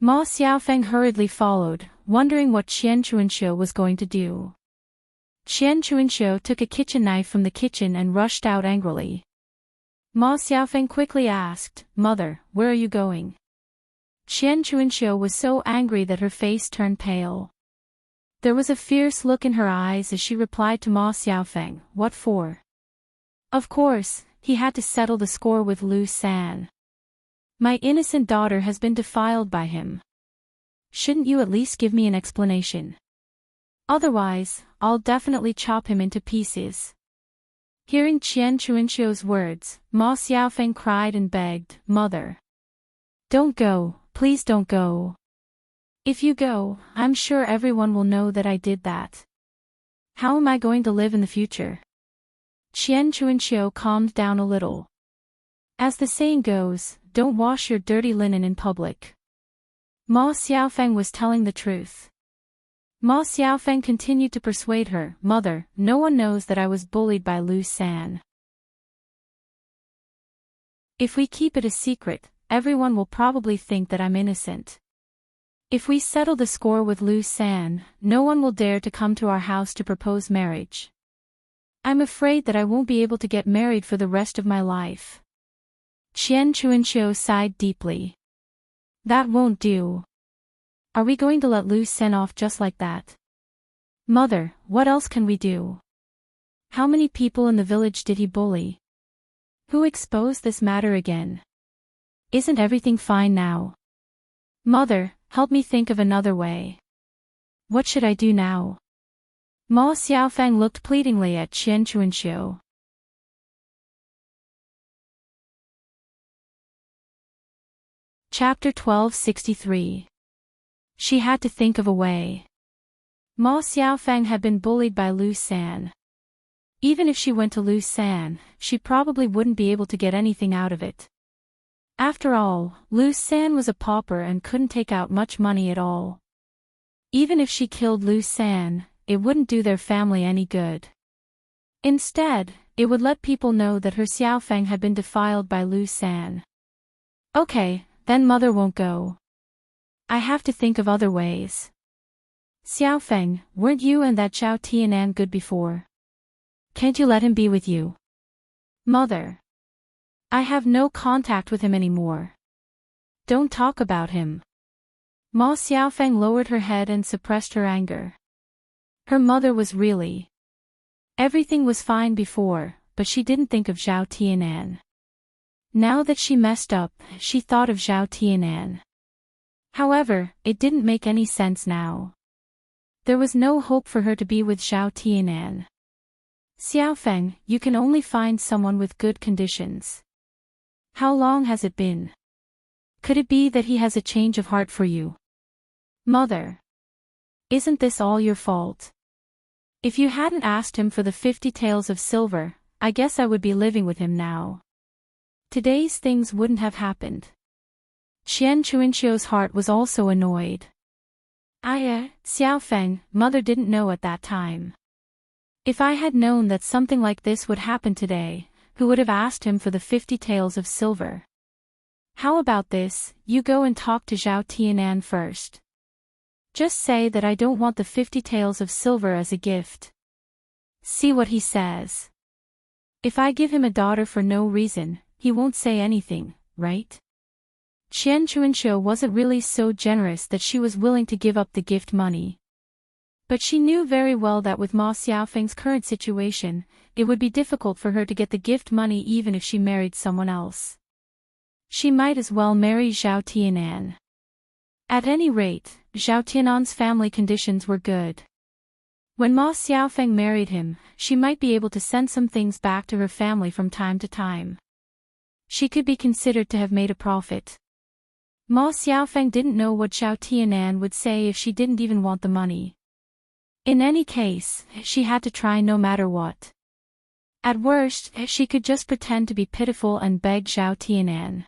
Ma Xiaofeng hurriedly followed, wondering what Qian Chuanxiu was going to do. Qian Chuanxiu took a kitchen knife from the kitchen and rushed out angrily. Ma Xiaofeng quickly asked, "Mother, where are you going?" Qian Chuanxiu was so angry that her face turned pale. There was a fierce look in her eyes as she replied to Ma Xiaofeng, "What for?" Of course, he had to settle the score with Lu San. My innocent daughter has been defiled by him. Shouldn't you at least give me an explanation? Otherwise, I'll definitely chop him into pieces. Hearing Qian Chuanxiu's words, Ma Xiaofeng cried and begged, "Mother. Don't go, please don't go. If you go, I'm sure everyone will know that I did that. How am I going to live in the future?" Qian Chuanxiu calmed down a little. As the saying goes, don't wash your dirty linen in public. Ma Xiaofeng was telling the truth. Ma Xiaofeng continued to persuade her, "Mother, no one knows that I was bullied by Lu San. If we keep it a secret, everyone will probably think that I'm innocent. If we settle the score with Lu San, no one will dare to come to our house to propose marriage. I'm afraid that I won't be able to get married for the rest of my life." Qian Chuanxiu sighed deeply. "That won't do. Are we going to let Lu San off just like that? Mother, what else can we do? How many people in the village did he bully? Who exposed this matter again? Isn't everything fine now? Mother, help me think of another way. What should I do now?" Ma Xiaofeng looked pleadingly at Qian Chuanxiu. Chapter 1263. She had to think of a way. Ma Xiaofeng had been bullied by Lu San. Even if she went to Lu San, she probably wouldn't be able to get anything out of it. After all, Lu San was a pauper and couldn't take out much money at all. Even if she killed Lu San, it wouldn't do their family any good. Instead, it would let people know that her Xiaofeng had been defiled by Lu San. Okay, then mother won't go. I have to think of other ways. Xiaofeng, weren't you and that Zhao Tianan good before? Can't you let him be with you? Mother. I have no contact with him anymore. Don't talk about him. Ma Xiaofeng lowered her head and suppressed her anger. Her mother was really. Everything was fine before, but she didn't think of Zhao Tianan. Now that she messed up, she thought of Zhao Tianan. However, it didn't make any sense now. There was no hope for her to be with Zhao Tianan. Xiaofeng, you can only find someone with good conditions. How long has it been? Could it be that he has a change of heart for you? Mother. Isn't this all your fault? If you hadn't asked him for the 50 taels of silver, I guess I would be living with him now. Today's things wouldn't have happened. Qian Chuanxiu's heart was also annoyed. Xiaofeng, mother didn't know at that time. If I had known that something like this would happen today, who would have asked him for the 50 taels of silver? How about this, you go and talk to Zhao Tianan first. Just say that I don't want the 50 taels of silver as a gift. See what he says. If I give him a daughter for no reason, he won't say anything, right? Qian Chuanxiu wasn't really so generous that she was willing to give up the gift money. But she knew very well that with Ma Xiaofeng's current situation, it would be difficult for her to get the gift money even if she married someone else. She might as well marry Zhao Tianan. At any rate, Zhao Tianan's family conditions were good. When Ma Xiaofeng married him, she might be able to send some things back to her family from time to time. She could be considered to have made a profit. Ma Xiaofeng didn't know what Zhao Tianan would say if she didn't even want the money. In any case, she had to try no matter what. At worst, she could just pretend to be pitiful and beg Zhao Tianan.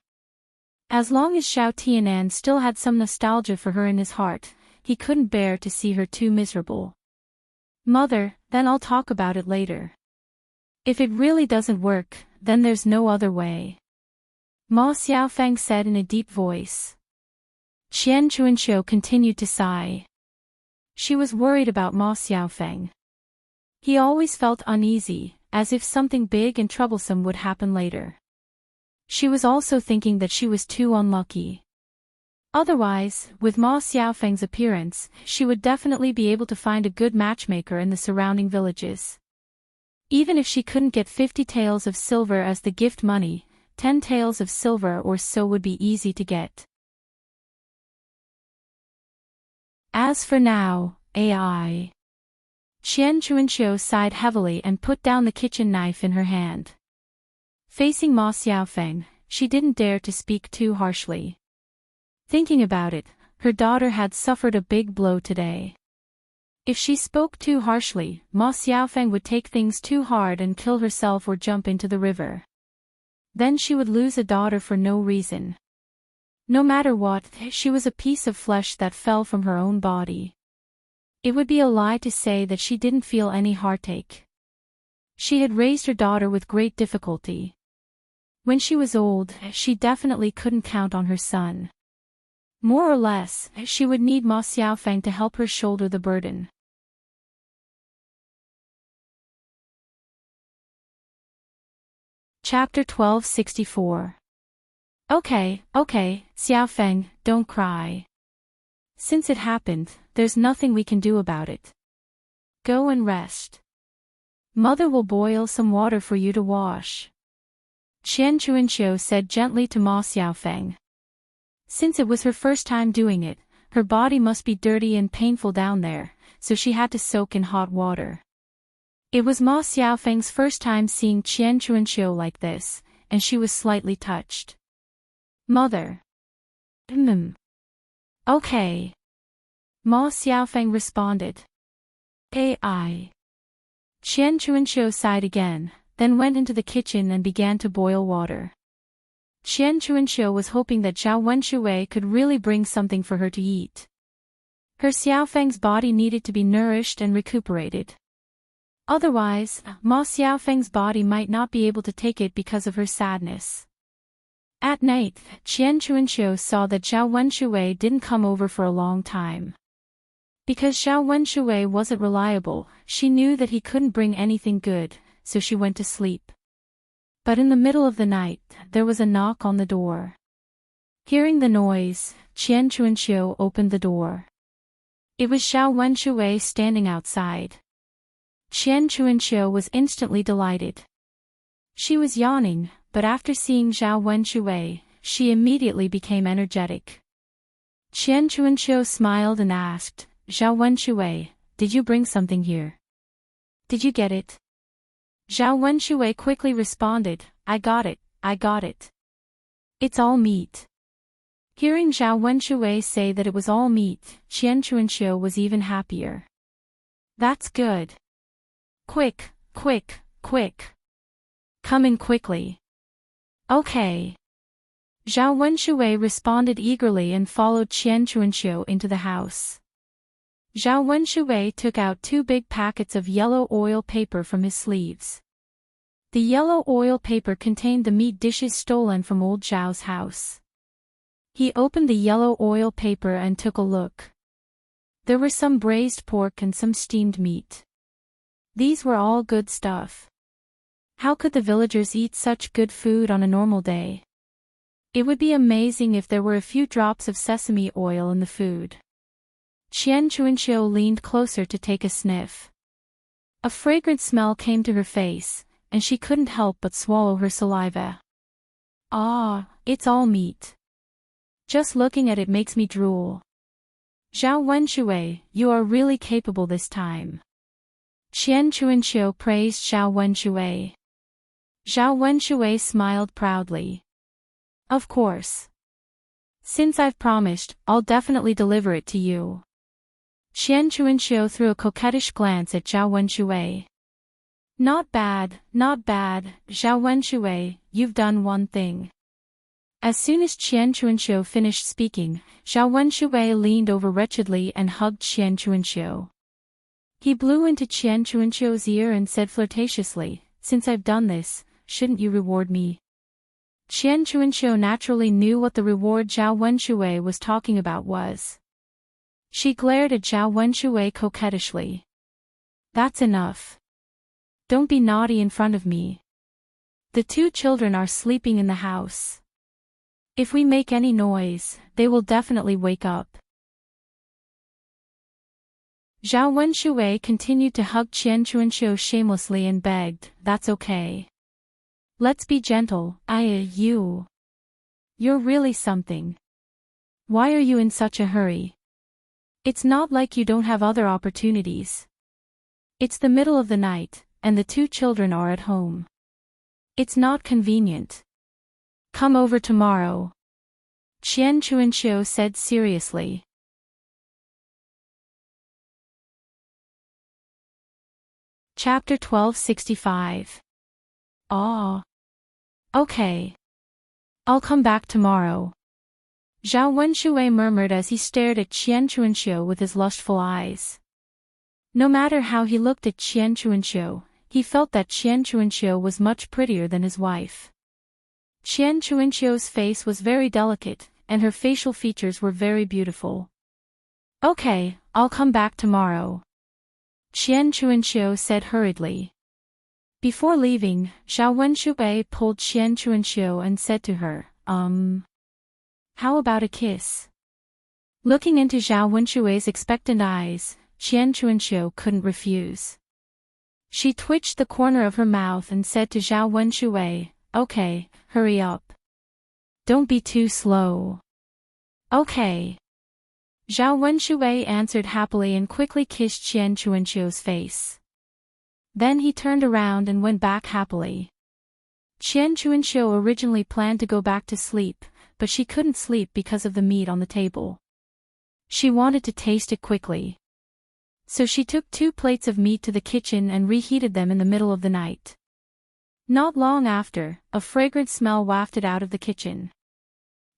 As long as Zhao Tianan still had some nostalgia for her in his heart, he couldn't bear to see her too miserable. Mother, then I'll talk about it later. If it really doesn't work, then there's no other way. Ma Xiaofeng said in a deep voice. Qian Chuanqiu continued to sigh. She was worried about Ma Xiaofeng. He always felt uneasy, as if something big and troublesome would happen later. She was also thinking that she was too unlucky. Otherwise, with Ma Xiaofeng's appearance, she would definitely be able to find a good matchmaker in the surrounding villages. Even if she couldn't get 50 taels of silver as the gift money, 10 taels of silver or so would be easy to get. As for now, AI. Qian Chuanqiu sighed heavily and put down the kitchen knife in her hand. Facing Ma Xiaofeng, she didn't dare to speak too harshly. Thinking about it, her daughter had suffered a big blow today. If she spoke too harshly, Ma Xiaofeng would take things too hard and kill herself or jump into the river. Then she would lose a daughter for no reason. No matter what, she was a piece of flesh that fell from her own body. It would be a lie to say that she didn't feel any heartache. She had raised her daughter with great difficulty. When she was old, she definitely couldn't count on her son. More or less, she would need Ma Xiaofeng to help her shoulder the burden. Chapter 1264. Okay, Xiaofeng, don't cry. Since it happened, there's nothing we can do about it. Go and rest. Mother will boil some water for you to wash. Qian Chuanqiu said gently to Ma Xiaofeng. Since it was her first time doing it, her body must be dirty and painful down there, so she had to soak in hot water. It was Ma Xiaofeng's first time seeing Qian Chuanqiu like this, and she was slightly touched. Mother. Okay. Ma Xiaofeng responded. Qian Chuanqiu sighed again, then went into the kitchen and began to boil water. Qian Chuanqiu was hoping that Zhao Wenshui could really bring something for her to eat. Her Xiaofeng's body needed to be nourished and recuperated. Otherwise, Ma Xiaofeng's body might not be able to take it because of her sadness. At night, Qian Chuanqiu saw that Zhao Wenshui didn't come over for a long time. Because Zhao Wenshui wasn't reliable, she knew that he couldn't bring anything good, so she went to sleep. But in the middle of the night, there was a knock on the door. Hearing the noise, Qian Chuanqiu opened the door. It was Zhao Wenshui standing outside. Qian Chuanqiu was instantly delighted. She was yawning, but after seeing Zhao Wenshui, she immediately became energetic. Qian Chuanqiu smiled and asked, Zhao Wenshui, did you bring something here? Did you get it? Zhao Wenshui quickly responded, I got it. It's all meat. Hearing Zhao Wenshui say that it was all meat, Qian Chuanqiu was even happier. That's good. Quick. Come in quickly. Okay. Zhao Wenshui responded eagerly and followed Qian Chuanqiu into the house. Zhao Wenshui took out 2 big packets of yellow oil paper from his sleeves. The yellow oil paper contained the meat dishes stolen from old Zhao's house. He opened the yellow oil paper and took a look. There were some braised pork and some steamed meat. These were all good stuff. How could the villagers eat such good food on a normal day? It would be amazing if there were a few drops of sesame oil in the food. Qian Chuanqiu leaned closer to take a sniff. A fragrant smell came to her face, and she couldn't help but swallow her saliva. Ah, it's all meat. Just looking at it makes me drool. Zhao Wenshui, you are really capable this time. Qian Chuanqiu praised Zhao Wenshui. Zhao Wenshui smiled proudly. Of course. Since I've promised, I'll definitely deliver it to you. Qian Chuanxiu threw a coquettish glance at Zhao Wenshui. Not bad, not bad, Zhao Wenshui, you've done one thing. As soon as Qian Chuanxiu finished speaking, Zhao Wenshui leaned over wretchedly and hugged Qian Chuanxiu. He blew into Qian Chuanxiu's ear and said flirtatiously, since I've done this, shouldn't you reward me? Qian Chuanxiu naturally knew what the reward Zhao Wenshui was talking about was. She glared at Zhao Wenshui coquettishly. That's enough. Don't be naughty in front of me. The two children are sleeping in the house. If we make any noise, they will definitely wake up. Zhao Wenshui continued to hug Qian Chuanxiu shamelessly and begged, that's okay. Let's be gentle, you. You're really something. Why are you in such a hurry? It's not like you don't have other opportunities. It's the middle of the night, and the two children are at home. It's not convenient. Come over tomorrow. Qian Chuanxiu said seriously. Chapter 1265. Aw. Okay. I'll come back tomorrow. Zhao Wenshui murmured as he stared at Qian Chuanxiu with his lustful eyes. No matter how he looked at Qian Chuanxiu, he felt that Qian Chuanxiu was much prettier than his wife. Qian Chuanxiu's face was very delicate, and her facial features were very beautiful. Okay, I'll come back tomorrow. Qian Chuanxiu said hurriedly. Before leaving, Zhao Wenshui pulled Qian Chuanxiu and said to her, how about a kiss? Looking into Zhao Wenshui's expectant eyes, Qian Chuanxiu couldn't refuse. She twitched the corner of her mouth and said to Zhao Wenshui, okay, hurry up. Don't be too slow. Okay. Zhao Wenshui answered happily and quickly kissed Qian Chuanxiu's face. Then he turned around and went back happily. Qian Chuanxiu originally planned to go back to sleep, but she couldn't sleep because of the meat on the table. She wanted to taste it quickly. So she took 2 plates of meat to the kitchen and reheated them in the middle of the night. Not long after, a fragrant smell wafted out of the kitchen.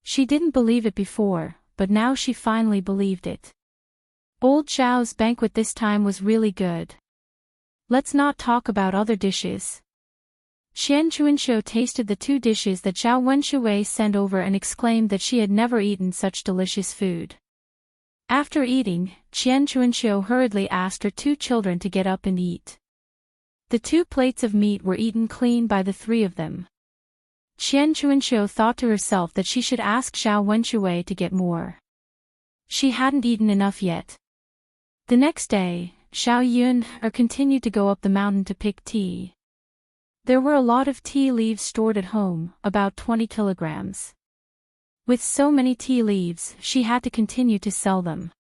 She didn't believe it before, but now she finally believed it. Old Zhao's banquet this time was really good. Let's not talk about other dishes. Qian Chuanxiu tasted the 2 dishes that Zhao Wenshui sent over and exclaimed that she had never eaten such delicious food. After eating, Qian Chuanxiu hurriedly asked her 2 children to get up and eat. The 2 plates of meat were eaten clean by the 3 of them. Qian Chuanxiu thought to herself that she should ask Zhao Wenshui to get more. She hadn't eaten enough yet. The next day, Zhao Yun continued to go up the mountain to pick tea. There were a lot of tea leaves stored at home, about 20 kilograms. With so many tea leaves, she had to continue to sell them.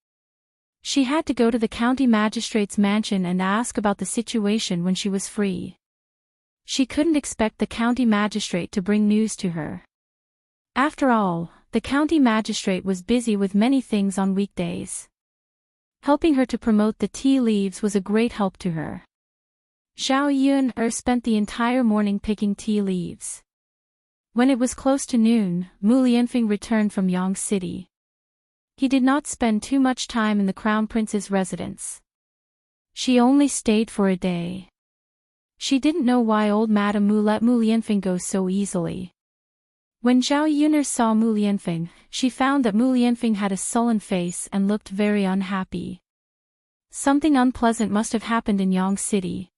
She had to go to the county magistrate's mansion and ask about the situation when she was free. She couldn't expect the county magistrate to bring news to her. After all, the county magistrate was busy with many things on weekdays. Helping her to promote the tea leaves was a great help to her. Zhao Yun spent the entire morning picking tea leaves. When it was close to noon, Mu Lianfeng returned from Yang City. He did not spend too much time in the Crown Prince's residence. She only stayed for a day. She didn't know why old Madame Mu let Mu Lianfeng go so easily. When Zhao Yun'er saw Mu Lianfeng, she found that Mu Lianfeng had a sullen face and looked very unhappy. Something unpleasant must have happened in Yang City.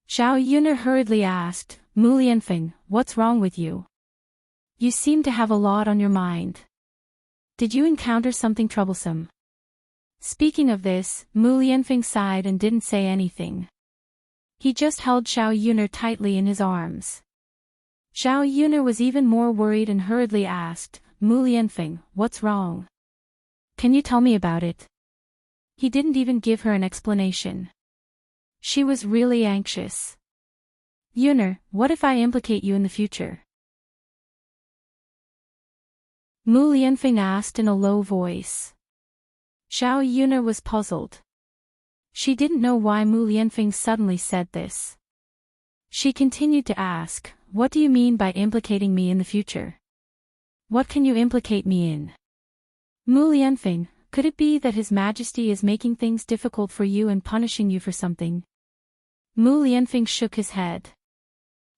Zhao Yun'er hurriedly asked, Mu Lianfeng, what's wrong with you? You seem to have a lot on your mind. Did you encounter something troublesome? Speaking of this, Mu Lianfeng sighed and didn't say anything. He just held Zhao Yun'er tightly in his arms. Zhao Yun'er was even more worried and hurriedly asked, Mu Lianfeng, what's wrong? Can you tell me about it? He didn't even give her an explanation. She was really anxious. Yun'er, what if I implicate you in the future? Mu Lianfeng asked in a low voice. Zhao Yun'er was puzzled. She didn't know why Mu Lianfeng suddenly said this. She continued to ask, what do you mean by implicating me in the future? What can you implicate me in? Mu Lianfeng, could it be that His Majesty is making things difficult for you and punishing you for something? Mu Lianfeng shook his head.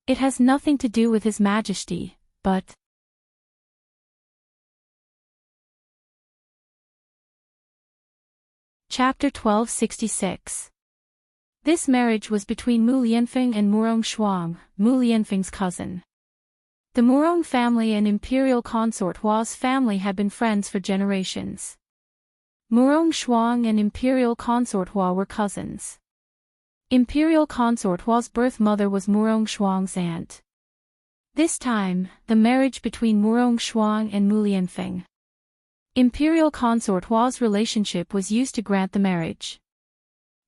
It has nothing to do with His Majesty, but... Chapter 1266. This marriage was between Mu Lianfeng and Murong Shuang, Mu Lianfeng's cousin. The Murong family and imperial consort Hua's family had been friends for generations. Murong Shuang and imperial consort Hua were cousins. Imperial consort Hua's birth mother was Murong Shuang's aunt. This time, the marriage between Murong Shuang and Mu Lianfeng. Imperial consort Hua's relationship was used to grant the marriage.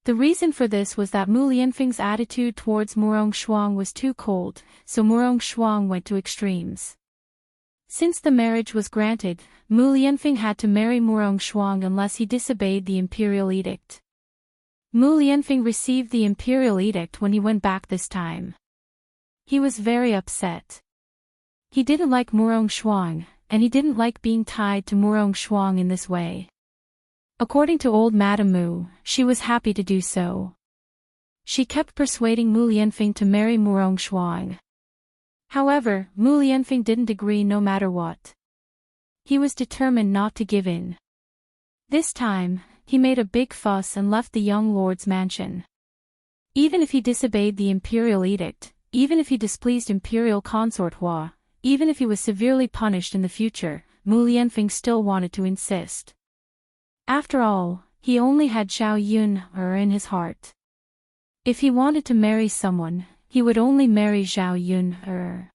The reason for this was that Mu Lianfeng's attitude towards Murong Shuang was too cold, so Murong Shuang went to extremes. Since the marriage was granted, Mu Lianfeng had to marry Murong Shuang unless he disobeyed the imperial edict. Mu Lianfeng received the imperial edict when he went back this time. He was very upset. He didn't like Murong Shuang, and he didn't like being tied to Murong Shuang in this way. According to old Madame Mu, she was happy to do so. She kept persuading Mu Lianfeng to marry Murong Shuang. However, Mu Lianfeng didn't agree no matter what. He was determined not to give in. This time, he made a big fuss and left the young lord's mansion. Even if he disobeyed the imperial edict, even if he displeased imperial consort Hua, even if he was severely punished in the future, Mu Lianfeng still wanted to insist. After all, he only had Zhao Yun'er in his heart. If he wanted to marry someone, he would only marry Zhao Yun'er.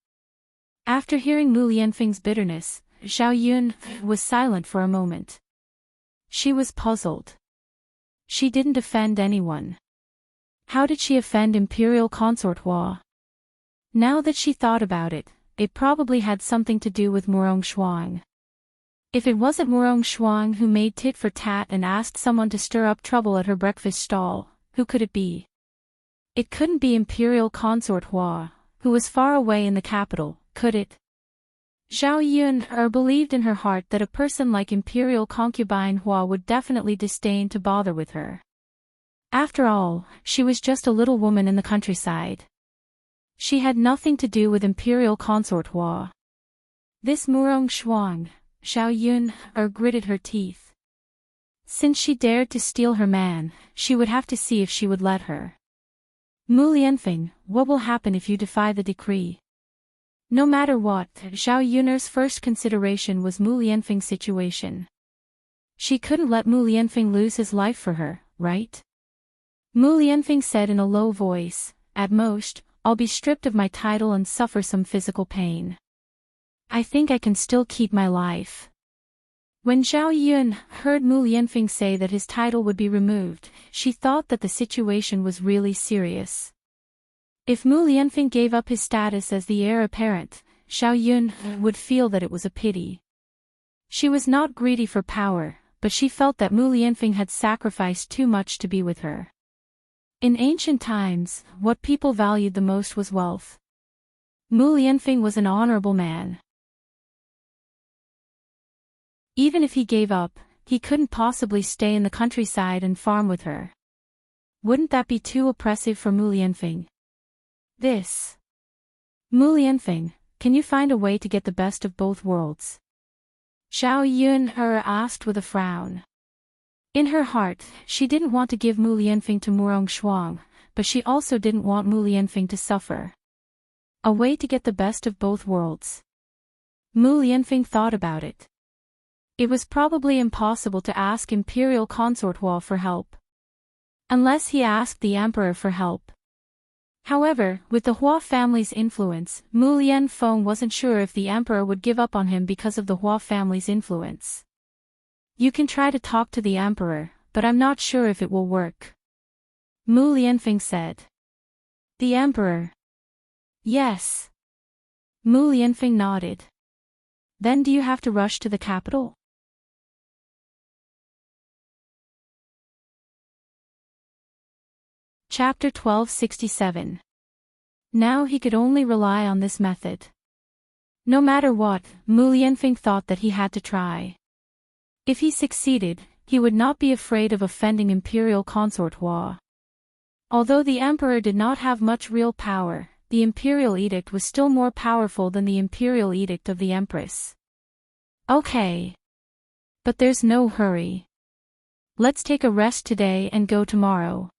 After hearing Mu Lianfeng's bitterness, Zhao Yun was silent for a moment. She was puzzled. She didn't offend anyone. How did she offend imperial consort Hua? Now that she thought about it, it probably had something to do with Murong Shuang. If it wasn't Murong Shuang who made tit for tat and asked someone to stir up trouble at her breakfast stall, who could it be? It couldn't be imperial consort Hua, who was far away in the capital, could it? Zhao Yun'er believed in her heart that a person like imperial concubine Hua would definitely disdain to bother with her. After all, she was just a little woman in the countryside. She had nothing to do with imperial consort Hua. This Murong Shuang, Zhao Yun'er gritted her teeth. Since she dared to steal her man, she would have to see if she would let her. Mu Lianfeng, what will happen if you defy the decree? No matter what, Zhao Yun'er's first consideration was Mu Lianfeng's situation. She couldn't let Mu Lianfeng lose his life for her, right? Mu Lianfeng said in a low voice, at most, I'll be stripped of my title and suffer some physical pain. I think I can still keep my life. When Zhao Yun heard Mu Lianfeng say that his title would be removed, she thought that the situation was really serious. If Mu Lianfeng gave up his status as the heir apparent, Zhao Yun would feel that it was a pity. She was not greedy for power, but she felt that Mu Lianfeng had sacrificed too much to be with her. In ancient times, what people valued the most was wealth. Mu Lianfeng was an honorable man. Even if he gave up, he couldn't possibly stay in the countryside and farm with her. Wouldn't that be too oppressive for Mu Lianfeng? Mu Lianfeng, can you find a way to get the best of both worlds? Zhao Yun'er asked with a frown. In her heart, she didn't want to give Mu Lianfeng to Murong Shuang, but she also didn't want Mu Lianfeng to suffer. A way to get the best of both worlds. Mu Lianfeng thought about it. It was probably impossible to ask imperial consort Hua for help. Unless he asked the emperor for help. However, with the Hua family's influence, Mu Lianfeng wasn't sure if the emperor would give up on him because of the Hua family's influence. You can try to talk to the emperor, but I'm not sure if it will work. Mu Lianfeng said. The emperor? Yes. Mu Lianfeng nodded. Then do you have to rush to the capital? Chapter 1267. Now he could only rely on this method. No matter what, Mu Lianfeng thought that he had to try. If he succeeded, he would not be afraid of offending Imperial Consort Hua. Although the emperor did not have much real power, the imperial edict was still more powerful than the imperial edict of the empress. Okay. But there's no hurry. Let's take a rest today and go tomorrow.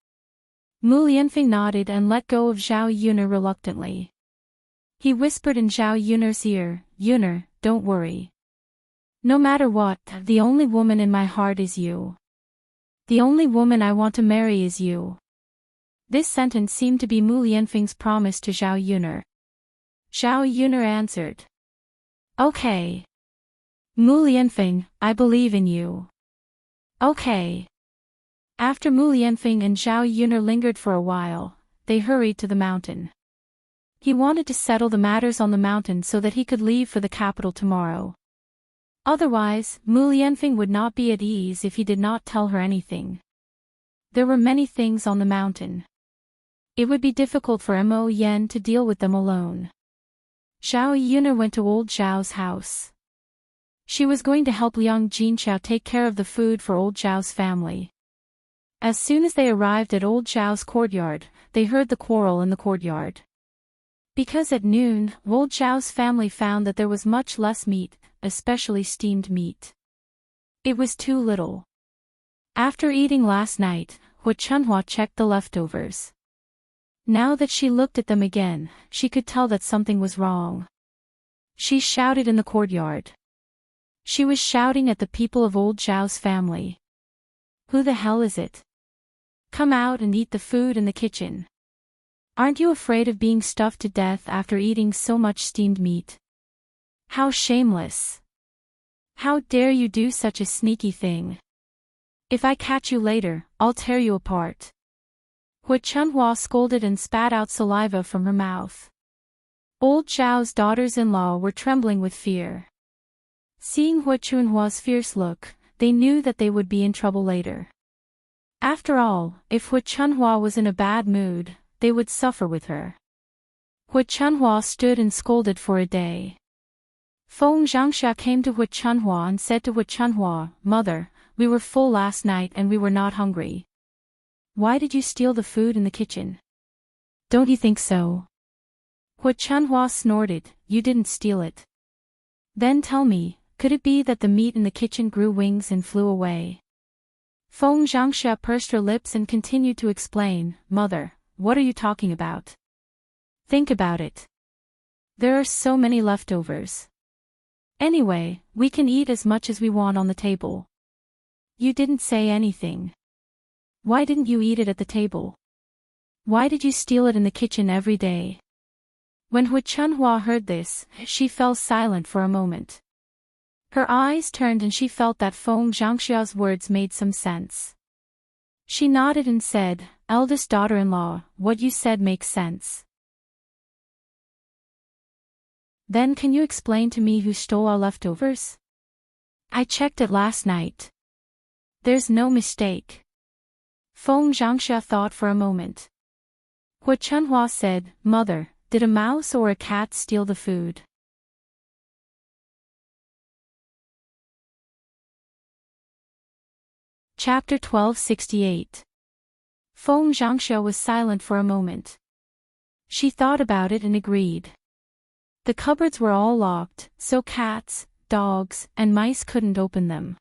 Mu Lianfeng nodded and let go of Zhao Yuner reluctantly. He whispered in Zhao Yuner's ear, "Yuner, don't worry. No matter what, the only woman in my heart is you. The only woman I want to marry is you." This sentence seemed to be Mu Lianfeng's promise to Zhao Yuner. Zhao Yuner answered, "Okay. Mu Lianfeng, I believe in you." Okay. After Mu Lianfeng and Zhao Yuner lingered for a while, they hurried to the mountain. He wanted to settle the matters on the mountain so that he could leave for the capital tomorrow. Otherwise, Mu Lianfeng would not be at ease if he did not tell her anything. There were many things on the mountain. It would be difficult for Mo Yen to deal with them alone. Zhao Yuner went to old Zhao's house. She was going to help Liang Jinqiao take care of the food for old Zhao's family. As soon as they arrived at old Zhao's courtyard, they heard the quarrel in the courtyard. Because at noon, old Zhao's family found that there was much less meat, especially steamed meat. It was too little. After eating last night, Hu Chunhua checked the leftovers. Now that she looked at them again, she could tell that something was wrong. She shouted in the courtyard. She was shouting at the people of old Zhao's family. "Who the hell is it? Come out and eat the food in the kitchen. Aren't you afraid of being stuffed to death after eating so much steamed meat? How shameless! How dare you do such a sneaky thing? If I catch you later, I'll tear you apart." Hu Chunhua scolded and spat out saliva from her mouth. Old Zhao's daughters-in-law were trembling with fear. Seeing Hu Chunhua's fierce look, they knew that they would be in trouble later. After all, if Hu Chunhua was in a bad mood, they would suffer with her. Hu Chunhua stood and scolded for a day. Feng Zhangxia came to Hu Chunhua and said to Hu Chunhua, "Mother, we were full last night and we were not hungry. Why did you steal the food in the kitchen? Don't you think so?" Hu Chunhua snorted, "You didn't steal it. Then tell me, could it be that the meat in the kitchen grew wings and flew away?" Feng Zhangxia pursed her lips and continued to explain, "Mother, what are you talking about? Think about it. There are so many leftovers. Anyway, we can eat as much as we want on the table. You didn't say anything. Why didn't you eat it at the table? Why did you steal it in the kitchen every day?" When Hu Chunhua heard this, she fell silent for a moment. Her eyes turned and she felt that Feng Zhangxia's words made some sense. She nodded and said, "Eldest daughter-in-law, what you said makes sense. Then can you explain to me who stole our leftovers? I checked it last night. There's no mistake." Feng Zhangxia thought for a moment. Hu Chunhua said, "Mother, did a mouse or a cat steal the food?" Chapter 1268. Feng Zhangxia was silent for a moment. She thought about it and agreed. The cupboards were all locked, so cats, dogs, and mice couldn't open them.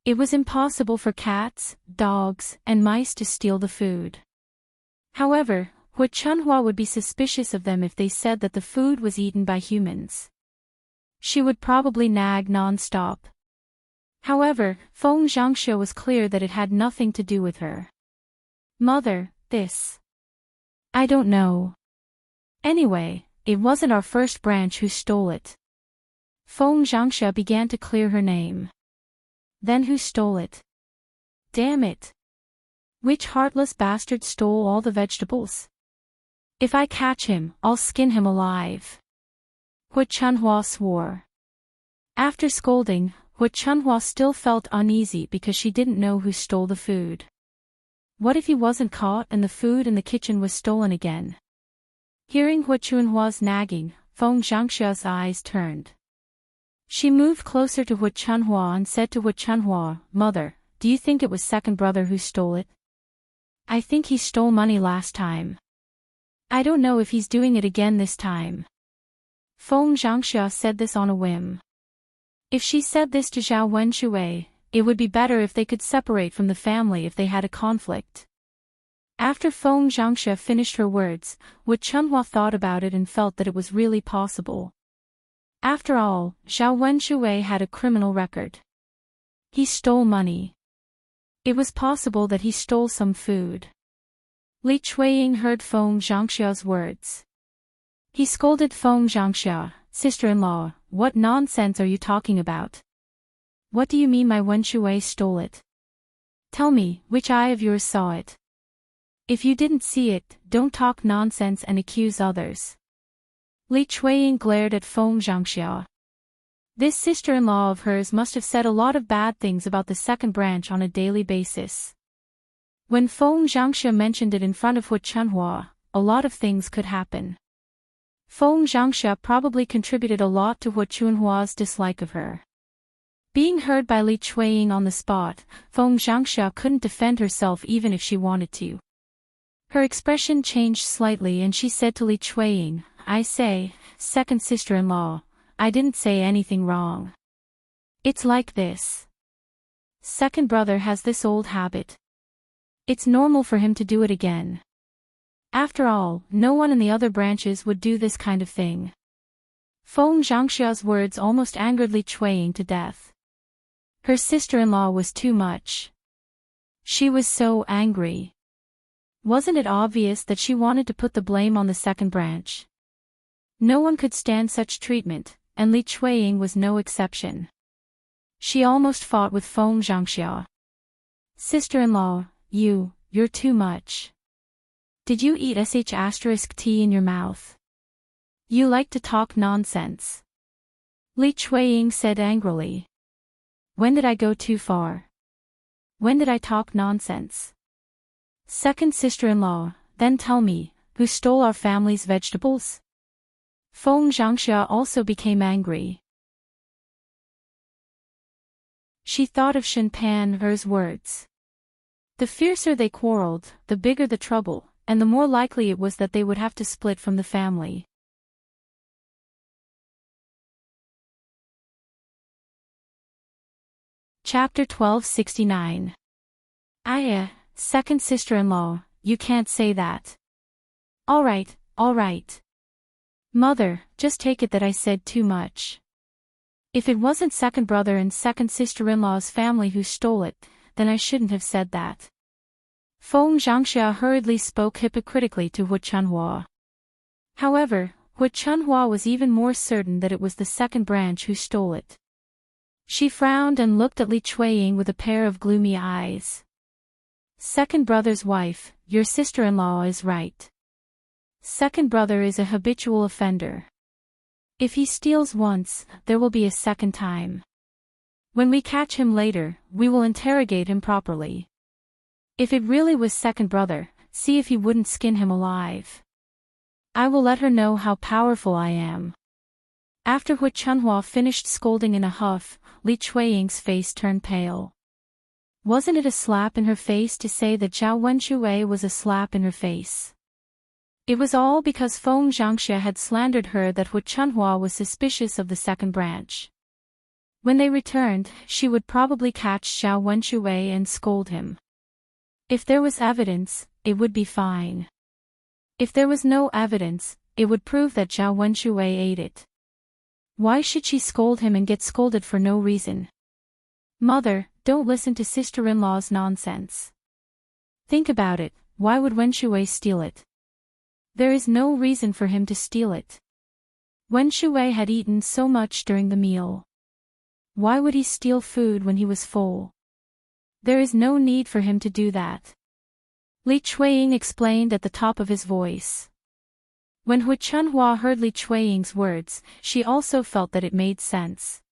It was impossible for cats, dogs, and mice to steal the food. However, Hu Chunhua would be suspicious of them if they said that the food was eaten by humans. She would probably nag non-stop. However, Feng Zhangxia was clear that it had nothing to do with her. "Mother, this. I don't know. Anyway, it wasn't our first branch who stole it." Feng Zhangxia began to clear her name. "Then who stole it? Damn it. Which heartless bastard stole all the vegetables? If I catch him, I'll skin him alive." Hu Chunhua swore. After scolding, Hu Chunhua still felt uneasy because she didn't know who stole the food. What if he wasn't caught and the food in the kitchen was stolen again? Hearing Hu Chunhua's nagging, Feng Zhangxia's eyes turned. She moved closer to Hu Chunhua and said to Hu Chunhua, "Mother, do you think it was second brother who stole it? I think he stole money last time. I don't know if he's doing it again this time." Feng Zhangxia said this on a whim. If she said this to Zhao Wenshui, it would be better if they could separate from the family if they had a conflict. After Feng Zhangxia finished her words, Wu Chunhua thought about it and felt that it was really possible. After all, Zhao Wenshui had a criminal record. He stole money. It was possible that he stole some food. Li Chuiying heard Feng Zhangxia's words. He scolded Feng Zhangxia, "Sister-in-law, what nonsense are you talking about? What do you mean my Wenshui stole it? Tell me, which eye of yours saw it? If you didn't see it, don't talk nonsense and accuse others." Li Chuiying glared at Feng Zhangxia. This sister-in-law of hers must have said a lot of bad things about the second branch on a daily basis. When Feng Zhangxia mentioned it in front of Hu Chunhua, a lot of things could happen. Feng Zhangxia probably contributed a lot to Hu Chunhua's dislike of her. Being heard by Li Chuiying on the spot, Feng Zhangxia couldn't defend herself even if she wanted to. Her expression changed slightly and she said to Li Chuiying, "I say, second sister-in-law, I didn't say anything wrong. It's like this. Second brother has this old habit. It's normal for him to do it again. After all, no one in the other branches would do this kind of thing." Feng Zhangxia's words almost angered Li Chuiying to death. Her sister-in-law was too much. She was so angry. Wasn't it obvious that she wanted to put the blame on the second branch? No one could stand such treatment, and Li Chuiying was no exception. She almost fought with Feng Zhangxia. "Sister-in-law, you're too much. Did you eat sh*t in your mouth? You like to talk nonsense." Li Chuiying said angrily. "When did I go too far? When did I talk nonsense? Second sister-in-law, then tell me, who stole our family's vegetables?" Feng Zhangxia also became angry. She thought of Shen Pan's words. The fiercer they quarreled, the bigger the trouble, and the more likely it was that they would have to split from the family. Chapter 1269. Second sister-in-law, you can't say that. All right. Mother, just take it that I said too much. If it wasn't second brother and second sister-in-law's family who stole it, then I shouldn't have said that. Feng Zhangxia hurriedly spoke hypocritically to Hu Chunhua. However, Hu Chunhua was even more certain that it was the second branch who stole it. She frowned and looked at Li Chuiying with a pair of gloomy eyes. "Second brother's wife, your sister-in-law is right. Second brother is a habitual offender. If he steals once, there will be a second time. When we catch him later, we will interrogate him properly. If it really was second brother, see if he wouldn't skin him alive. I will let her know how powerful I am." After Hu Chunhua finished scolding in a huff, Li Chuiying's face turned pale. Wasn't it a slap in her face to say that Zhao Wenshui was a slap in her face? It was all because Feng Zhangxia had slandered her that Hu Chunhua was suspicious of the second branch. When they returned, she would probably catch Zhao Wenshui and scold him. If there was evidence, it would be fine. If there was no evidence, it would prove that Zhao Wenshui ate it. Why should she scold him and get scolded for no reason? Mother, don't listen to sister-in-law's nonsense. Think about it, why would Wenshui steal it? There is no reason for him to steal it. Wenshui had eaten so much during the meal. Why would he steal food when he was full? There is no need for him to do that. Li Chuiying explained at the top of his voice. When Hu Chunhua heard Li Chuiying's words, she also felt that it made sense.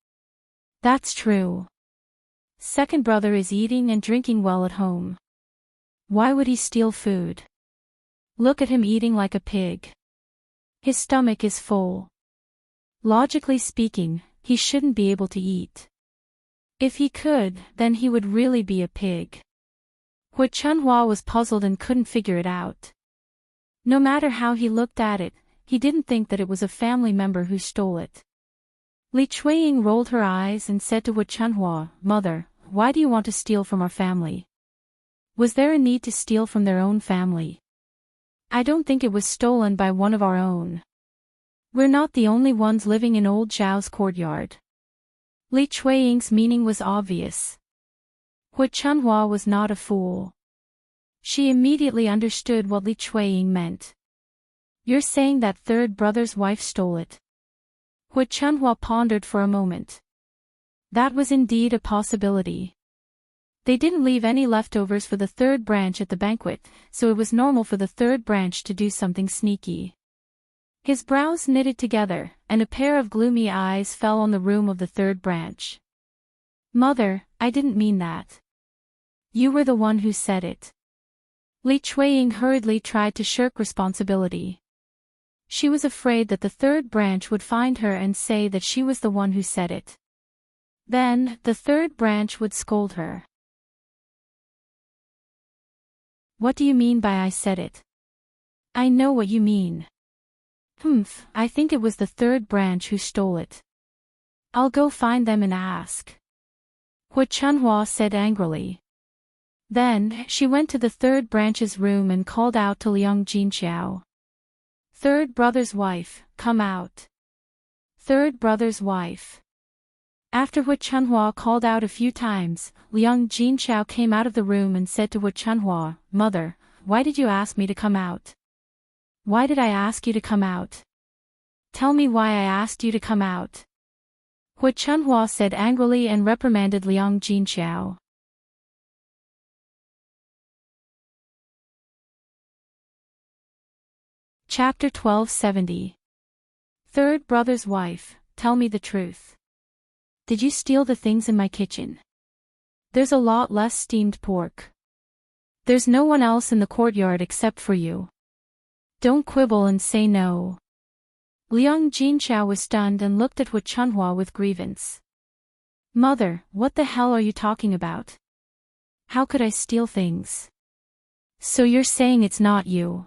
That's true. Second brother is eating and drinking well at home. Why would he steal food? Look at him eating like a pig. His stomach is full. Logically speaking, he shouldn't be able to eat. If he could, then he would really be a pig. Hui Chunhua was puzzled and couldn't figure it out. No matter how he looked at it, he didn't think that it was a family member who stole it. Li Chuiying rolled her eyes and said to Hui Chunhua, "Mother, why do you want to steal from our family? Was there a need to steal from their own family? I don't think it was stolen by one of our own. We're not the only ones living in old Zhao's courtyard." Li Chuiying's meaning was obvious. Hui Chunhua was not a fool. She immediately understood what Li Chuiying meant. "You're saying that third brother's wife stole it?" Hui Chunhua pondered for a moment. That was indeed a possibility. They didn't leave any leftovers for the third branch at the banquet, so it was normal for the third branch to do something sneaky. His brows knitted together, and a pair of gloomy eyes fell on the room of the third branch. "Mother, I didn't mean that. You were the one who said it." Li Chuiying hurriedly tried to shirk responsibility. She was afraid that the third branch would find her and say that she was the one who said it. Then, the third branch would scold her. "What do you mean by I said it?" "I know what you mean." "Humph, I think it was the third branch who stole it. I'll go find them and ask," Hui Chunhua said angrily. Then, she went to the third branch's room and called out to Liang Jinqiao. "Third brother's wife, come out. Third brother's wife." After Hui Chunhua called out a few times, Liang Jinqiao came out of the room and said to Hui Chunhua, "Mother, why did you ask me to come out? Why did I ask you to come out? Tell me why I asked you to come out." Hui Chunhua said angrily and reprimanded Liang Jinqiao. Chapter 1270. Third brother's wife, tell me the truth. Did you steal the things in my kitchen? There's a lot less steamed pork. There's no one else in the courtyard except for you. Don't quibble and say no. Liang Jinqiao was stunned and looked at Hui Chunhua with grievance. "Mother, what the hell are you talking about? How could I steal things? So you're saying it's not you?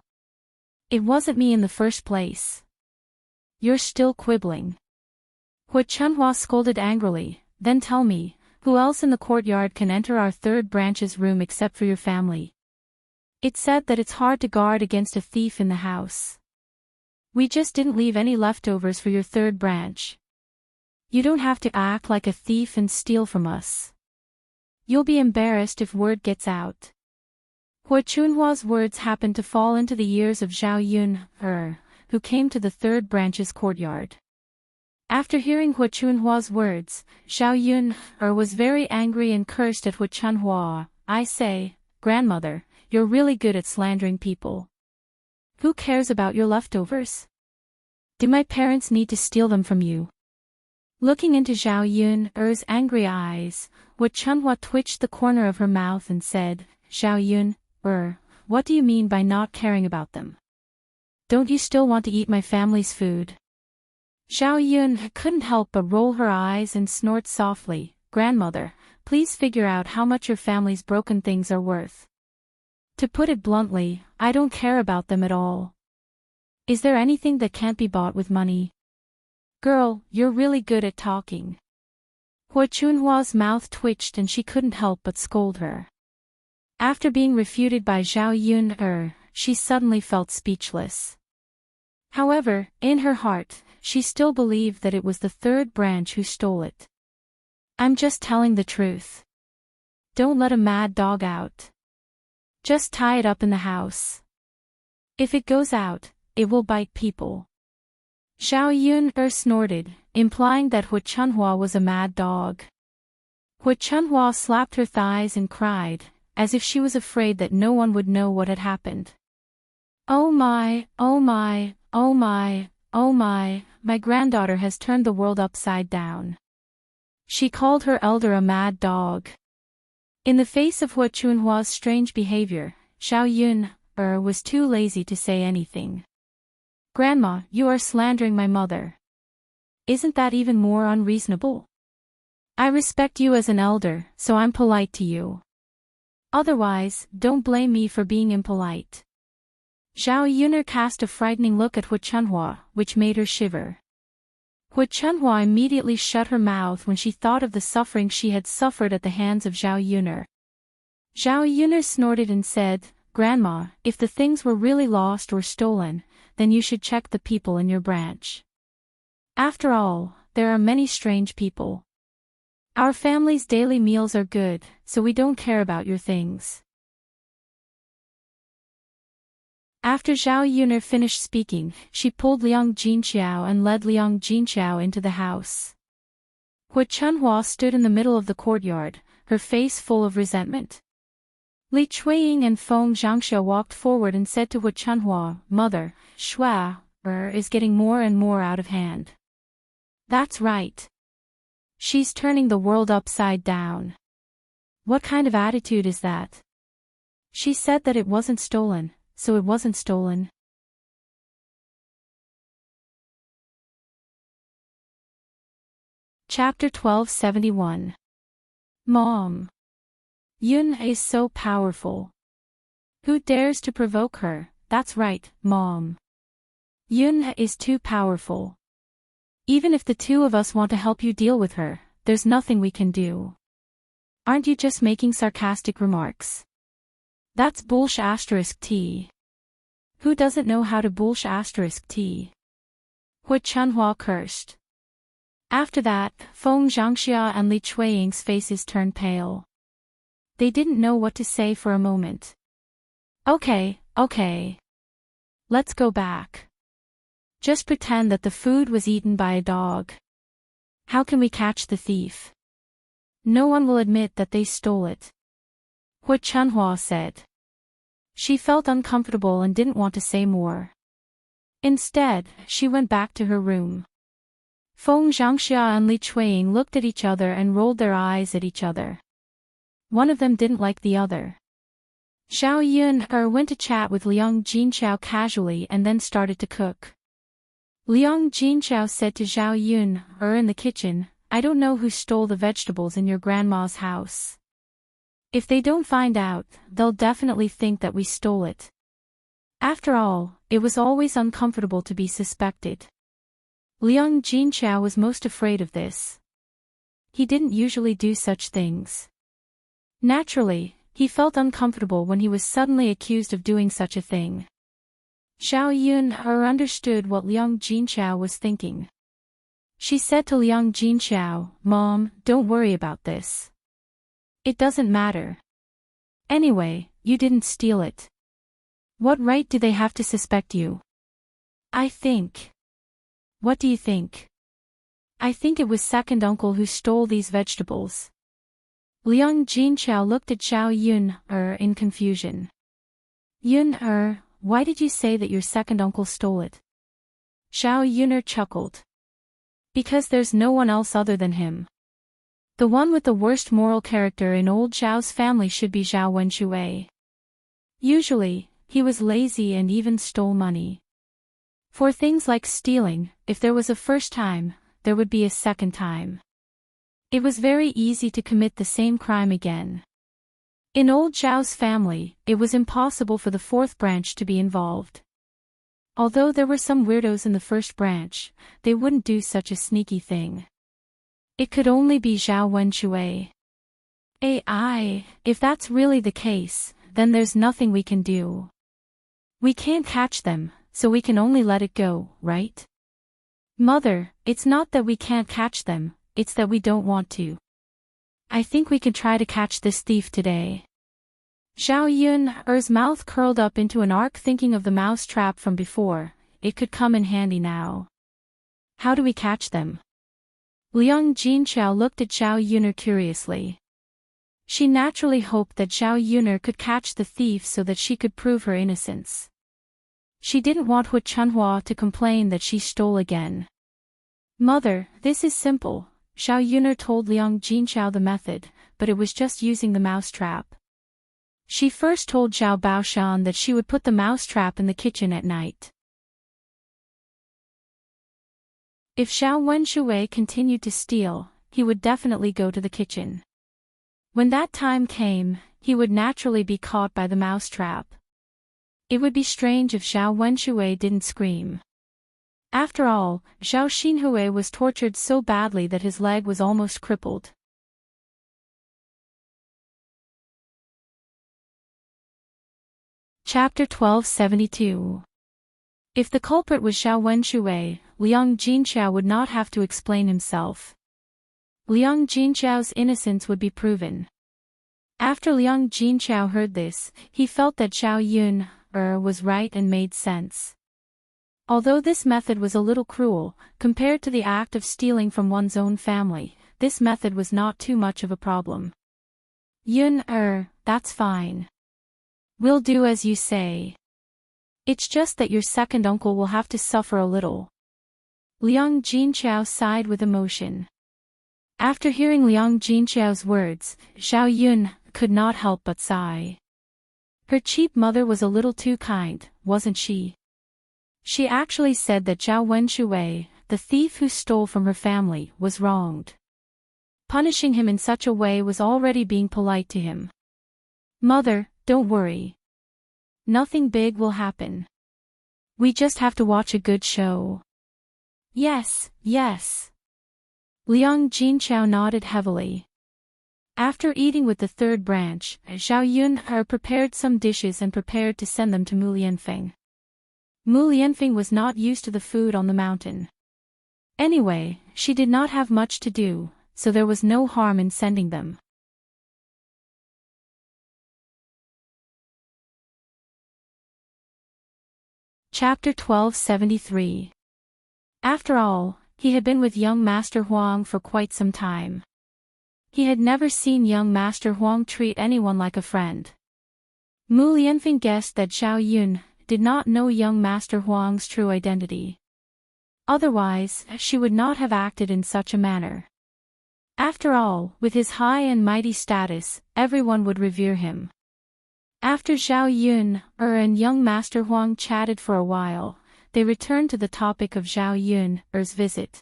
It wasn't me in the first place. You're still quibbling." Hui Chunhua scolded angrily, "Then tell me, who else in the courtyard can enter our third branch's room except for your family? It said that it's hard to guard against a thief in the house. We just didn't leave any leftovers for your third branch. You don't have to act like a thief and steal from us. You'll be embarrassed if word gets out." Hui Chunhua's words happened to fall into the ears of Zhao Yun, who came to the third branch's courtyard. After hearing Hui Chunhua's words, Zhao Yun was very angry and cursed at Hui Chunhua. "I say, grandmother, you're really good at slandering people. Who cares about your leftovers? Do my parents need to steal them from you?" Looking into Zhao Yun's angry eyes, Hui Chunhua twitched the corner of her mouth and said, "Zhao Yun, what do you mean by not caring about them? Don't you still want to eat my family's food?" Zhao Yun couldn't help but roll her eyes and snort softly. "Grandmother, please figure out how much your family's broken things are worth. To put it bluntly, I don't care about them at all. Is there anything that can't be bought with money?" "Girl, you're really good at talking." Hui Chunhua's mouth twitched and she couldn't help but scold her. After being refuted by Zhao Yun, she suddenly felt speechless. However, in her heart, she still believed that it was the third branch who stole it. "I'm just telling the truth. Don't let a mad dog out. Just tie it up in the house. If it goes out, it will bite people." Zhao Yun snorted, implying that Hui Chunhua was a mad dog. Hui Chunhua slapped her thighs and cried, as if she was afraid that no one would know what had happened. "Oh my, oh my, oh my, oh my granddaughter has turned the world upside down. She called her elder a mad dog. In the face of Hu Chunhua's strange behavior, Zhao Yun was too lazy to say anything. Grandma, you are slandering my mother. Isn't that even more unreasonable? I respect you as an elder, so I'm polite to you. Otherwise, don't blame me for being impolite. Zhao Yun'er cast a frightening look at Hu Chunhua, which made her shiver. Hu Chunhua immediately shut her mouth when she thought of the suffering she had suffered at the hands of Zhao Yun'er. Zhao Yun'er snorted and said, Grandma, if the things were really lost or stolen, then you should check the people in your branch. After all, there are many strange people. Our family's daily meals are good, so we don't care about your things. After Zhao Yun'er finished speaking, she pulled Liang Jinqiao and led Liang Jinqiao into the house. Hu Chunhua stood in the middle of the courtyard, her face full of resentment. Li Chuiying and Feng Zhangxia walked forward and said to Hu Chunhua, Mother, Shua is getting more and more out of hand. That's right. She's turning the world upside down. What kind of attitude is that? She said that it wasn't stolen, so it wasn't stolen. Chapter 1271. Mom. Yun is so powerful. Who dares to provoke her? That's right, Mom. Yun is too powerful. Even if the two of us want to help you deal with her, there's nothing we can do. Aren't you just making sarcastic remarks? That's bullsh*t. Who doesn't know how to bullsh*t? Hu Chunhua cursed. After that, Feng Zhangxia and Li Chuiying's faces turned pale. They didn't know what to say for a moment. Okay. Let's go back. Just pretend that the food was eaten by a dog. How can we catch the thief? No one will admit that they stole it. Hu Chunhua said. She felt uncomfortable and didn't want to say more. Instead, she went back to her room. Feng Zhangxia and Li Chuiying looked at each other and rolled their eyes at each other. One of them didn't like the other. Zhao Yun'er went to chat with Liang Jinqiao casually and then started to cook. Liang Jinqiao said to Zhao Yun'er in the kitchen, I don't know who stole the vegetables in your grandma's house. If they don't find out, they'll definitely think that we stole it. After all, it was always uncomfortable to be suspected. Liang Jinqiao was most afraid of this. He didn't usually do such things. Naturally, he felt uncomfortable when he was suddenly accused of doing such a thing. Zhao Yun'er understood what Liang Jinqiao was thinking. She said to Liang Jinqiao, Mom, don't worry about this. It doesn't matter. Anyway, you didn't steal it. What right do they have to suspect you? I think. What do you think? I think it was second uncle who stole these vegetables. Liang Jinqiao looked at Zhao Yun'er in confusion. Yun'er, why did you say that your second uncle stole it? Zhao Yun'er chuckled. Because there's no one else other than him. The one with the worst moral character in old Zhao's family should be Zhao Wenxuei. Usually, he was lazy and even stole money. For things like stealing, if there was a first time, there would be a second time. It was very easy to commit the same crime again. In old Zhao's family, it was impossible for the fourth branch to be involved. Although there were some weirdos in the first branch, they wouldn't do such a sneaky thing. It could only be Zhao Wenxuei. If that's really the case, then there's nothing we can do. We can't catch them, so we can only let it go, right? Mother, it's not that we can't catch them, it's that we don't want to. I think we can try to catch this thief today. Zhao Yun'er's mouth curled up into an arc thinking of the mouse trap from before. It could come in handy now. How do we catch them? Liang Jinqiao looked at Zhao Yun'er curiously. She naturally hoped that Zhao Yun'er could catch the thief so that she could prove her innocence. She didn't want Hu Chunhua to complain that she stole again. Mother, this is simple. Xiao Yuner told Liang Jinchao the method, but it was just using the mousetrap. She first told Zhao Baoshan that she would put the mousetrap in the kitchen at night. If Xiao Wenshui continued to steal, he would definitely go to the kitchen. When that time came, he would naturally be caught by the mousetrap. It would be strange if Xiao Wenshui didn't scream. After all, Zhao Xinhui was tortured so badly that his leg was almost crippled. Chapter 1272. If the culprit was Xiao Wenshui, Liang Jinchao would not have to explain himself. Liang Jinchao's innocence would be proven. After Liang Jinchao heard this, he felt that Xiao Yun was right and made sense. Although this method was a little cruel, compared to the act of stealing from one's own family, this method was not too much of a problem. Yun that's fine. We'll do as you say. It's just that your second uncle will have to suffer a little. Liang Jinchao sighed with emotion. After hearing Liang Jinchao's words, Xiao Yun could not help but sigh. Her cheap mother was a little too kind, wasn't she? She actually said that Zhao Wenshui, the thief who stole from her family, was wronged. Punishing him in such a way was already being polite to him. Mother, don't worry. Nothing big will happen. We just have to watch a good show. Yes, yes. Liang Jinchao nodded heavily. After eating with the third branch, Xiao Yun prepared some dishes and prepared to send them to Mu Lianfeng. Mu Lianfeng was not used to the food on the mountain. Anyway, she did not have much to do, so there was no harm in sending them. Chapter 1273. After all, he had been with young Master Huang for quite some time. He had never seen young Master Huang treat anyone like a friend. Mu Lianfeng guessed that Xiao Yun did not know young Master Huang's true identity. Otherwise, she would not have acted in such a manner. After all, with his high and mighty status, everyone would revere him. After Xiao Yun and young Master Huang chatted for a while, they returned to the topic of Xiao Yun's visit.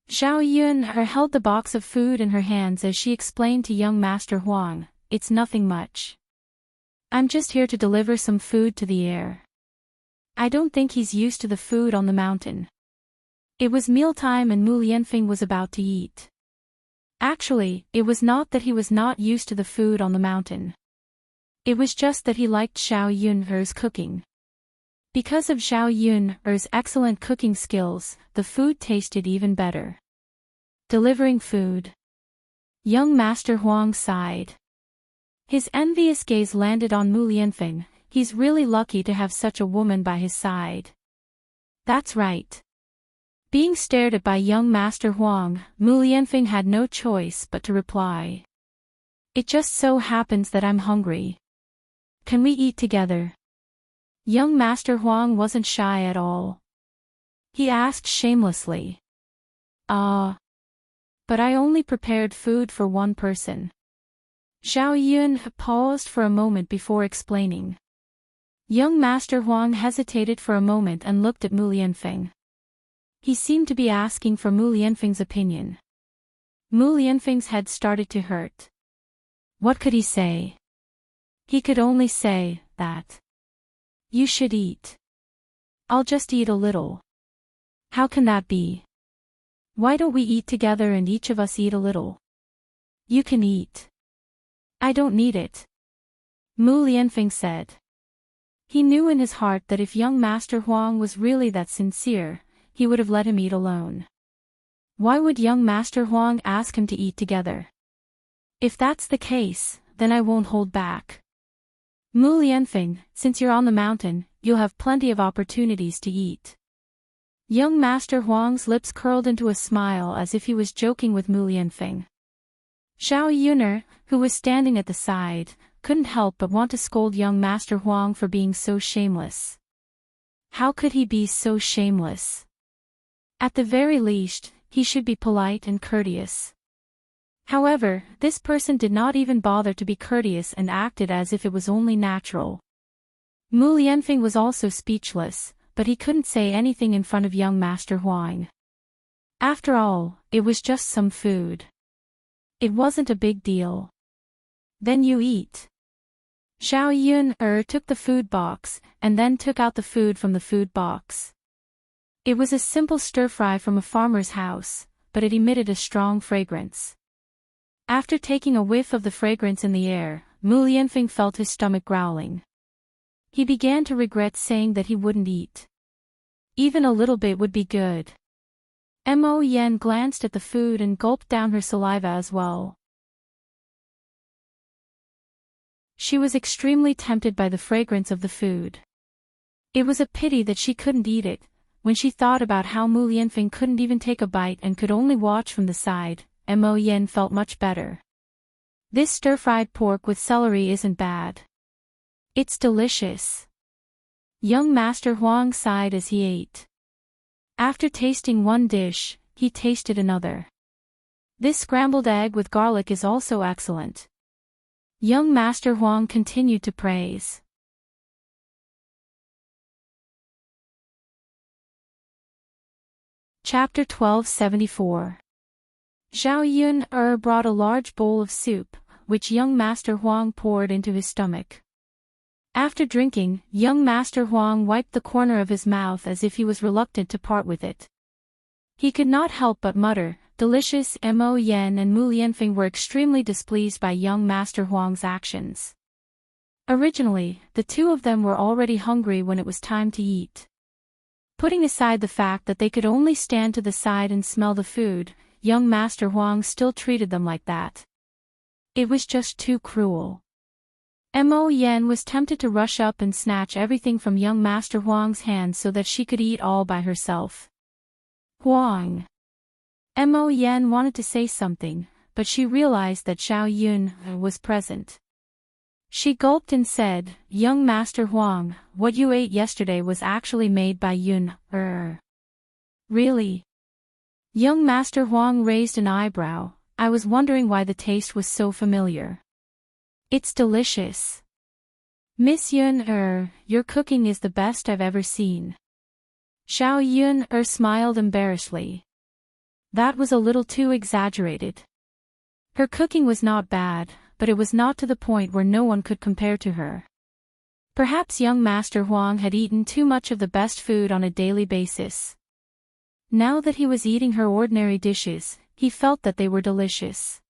Xiao Yun held the box of food in her hands as she explained to young Master Huang, "It's nothing much. I'm just here to deliver some food to the heir. I don't think he's used to the food on the mountain." It was mealtime and Mu Lianfeng was about to eat. Actually, it was not that he was not used to the food on the mountain. It was just that he liked Xiao Yun's cooking. Because of Xiao Yun's excellent cooking skills, the food tasted even better. Delivering food. Young Master Huang sighed. His envious gaze landed on Mu Lianfeng. He's really lucky to have such a woman by his side. That's right. Being stared at by young Master Huang, Mu Lianfeng had no choice but to reply. "It just so happens that I'm hungry. Can we eat together?" Young Master Huang wasn't shy at all. He asked shamelessly. But I only prepared food for one person." Xiao Yun paused for a moment before explaining. Young Master Huang hesitated for a moment and looked at Mu Lianfeng. He seemed to be asking for Mu Lianfeng's opinion. Mu Lianfeng's head started to hurt. What could he say? He could only say that. "You should eat." "I'll just eat a little." "How can that be? Why don't we eat together and each of us eat a little?" "You can eat." "I don't need it," Mu Lianfeng said. He knew in his heart that if young Master Huang was really that sincere, he would have let him eat alone. Why would young Master Huang ask him to eat together? If that's the case, then I won't hold back. Mu Lianfeng, since you're on the mountain, you'll have plenty of opportunities to eat. Young Master Huang's lips curled into a smile as if he was joking with Mu Lianfeng. Xiao Yuner, who was standing at the side, couldn't help but want to scold young Master Huang for being so shameless. How could he be so shameless? At the very least, he should be polite and courteous. However, this person did not even bother to be courteous and acted as if it was only natural. Mu Lianfeng was also speechless, but he couldn't say anything in front of young Master Huang. After all, it was just some food. It wasn't a big deal. Then you eat. Xiao Yun took the food box, and then took out the food from the food box. It was a simple stir-fry from a farmer's house, but it emitted a strong fragrance. After taking a whiff of the fragrance in the air, Mu Lianfeng felt his stomach growling. He began to regret saying that he wouldn't eat. Even a little bit would be good. Mo Yen glanced at the food and gulped down her saliva as well. She was extremely tempted by the fragrance of the food. It was a pity that she couldn't eat it. When she thought about how Mu Lianfeng couldn't even take a bite and could only watch from the side, Mo Yen felt much better. This stir-fried pork with celery isn't bad. It's delicious. Young Master Huang sighed as he ate. After tasting one dish, he tasted another. This scrambled egg with garlic is also excellent. Young Master Huang continued to praise. Chapter 1274. Xiao Yun brought a large bowl of soup, which young Master Huang poured into his stomach. After drinking, young Master Huang wiped the corner of his mouth as if he was reluctant to part with it. He could not help but mutter, "Delicious." Mo Yen and Mu Lianfeng were extremely displeased by young Master Huang's actions. Originally, the two of them were already hungry when it was time to eat. Putting aside the fact that they could only stand to the side and smell the food, young Master Huang still treated them like that. It was just too cruel. Mo Yen was tempted to rush up and snatch everything from young Master Huang's hands so that she could eat all by herself. Huang. Mo Yen wanted to say something, but she realized that Xiao Yun was present. She gulped and said, "Young Master Huang, what you ate yesterday was actually made by Yun. Really?" Young Master Huang raised an eyebrow. "I was wondering why the taste was so familiar." "It's delicious. Miss Yun, your cooking is the best I've ever seen." Xiao Yun smiled embarrassedly. That was a little too exaggerated. Her cooking was not bad, but it was not to the point where no one could compare to her. Perhaps young Master Huang had eaten too much of the best food on a daily basis. Now that he was eating her ordinary dishes, he felt that they were delicious.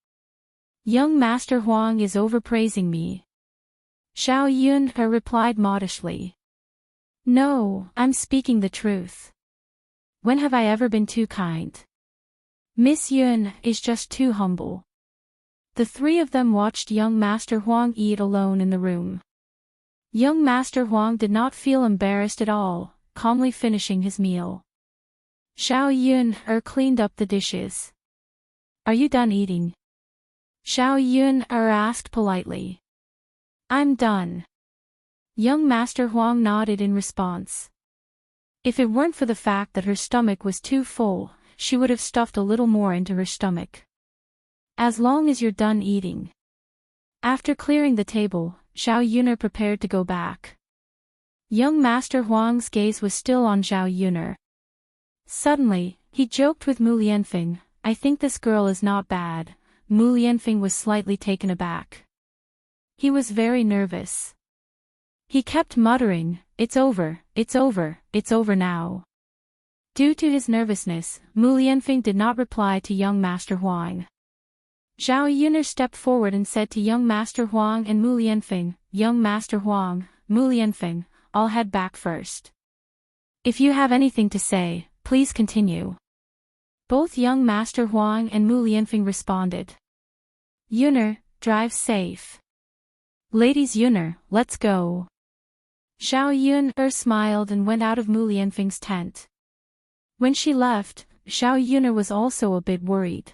Young Master Huang is overpraising me. Xiao Yun replied modestly. No, I'm speaking the truth. When have I ever been too kind? Miss Yun is just too humble. The three of them watched young Master Huang eat alone in the room. Young Master Huang did not feel embarrassed at all, calmly finishing his meal. Xiao Yun cleaned up the dishes. Are you done eating? Xiao Yun asked politely. I'm done. Young Master Huang nodded in response. If it weren't for the fact that her stomach was too full, she would have stuffed a little more into her stomach. As long as you're done eating. After clearing the table, Xiao Yun prepared to go back. Young Master Huang's gaze was still on Xiao Yun. Suddenly, he joked with Mu Lianfeng, I think this girl is not bad. Mu Lianfeng was slightly taken aback. He was very nervous. He kept muttering, it's over, it's over, it's over now. Due to his nervousness, Mu Lianfeng did not reply to young Master Huang. Xiao Yun stepped forward and said to young Master Huang and Mu Lianfeng, Young Master Huang, Mu Lianfeng, I'll head back first. If you have anything to say, please continue. Both young Master Huang and Mu Lianfeng responded. Yun, drive safe. Ladies Yun, let's go. Xiao Yun smiled and went out of Mu Lianfeng's tent. When she left, Xiao Yun was also a bit worried.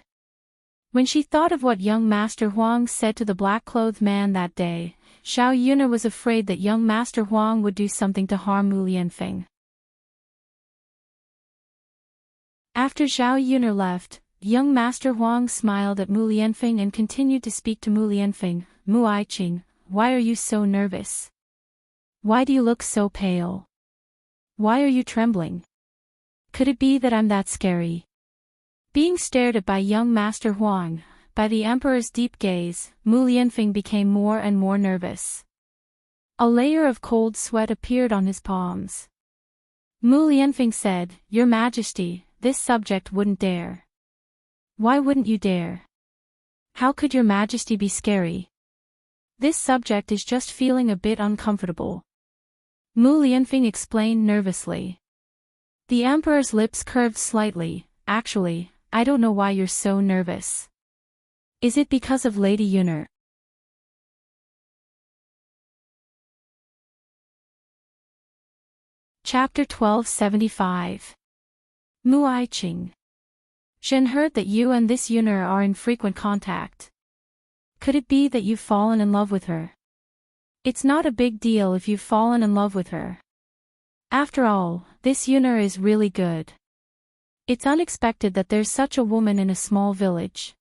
When she thought of what young Master Huang said to the black-clothed man that day, Xiao Yun was afraid that young Master Huang would do something to harm Mu Lianfeng. After Zhao Yun'er left, young Master Huang smiled at Mu Lianfeng and continued to speak to Mu Lianfeng. Mu Aiqing, why are you so nervous? Why do you look so pale? Why are you trembling? Could it be that I'm that scary? Being stared at by young Master Huang, by the emperor's deep gaze, Mu Lianfeng became more and more nervous. A layer of cold sweat appeared on his palms. Mu Lianfeng said, Your Majesty, this subject wouldn't dare. Why wouldn't you dare? How could Your Majesty be scary? This subject is just feeling a bit uncomfortable. Mu Lianfeng explained nervously. The emperor's lips curved slightly. Actually, I don't know why you're so nervous. Is it because of Lady Yun'er? Chapter 1275. Mu Aiqing. Shen heard that you and this Yun'er are in frequent contact. Could it be that you've fallen in love with her? It's not a big deal if you've fallen in love with her. After all, this Yun'er is really good. It's unexpected that there's such a woman in a small village.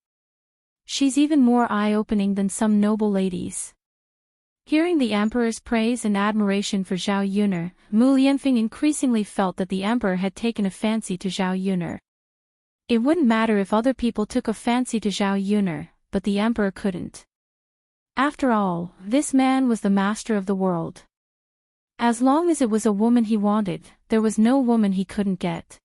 She's even more eye-opening than some noble ladies. Hearing the emperor's praise and admiration for Zhao Yun'er, Mu Lianfeng increasingly felt that the emperor had taken a fancy to Zhao Yun'er. It wouldn't matter if other people took a fancy to Zhao Yun'er, but the emperor couldn't. After all, this man was the master of the world. As long as it was a woman he wanted, there was no woman he couldn't get.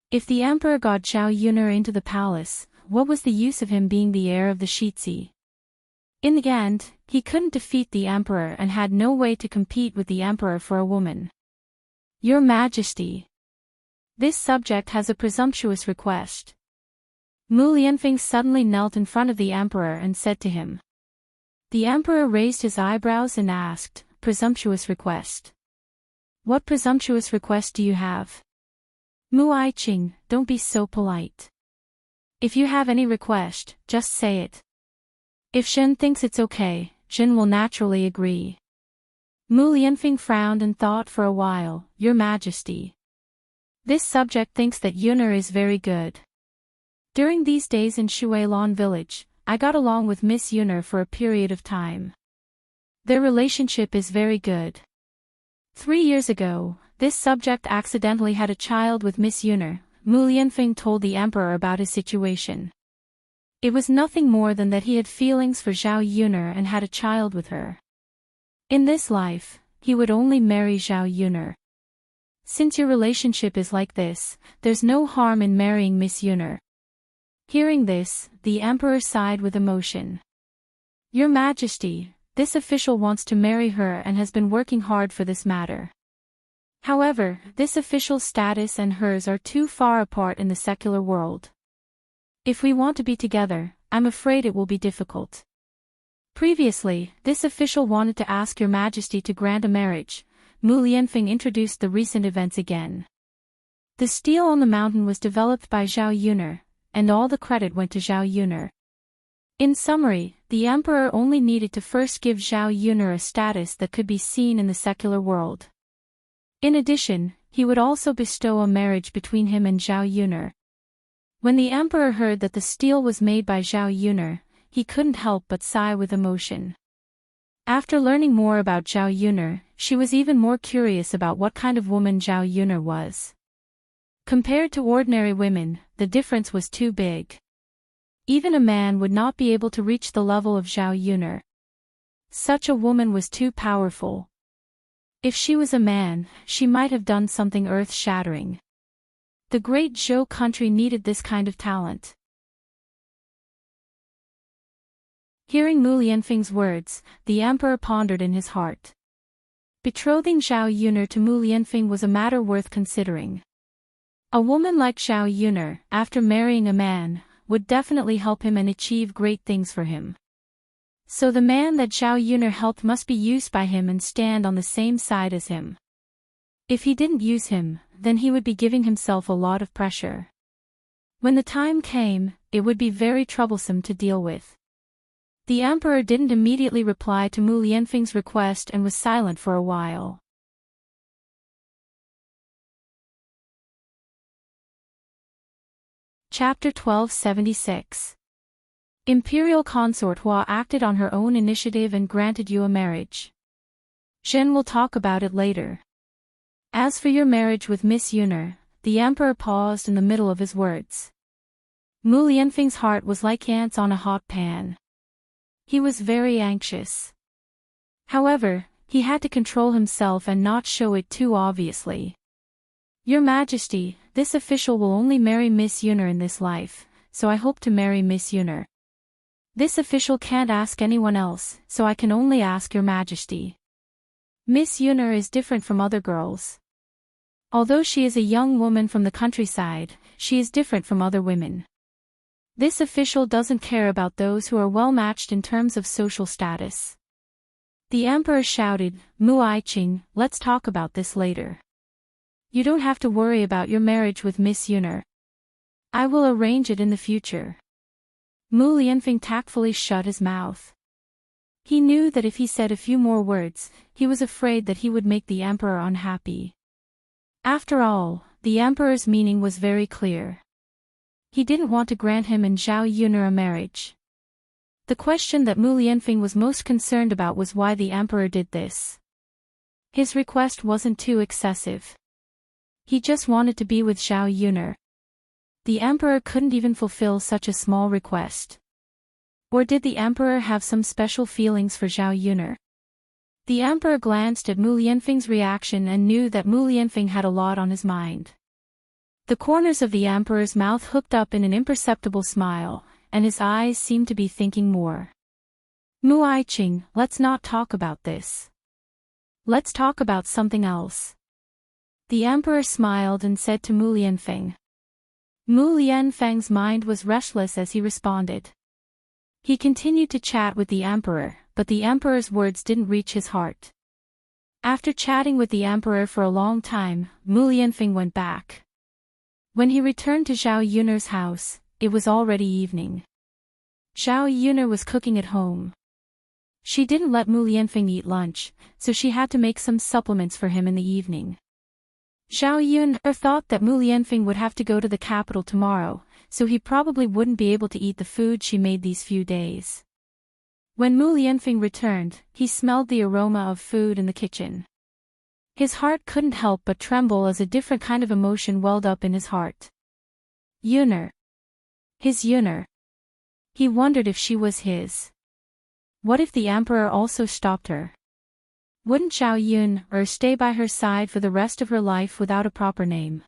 If the emperor got Zhao Yun'er into the palace, what was the use of him being the heir of the Shitzi? In the end, he couldn't defeat the emperor and had no way to compete with the emperor for a woman. Your Majesty. This subject has a presumptuous request. Mu Lianfeng suddenly knelt in front of the emperor and said to him. The emperor raised his eyebrows and asked, Presumptuous request. What presumptuous request do you have? Mu Aiqing, don't be so polite. If you have any request, just say it. If Shen thinks it's okay, Shen will naturally agree. Mu Lianfeng frowned and thought for a while, Your Majesty. This subject thinks that Yun'er is very good. During these days in Shuilan village, I got along with Miss Yun'er for a period of time. Their relationship is very good. 3 years ago, this subject accidentally had a child with Miss Yun'er. Mu Lianfeng told the emperor about his situation. It was nothing more than that he had feelings for Zhao Yun'er and had a child with her. In this life, he would only marry Zhao Yun'er. Since your relationship is like this, there's no harm in marrying Miss Yun'er. Hearing this, the emperor sighed with emotion. Your Majesty, this official wants to marry her and has been working hard for this matter. However, this official's status and hers are too far apart in the secular world. If we want to be together, I'm afraid it will be difficult. Previously, this official wanted to ask Your Majesty to grant a marriage. Mu Lianfeng introduced the recent events again. The steel on the mountain was developed by Zhao Yun'er, and all the credit went to Zhao Yun'er. In summary, the emperor only needed to first give Zhao Yun'er a status that could be seen in the secular world. In addition, he would also bestow a marriage between him and Zhao Yun'er. When the emperor heard that the steel was made by Zhao Yun'er, he couldn't help but sigh with emotion. After learning more about Zhao Yun'er, she was even more curious about what kind of woman Zhao Yun'er was. Compared to ordinary women, the difference was too big. Even a man would not be able to reach the level of Zhao Yun'er. Such a woman was too powerful. If she was a man, she might have done something earth-shattering. The great Zhou country needed this kind of talent. Hearing Mu Lianfeng's words, the emperor pondered in his heart. Betrothing Zhao Yun'er to Mu Lianfeng was a matter worth considering. A woman like Zhao Yun'er, after marrying a man, would definitely help him and achieve great things for him. So the man that Zhao Yun'er helped must be used by him and stand on the same side as him. If he didn't use him, then he would be giving himself a lot of pressure. When the time came, it would be very troublesome to deal with. The emperor didn't immediately reply to Mu Lianfeng's request and was silent for a while. Chapter 1276. Imperial Consort Hua acted on her own initiative and granted you a marriage. Zhen will talk about it later. As for your marriage with Miss Yuner, the emperor paused in the middle of his words. Mu Lianfeng's heart was like ants on a hot pan. He was very anxious. However, he had to control himself and not show it too obviously. Your Majesty, this official will only marry Miss Yuner in this life, so I hope to marry Miss Yuner. This official can't ask anyone else, so I can only ask Your Majesty. Miss Yuner is different from other girls. Although she is a young woman from the countryside, she is different from other women. This official doesn't care about those who are well matched in terms of social status. The emperor shouted, Mu Aiqing, let's talk about this later. You don't have to worry about your marriage with Miss Yuner. I will arrange it in the future. Mu Lianfeng tactfully shut his mouth. He knew that if he said a few more words, he was afraid that he would make the emperor unhappy. After all, the emperor's meaning was very clear. He didn't want to grant him and Zhao Yuner a marriage. The question that Mu Lianfeng was most concerned about was why the emperor did this. His request wasn't too excessive. He just wanted to be with Zhao Yuner. The emperor couldn't even fulfill such a small request. Or did the emperor have some special feelings for Zhao Yuner? The emperor glanced at Mu Lianfeng's reaction and knew that Mu Lianfeng had a lot on his mind. The corners of the emperor's mouth hooked up in an imperceptible smile, and his eyes seemed to be thinking more. Mu Aiqing, let's not talk about this. Let's talk about something else. The emperor smiled and said to Mu Lianfeng. Mu Lianfeng's mind was restless as he responded. He continued to chat with the emperor, but the emperor's words didn't reach his heart. After chatting with the emperor for a long time, Mu Lianfeng went back. When he returned to Zhao Yuner's house, it was already evening. Zhao Yuner was cooking at home. She didn't let Mu Lianfeng eat lunch, so she had to make some supplements for him in the evening. Zhao Yuner thought that Mu Lianfeng would have to go to the capital tomorrow, so he probably wouldn't be able to eat the food she made these few days. When Mu Lianfeng returned, he smelled the aroma of food in the kitchen. His heart couldn't help but tremble as a different kind of emotion welled up in his heart. Yuner. His Yuner. He wondered if she was his. What if the emperor also stopped her? Wouldn't Zhao Yuner stay by her side for the rest of her life without a proper name?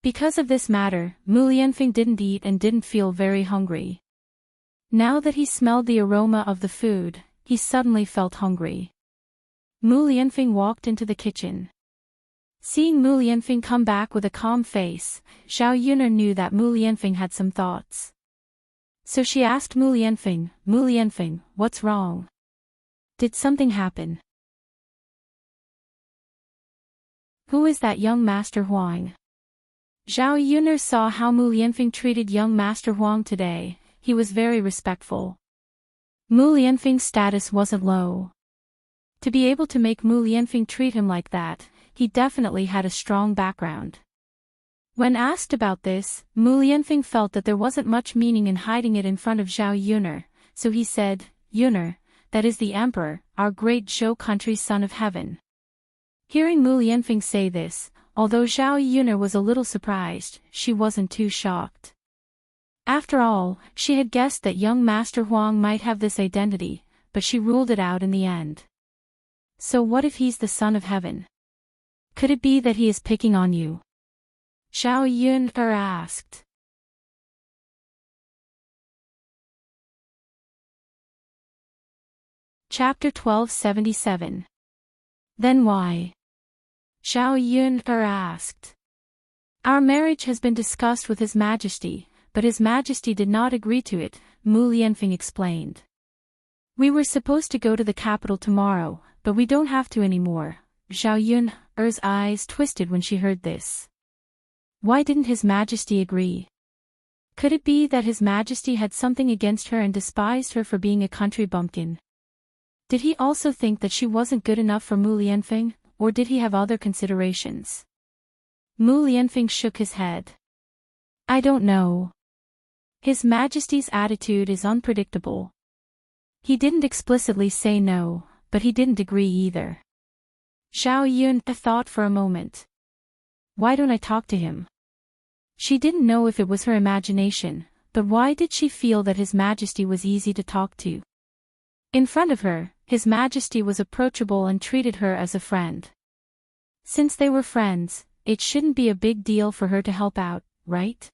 Because of this matter, Mu Lianfeng didn't eat and didn't feel very hungry. Now that he smelled the aroma of the food, he suddenly felt hungry. Mu Lianfeng walked into the kitchen. Seeing Mu Lianfeng come back with a calm face, Zhao Yuner knew that Mu Lianfeng had some thoughts. So she asked Mu Lianfeng, what's wrong? Did something happen? Who is that young Master Huang? Zhao Yuner saw how Mu Lianfeng treated young Master Huang today. He was very respectful. Mu Lianfeng's status wasn't low. To be able to make Mu Lianfeng treat him like that, he definitely had a strong background. When asked about this, Mu Lianfeng felt that there wasn't much meaning in hiding it in front of Zhao Yuner, so he said, Yuner, that is the emperor, our great Zhou country's son of heaven. Hearing Mu Lianfeng say this, although Zhao Yuner was a little surprised, she wasn't too shocked. After all, she had guessed that young Master Huang might have this identity, but she ruled it out in the end. So what if he's the son of heaven? Could it be that he is picking on you? Zhao Yuner asked. Chapter 1277. Then why? Zhao Yuner asked. Our marriage has been discussed with His Majesty, but His Majesty did not agree to it, Mu Lianfeng explained. We were supposed to go to the capital tomorrow, but we don't have to anymore. Zhao Yuner's eyes twisted when she heard this. Why didn't His Majesty agree? Could it be that His Majesty had something against her and despised her for being a country bumpkin? Did he also think that she wasn't good enough for Mu Lianfeng, or did he have other considerations? Mu Lianfeng shook his head. I don't know. His Majesty's attitude is unpredictable. He didn't explicitly say no, but he didn't agree either. Zhao Yun thought for a moment. Why don't I talk to him? She didn't know if it was her imagination, but why did she feel that His Majesty was easy to talk to? In front of her, His Majesty was approachable and treated her as a friend. Since they were friends, it shouldn't be a big deal for her to help out, right?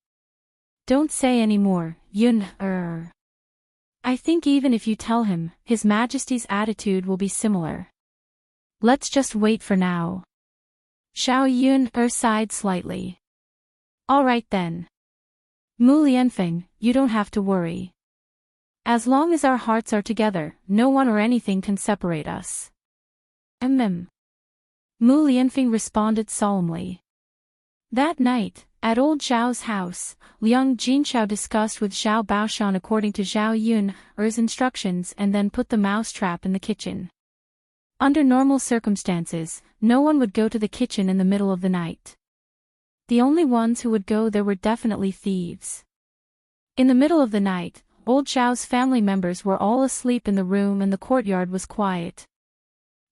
Don't say any more, Yun. I think even if you tell him, His Majesty's attitude will be similar. Let's just wait for now. Zhao Yun sighed slightly. All right then. Mu Lianfeng, you don't have to worry. As long as our hearts are together, no one or anything can separate us. Mu Lianfeng responded solemnly. That night, at old Zhao's house, Liang Jinchao discussed with Zhao Baoshan according to Zhao Yun's instructions and then put the mousetrap in the kitchen. Under normal circumstances, no one would go to the kitchen in the middle of the night. The only ones who would go there were definitely thieves. In the middle of the night, old Zhao's family members were all asleep in the room and the courtyard was quiet.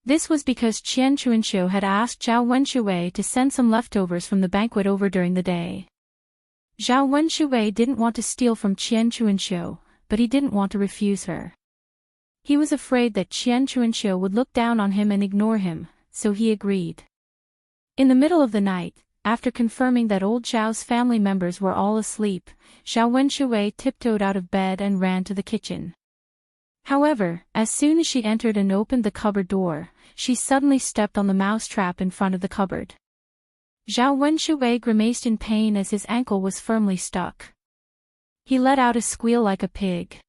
This was because Qian Chuanxiu had asked Zhao Wenshui to send some leftovers from the banquet over during the day. Zhao Wenshui didn't want to steal from Qian Chuanxiu, but he didn't want to refuse her. He was afraid that Qian Chuanxiu would look down on him and ignore him, so he agreed. In the middle of the night, after confirming that old Zhao's family members were all asleep, Zhao Wenshui tiptoed out of bed and ran to the kitchen. However, as soon as she entered and opened the cupboard door, she suddenly stepped on the mousetrap in front of the cupboard. Zhao Wenshui grimaced in pain as his ankle was firmly stuck. He let out a squeal like a pig.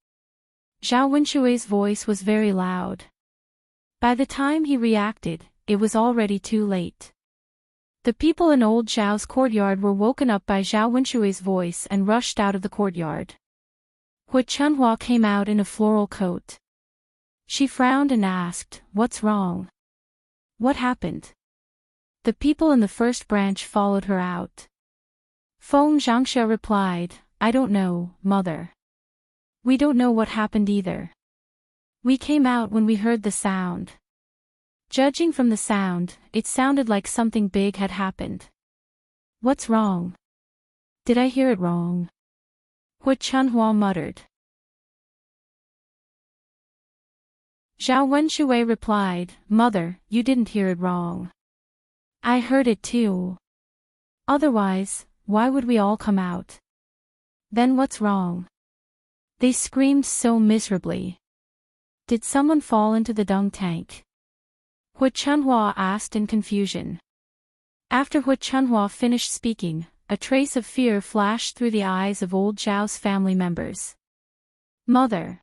Zhao Wenshui's voice was very loud. By the time he reacted, it was already too late. The people in old Zhao's courtyard were woken up by Zhao Wenshui's voice and rushed out of the courtyard. Hu Chunhua came out in a floral coat. She frowned and asked, "What's wrong? What happened?" The people in the first branch followed her out. Feng Zhangxia replied, "I don't know, mother. We don't know what happened either. We came out when we heard the sound. Judging from the sound, it sounded like something big had happened." "What's wrong? Did I hear it wrong?" Hu Chunhua muttered. Zhao Wenshui replied, "Mother, you didn't hear it wrong. I heard it too. Otherwise, why would we all come out? Then what's wrong?" They screamed so miserably. "Did someone fall into the dung tank?" Hu Chunhua asked in confusion. After Hu Chunhua finished speaking, a trace of fear flashed through the eyes of old Zhao's family members. "Mother!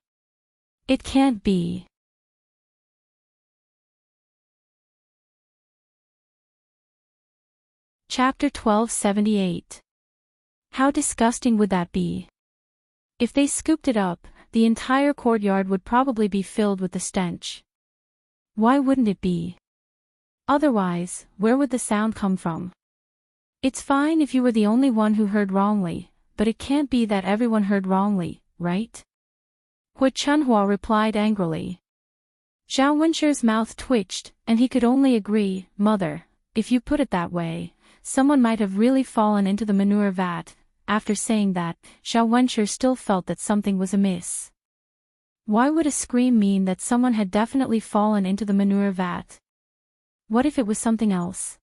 It can't be." Chapter 1278. How disgusting would that be? If they scooped it up, the entire courtyard would probably be filled with the stench. Why wouldn't it be? Otherwise, where would the sound come from? It's fine if you were the only one who heard wrongly, but it can't be that everyone heard wrongly, right? Hu Chunhua replied angrily. Zhao Wenshui's mouth twitched, and he could only agree, "Mother, if you put it that way, someone might have really fallen into the manure vat." After saying that, Zhao Wenshui still felt that something was amiss. Why would a scream mean that someone had definitely fallen into the manure vat? What if it was something else?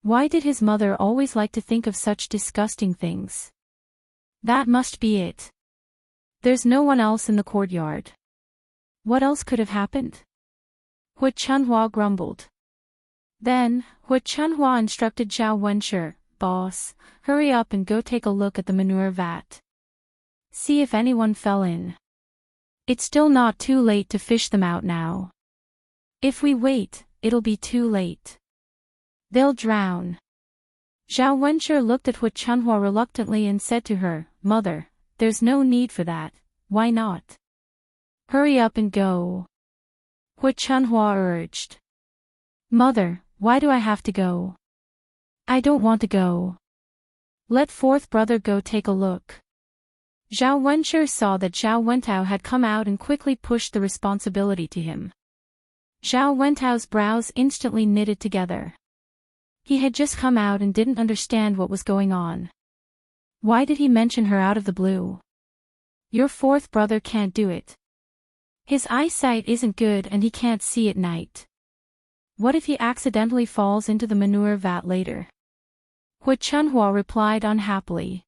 Why did his mother always like to think of such disgusting things? That must be it. There's no one else in the courtyard. What else could have happened? Hu Chunhua grumbled. Then, Hu Chunhua instructed Zhao Wenshui, "Boss, hurry up and go take a look at the manure vat. See if anyone fell in. It's still not too late to fish them out now. If we wait, it'll be too late. They'll drown." Zhao Wenshui looked at Hu Chunhua reluctantly and said to her, "Mother, there's no need for that, why not? Hurry up and go." Hu Chunhua urged. "Mother, why do I have to go? I don't want to go." Let fourth brother go take a look. Zhao Wenshi saw that Zhao Wentao had come out and quickly pushed the responsibility to him. Zhao Wentao's brows instantly knitted together. He had just come out and didn't understand what was going on. Why did he mention her out of the blue? Your fourth brother can't do it. His eyesight isn't good and he can't see at night. What if he accidentally falls into the manure vat later? Hu Chunhua replied unhappily.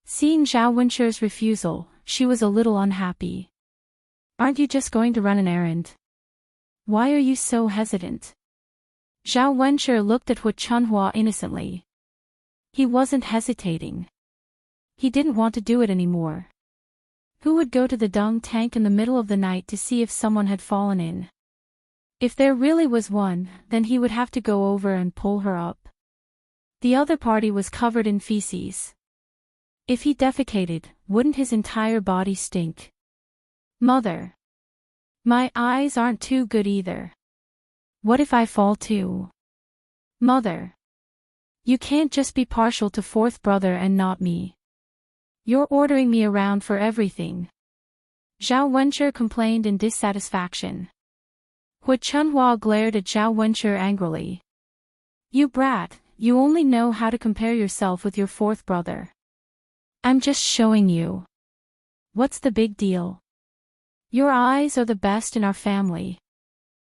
Seeing Zhao Wenshi's refusal, she was a little unhappy. Aren't you just going to run an errand? Why are you so hesitant? Zhao Wenshi looked at Hu Chunhua innocently. He wasn't hesitating. He didn't want to do it anymore. Who would go to the dung tank in the middle of the night to see if someone had fallen in? If there really was one, then he would have to go over and pull her up. The other party was covered in feces. If he defecated, wouldn't his entire body stink? Mother. My eyes aren't too good either. What if I fall too? Mother. You can't just be partial to fourth brother and not me. You're ordering me around for everything. Zhao Wenshi complained in dissatisfaction. Hu Chunhua glared at Zhao Wenshi angrily. You brat, you only know how to compare yourself with your fourth brother. I'm just showing you. What's the big deal? Your eyes are the best in our family.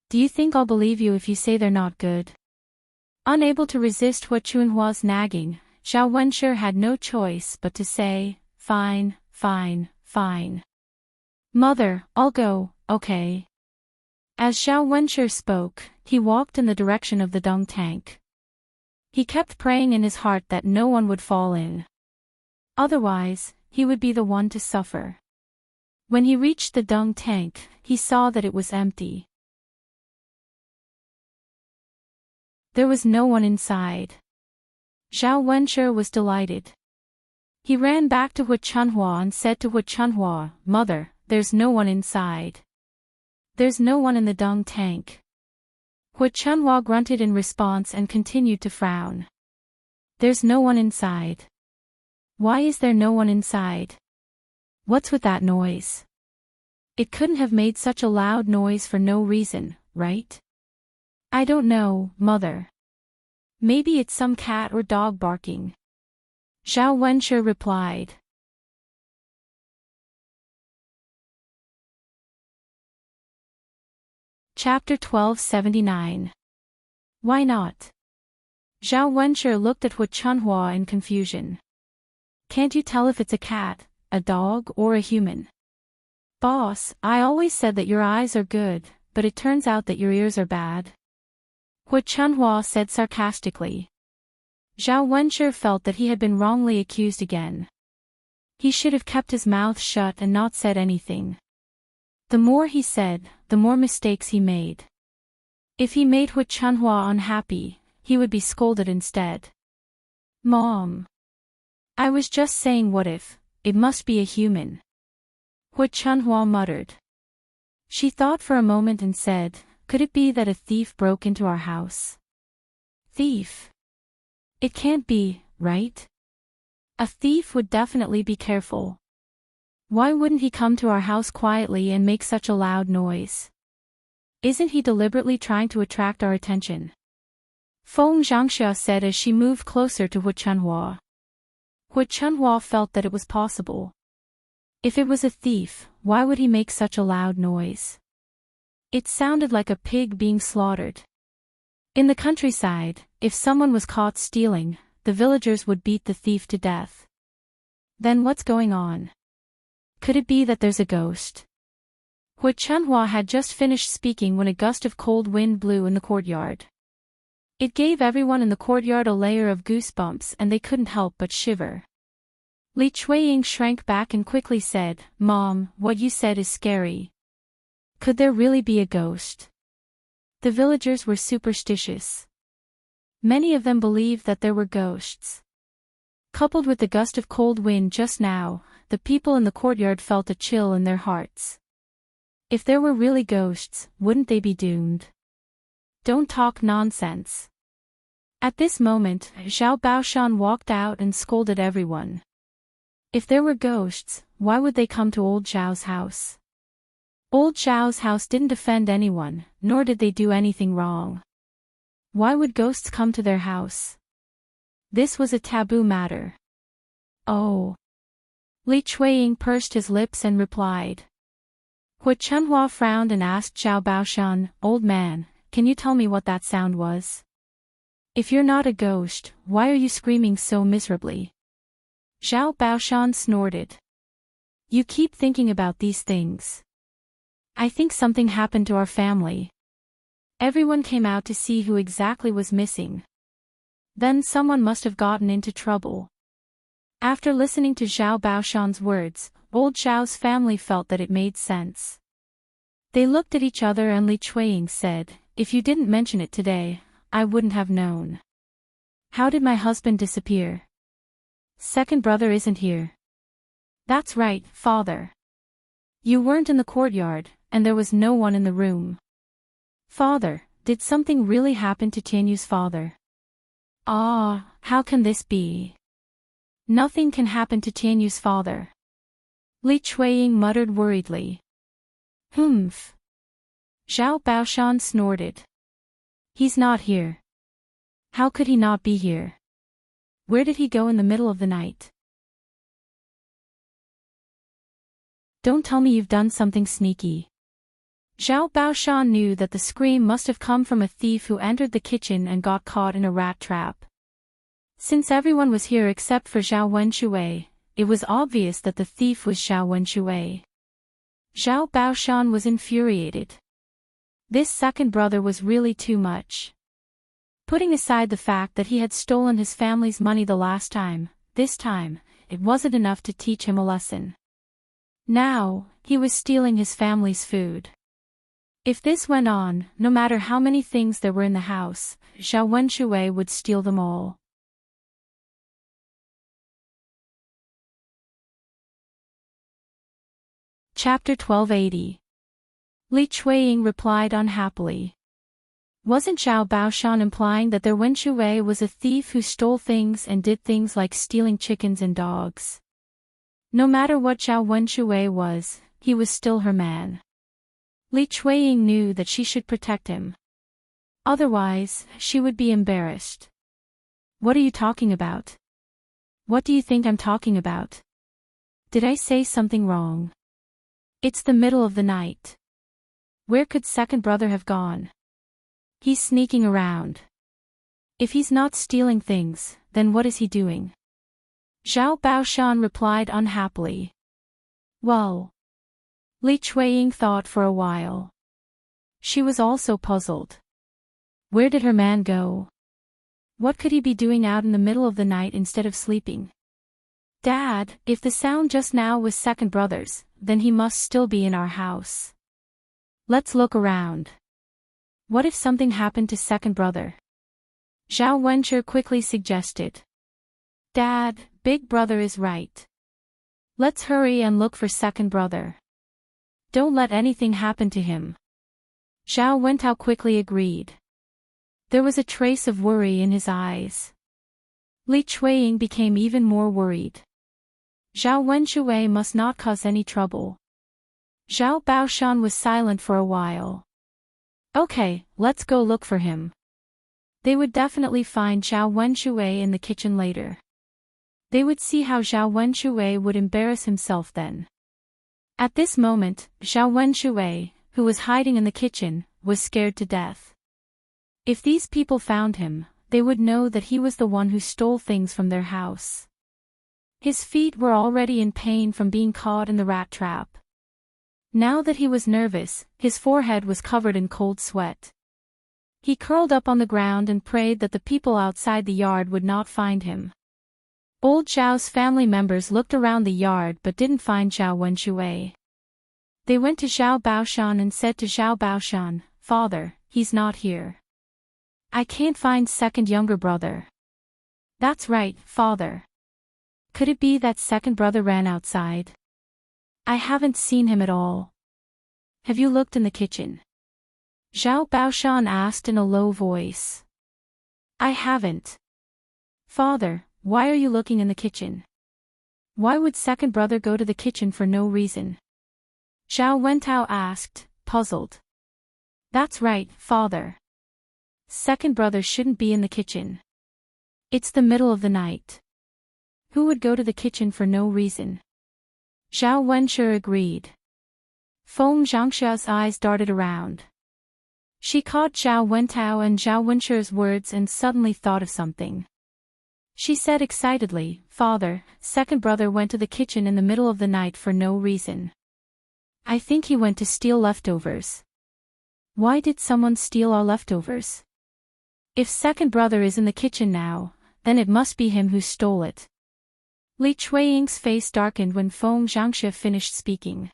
Do you think I'll believe you if you say they're not good? Unable to resist Hu Chunhua's nagging, Zhao Wenshi had no choice but to say, fine, fine, fine. Mother, I'll go, okay. As Zhao Wenshi spoke, he walked in the direction of the dung tank. He kept praying in his heart that no one would fall in. Otherwise, he would be the one to suffer. When he reached the dung tank, he saw that it was empty. There was no one inside. Zhao Wenshi was delighted. He ran back to Hu Chunhua and said to Hu Chunhua, Mother, there's no one inside. There's no one in the dung tank. Hu Chunhua grunted in response and continued to frown. There's no one inside. Why is there no one inside? What's with that noise? It couldn't have made such a loud noise for no reason, right? I don't know, Mother. Maybe it's some cat or dog barking. Zhao Wenshi replied. Chapter 1279. Why not? Zhao Wenshi looked at Hu Chunhua in confusion. Can't you tell if it's a cat, a dog, or a human? Boss, I always said that your eyes are good, but it turns out that your ears are bad. Hu Chunhua said sarcastically. Zhao Wenshi felt that he had been wrongly accused again. He should have kept his mouth shut and not said anything. The more he said, the more mistakes he made. If he made Hu Chunhua unhappy, he would be scolded instead. Mom. I was just saying what if, it must be a human. Hu Chunhua muttered. She thought for a moment and said, could it be that a thief broke into our house? Thief? It can't be, right? A thief would definitely be careful. Why wouldn't he come to our house quietly and make such a loud noise? Isn't he deliberately trying to attract our attention? Feng Zhangxia said as she moved closer to Hu Chunhua. Hu Chunhua felt that it was possible. If it was a thief, why would he make such a loud noise? It sounded like a pig being slaughtered. In the countryside, if someone was caught stealing, the villagers would beat the thief to death. Then what's going on? Could it be that there's a ghost? Hu Chunhua had just finished speaking when a gust of cold wind blew in the courtyard. It gave everyone in the courtyard a layer of goosebumps and they couldn't help but shiver. Li Chuiying shrank back and quickly said, Mom, what you said is scary. Could there really be a ghost? The villagers were superstitious. Many of them believed that there were ghosts. Coupled with the gust of cold wind just now, the people in the courtyard felt a chill in their hearts. If there were really ghosts, wouldn't they be doomed? Don't talk nonsense. At this moment, Xiao Baoshan walked out and scolded everyone. If there were ghosts, why would they come to old Xiao's house? Old Xiao's house didn't offend anyone, nor did they do anything wrong. Why would ghosts come to their house? This was a taboo matter. Oh. Li Chuiying pursed his lips and replied. Hu Chunhua frowned and asked Xiao Baoshan, Old man, can you tell me what that sound was? If you're not a ghost, why are you screaming so miserably? Xiao Baoshan snorted. You keep thinking about these things. I think something happened to our family. Everyone came out to see who exactly was missing. Then someone must have gotten into trouble. After listening to Xiao Baoshan's words, old Xiao's family felt that it made sense. They looked at each other and Li Chuiying said, If you didn't mention it today, I wouldn't have known. How did my husband disappear? Second brother isn't here. That's right, father. You weren't in the courtyard, and there was no one in the room. Father, did something really happen to Tianyu's father? Ah, how can this be? Nothing can happen to Tianyu's father. Li Chuiying muttered worriedly. Humph. Xiao Baoshan snorted. He's not here. How could he not be here? Where did he go in the middle of the night? Don't tell me you've done something sneaky. Xiao Baoshan knew that the scream must have come from a thief who entered the kitchen and got caught in a rat trap. Since everyone was here except for Xiao Wenshui, it was obvious that the thief was Xiao Wenshui. Xiao Baoshan was infuriated. This second brother was really too much. Putting aside the fact that he had stolen his family's money the last time, this time, it wasn't enough to teach him a lesson. Now, he was stealing his family's food. If this went on, no matter how many things there were in the house, Xiao Wenshui would steal them all. Chapter 1280. Li Chuiying replied unhappily. Wasn't Xiao Baoshan implying that their Wenshui was a thief who stole things and did things like stealing chickens and dogs? No matter what Xiao Wenshui was, he was still her man. Li Chuiying knew that she should protect him. Otherwise, she would be embarrassed. What are you talking about? What do you think I'm talking about? Did I say something wrong? It's the middle of the night. Where could second brother have gone? He's sneaking around. If he's not stealing things, then what is he doing? Xiao Baoshan replied unhappily. Well. Li Chuiying thought for a while. She was also puzzled. Where did her man go? What could he be doing out in the middle of the night instead of sleeping? Dad, if the sound just now was second brother's, then he must still be in our house. Let's look around. What if something happened to second brother? Zhao Wencher quickly suggested. Dad, big brother is right. Let's hurry and look for second brother. Don't let anything happen to him. Zhao Wentao quickly agreed. There was a trace of worry in his eyes. Li Chuiying became even more worried. Zhao Wenshui must not cause any trouble. Zhao Baoshan was silent for a while. Okay, let's go look for him. They would definitely find Zhao Wenshui in the kitchen later. They would see how Zhao Wenshui would embarrass himself then. At this moment, Zhao Wenshui, who was hiding in the kitchen, was scared to death. If these people found him, they would know that he was the one who stole things from their house. His feet were already in pain from being caught in the rat trap. Now that he was nervous, his forehead was covered in cold sweat. He curled up on the ground and prayed that the people outside the yard would not find him. Old Zhao's family members looked around the yard but didn't find Zhao Wenshui. They went to Zhao Baoshan and said to Zhao Baoshan, Father, he's not here. I can't find second younger brother. That's right, Father. Could it be that second brother ran outside? I haven't seen him at all. Have you looked in the kitchen? Zhao Baoshan asked in a low voice. I haven't. Father, why are you looking in the kitchen? Why would second brother go to the kitchen for no reason? Zhao Wentao asked, puzzled. That's right, father. Second brother shouldn't be in the kitchen. It's the middle of the night. Who would go to the kitchen for no reason? Zhao Wenshi agreed. Feng Zhangsha's eyes darted around. She caught Zhao Wentao and Zhao Wenshi's words and suddenly thought of something. She said excitedly, Father, second brother went to the kitchen in the middle of the night for no reason. I think he went to steal leftovers. Why did someone steal our leftovers? If second brother is in the kitchen now, then it must be him who stole it. Li Chueying's face darkened when Feng Zhangxia finished speaking.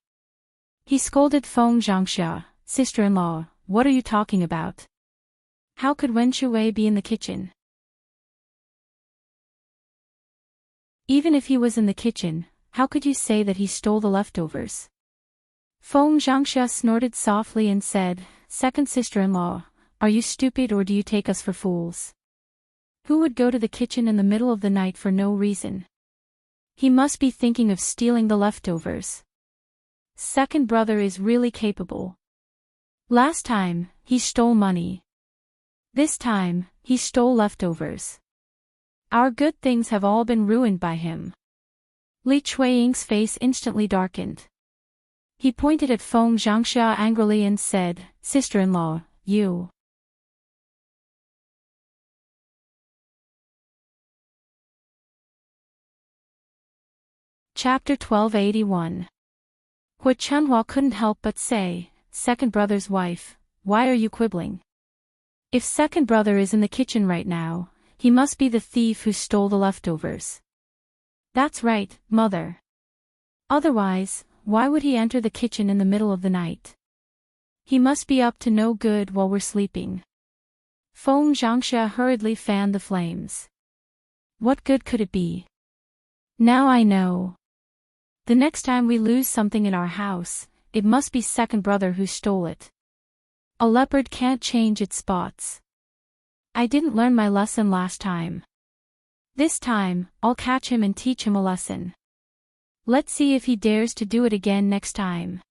He scolded Feng Zhangxia, sister-in-law, what are you talking about? How could Wen Shuwei be in the kitchen? Even if he was in the kitchen, how could you say that he stole the leftovers? Feng Zhangxia snorted softly and said, Second sister-in-law, are you stupid or do you take us for fools? Who would go to the kitchen in the middle of the night for no reason? He must be thinking of stealing the leftovers. Second brother is really capable. Last time, he stole money. This time, he stole leftovers. Our good things have all been ruined by him. Li Chueying's face instantly darkened. He pointed at Feng Zhangxia angrily and said, Sister-in-law, you. Chapter 1281. Hu Chunhua couldn't help but say, Second brother's wife, why are you quibbling? If second brother is in the kitchen right now, he must be the thief who stole the leftovers. That's right, mother. Otherwise, why would he enter the kitchen in the middle of the night? He must be up to no good while we're sleeping. Feng Zhangxia hurriedly fanned the flames. What good could it be? Now I know. The next time we lose something in our house, it must be second brother who stole it. A leopard can't change its spots. I didn't learn my lesson last time. This time, I'll catch him and teach him a lesson. Let's see if he dares to do it again next time.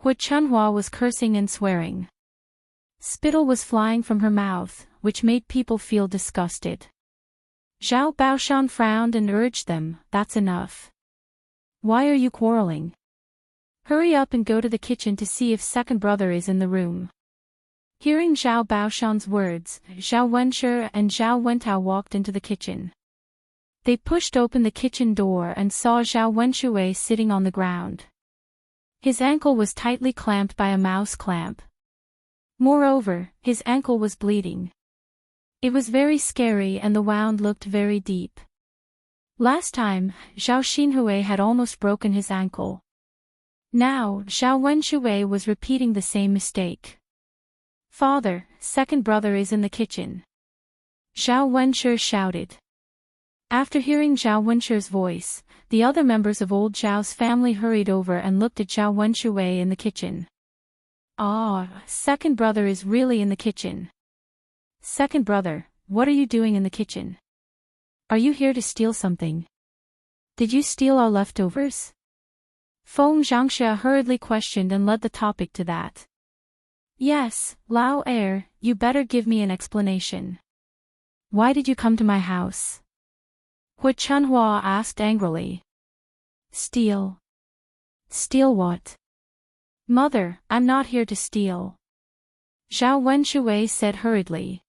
Hu Chunhua was cursing and swearing. Spittle was flying from her mouth, which made people feel disgusted. Zhao Baoshan frowned and urged them, that's enough. Why are you quarreling? Hurry up and go to the kitchen to see if second brother is in the room. Hearing Zhao Baoshan's words, Zhao Wenshi and Zhao Wentao walked into the kitchen. They pushed open the kitchen door and saw Zhao Wenshui sitting on the ground. His ankle was tightly clamped by a mouse clamp. Moreover, his ankle was bleeding. It was very scary and the wound looked very deep. Last time, Zhao Xinhui had almost broken his ankle. Now, Zhao Wenshui was repeating the same mistake. Father, second brother is in the kitchen. Zhao Wenshi shouted. After hearing Zhao Wenshi's voice, the other members of old Zhao's family hurried over and looked at Zhao Wenshui in the kitchen. Ah, second brother is really in the kitchen. Second brother, what are you doing in the kitchen? Are you here to steal something? Did you steal our leftovers? Feng Zhangxia hurriedly questioned and led the topic to that. Yes, Lao Er, you better give me an explanation. Why did you come to my house? Hu Chunhua asked angrily. Steal. Steal what? Mother, I'm not here to steal. Zhao Wenshui said hurriedly.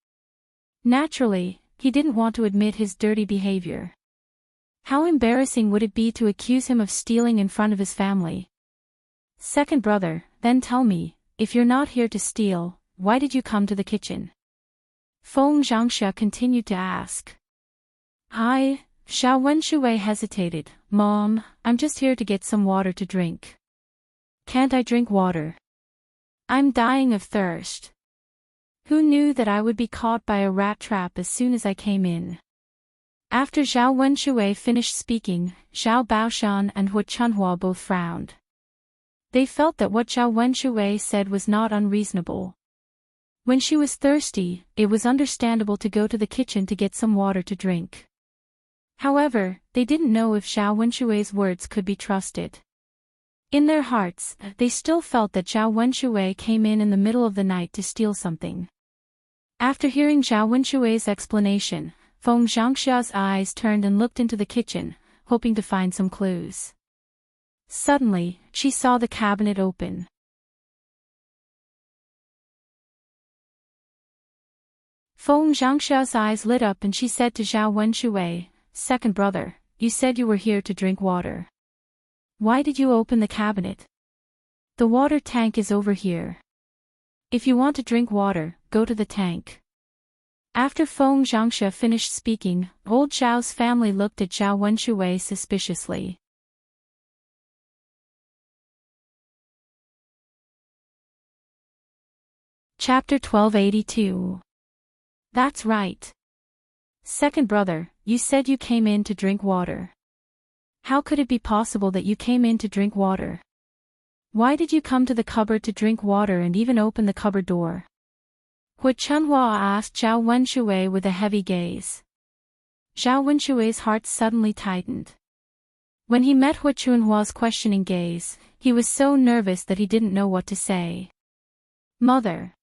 Naturally, he didn't want to admit his dirty behavior. How embarrassing would it be to accuse him of stealing in front of his family? Second brother, then tell me, if you're not here to steal, why did you come to the kitchen? Feng Zhangxia continued to ask. Zhao Wenshui hesitated. Mom, I'm just here to get some water to drink. Can't I drink water? I'm dying of thirst. Who knew that I would be caught by a rat trap as soon as I came in? After Zhao Wenshui finished speaking, Zhao Baoshan and Hu Chunhua both frowned. They felt that what Zhao Wenshui said was not unreasonable. When she was thirsty, it was understandable to go to the kitchen to get some water to drink. However, they didn't know if Xiao Wenshui's words could be trusted. In their hearts, they still felt that Xiao Wenshui came in the middle of the night to steal something. After hearing Xiao Wenshui's explanation, Feng Zhangxia's eyes turned and looked into the kitchen, hoping to find some clues. Suddenly, she saw the cabinet open. Feng Zhangxia's eyes lit up and she said to Xiao Wenshui, "Second brother, you said you were here to drink water. Why did you open the cabinet? The water tank is over here. If you want to drink water, go to the tank." After Feng Zhangxia finished speaking, old Xiao's family looked at Xiao Wenshui suspiciously. Chapter 1282. That's right. Second brother, you said you came in to drink water. How could it be possible that you came in to drink water? Why did you come to the cupboard to drink water and even open the cupboard door? Hu Chunhua asked Xiao Wenshui with a heavy gaze. Xiao Wenshui's heart suddenly tightened. When he met Hu Chunhua's questioning gaze, he was so nervous that he didn't know what to say. Mother.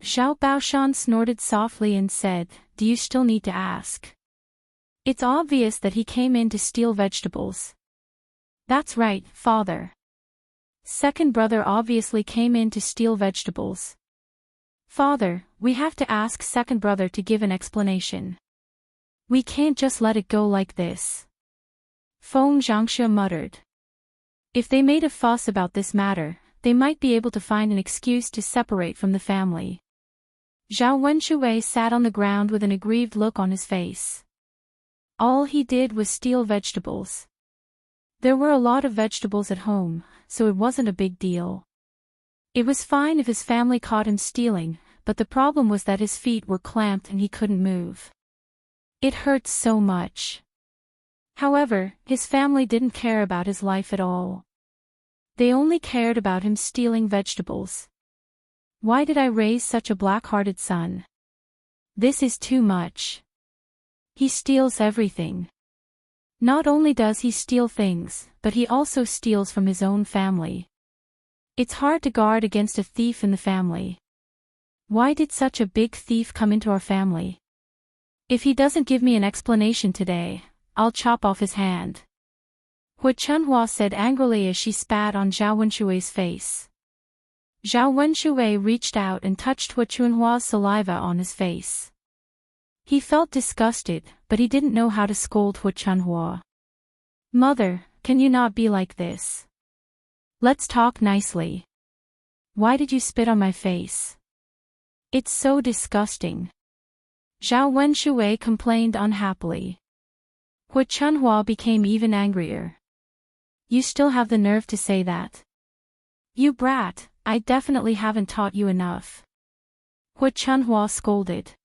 Xiao Baoshan snorted softly and said, "Do you still need to ask? It's obvious that he came in to steal vegetables." "That's right, father. Second brother obviously came in to steal vegetables. Father, we have to ask second brother to give an explanation. We can't just let it go like this." Feng Zhangxia muttered. If they made a fuss about this matter, they might be able to find an excuse to separate from the family. Xiao Wenshui sat on the ground with an aggrieved look on his face. All he did was steal vegetables. There were a lot of vegetables at home, so it wasn't a big deal. It was fine if his family caught him stealing, but the problem was that his feet were clamped and he couldn't move. It hurt so much. However, his family didn't care about his life at all. They only cared about him stealing vegetables. Why did I raise such a black-hearted son? This is too much. He steals everything. Not only does he steal things, but he also steals from his own family. It's hard to guard against a thief in the family. Why did such a big thief come into our family? If he doesn't give me an explanation today, I'll chop off his hand. Hu Chunhua said angrily as she spat on Xiao Wenshui's face. Xiao Wenshui reached out and touched Hu Chunhua's saliva on his face. He felt disgusted, but he didn't know how to scold Hu Chunhua. "Mother, can you not be like this? Let's talk nicely. Why did you spit on my face? It's so disgusting." Xiao Wenshui complained unhappily. Hu Chunhua became even angrier. "You still have the nerve to say that? You brat, I definitely haven't taught you enough." Hu Chunhua scolded.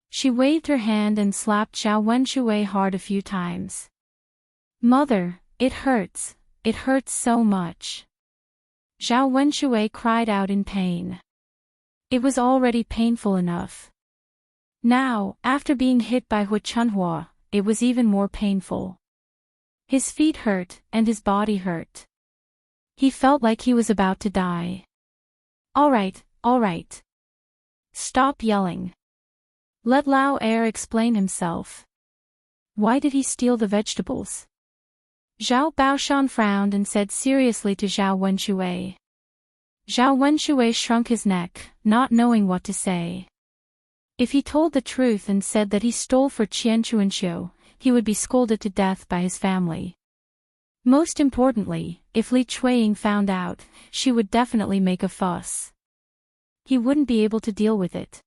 She waved her hand and slapped Xiao Wenshui hard a few times. "Mother, it hurts so much." Xiao Wenshui cried out in pain. It was already painful enough. Now, after being hit by Hu Chunhua, it was even more painful. His feet hurt, and his body hurt. He felt like he was about to die. All right. Stop yelling. Let Lao Er explain himself. Why did he steal the vegetables? Zhao Baoshan frowned and said seriously to Xiao Wenshui. Xiao Wenshui shrunk his neck, not knowing what to say. If he told the truth and said that he stole for Qian Chuanxiu, he would be scolded to death by his family. Most importantly, if Li Chuiying found out, she would definitely make a fuss. He wouldn't be able to deal with it.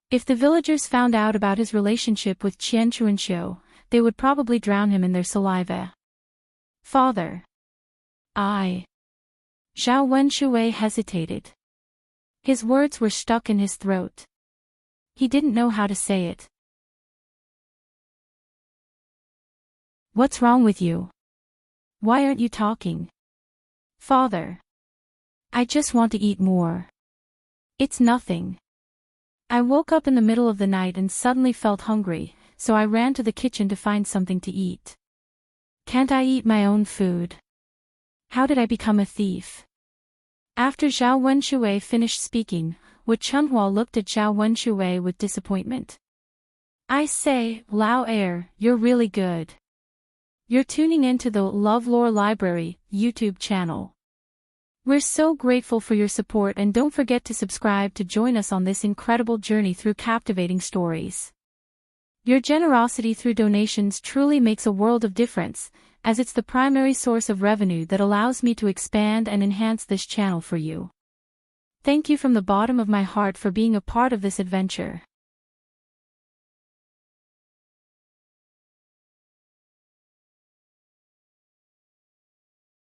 If the villagers found out about his relationship with Qian Chuanxiu, they would probably drown him in their saliva. Father. Zhao Wenshui hesitated. His words were stuck in his throat. He didn't know how to say it. What's wrong with you? Why aren't you talking? Father. I just want to eat more. It's nothing. I woke up in the middle of the night and suddenly felt hungry, so I ran to the kitchen to find something to eat. Can't I eat my own food? How did I become a thief? After Zhao Wenshui finished speaking, Wu Chunhua looked at Zhao Wenshui with disappointment. I say, Lao Air, you're really good. You're tuning into the LoveLore Library YouTube channel. We're so grateful for your support, and don't forget to subscribe to join us on this incredible journey through captivating stories. Your generosity through donations truly makes a world of difference, as it's the primary source of revenue that allows me to expand and enhance this channel for you. Thank you from the bottom of my heart for being a part of this adventure.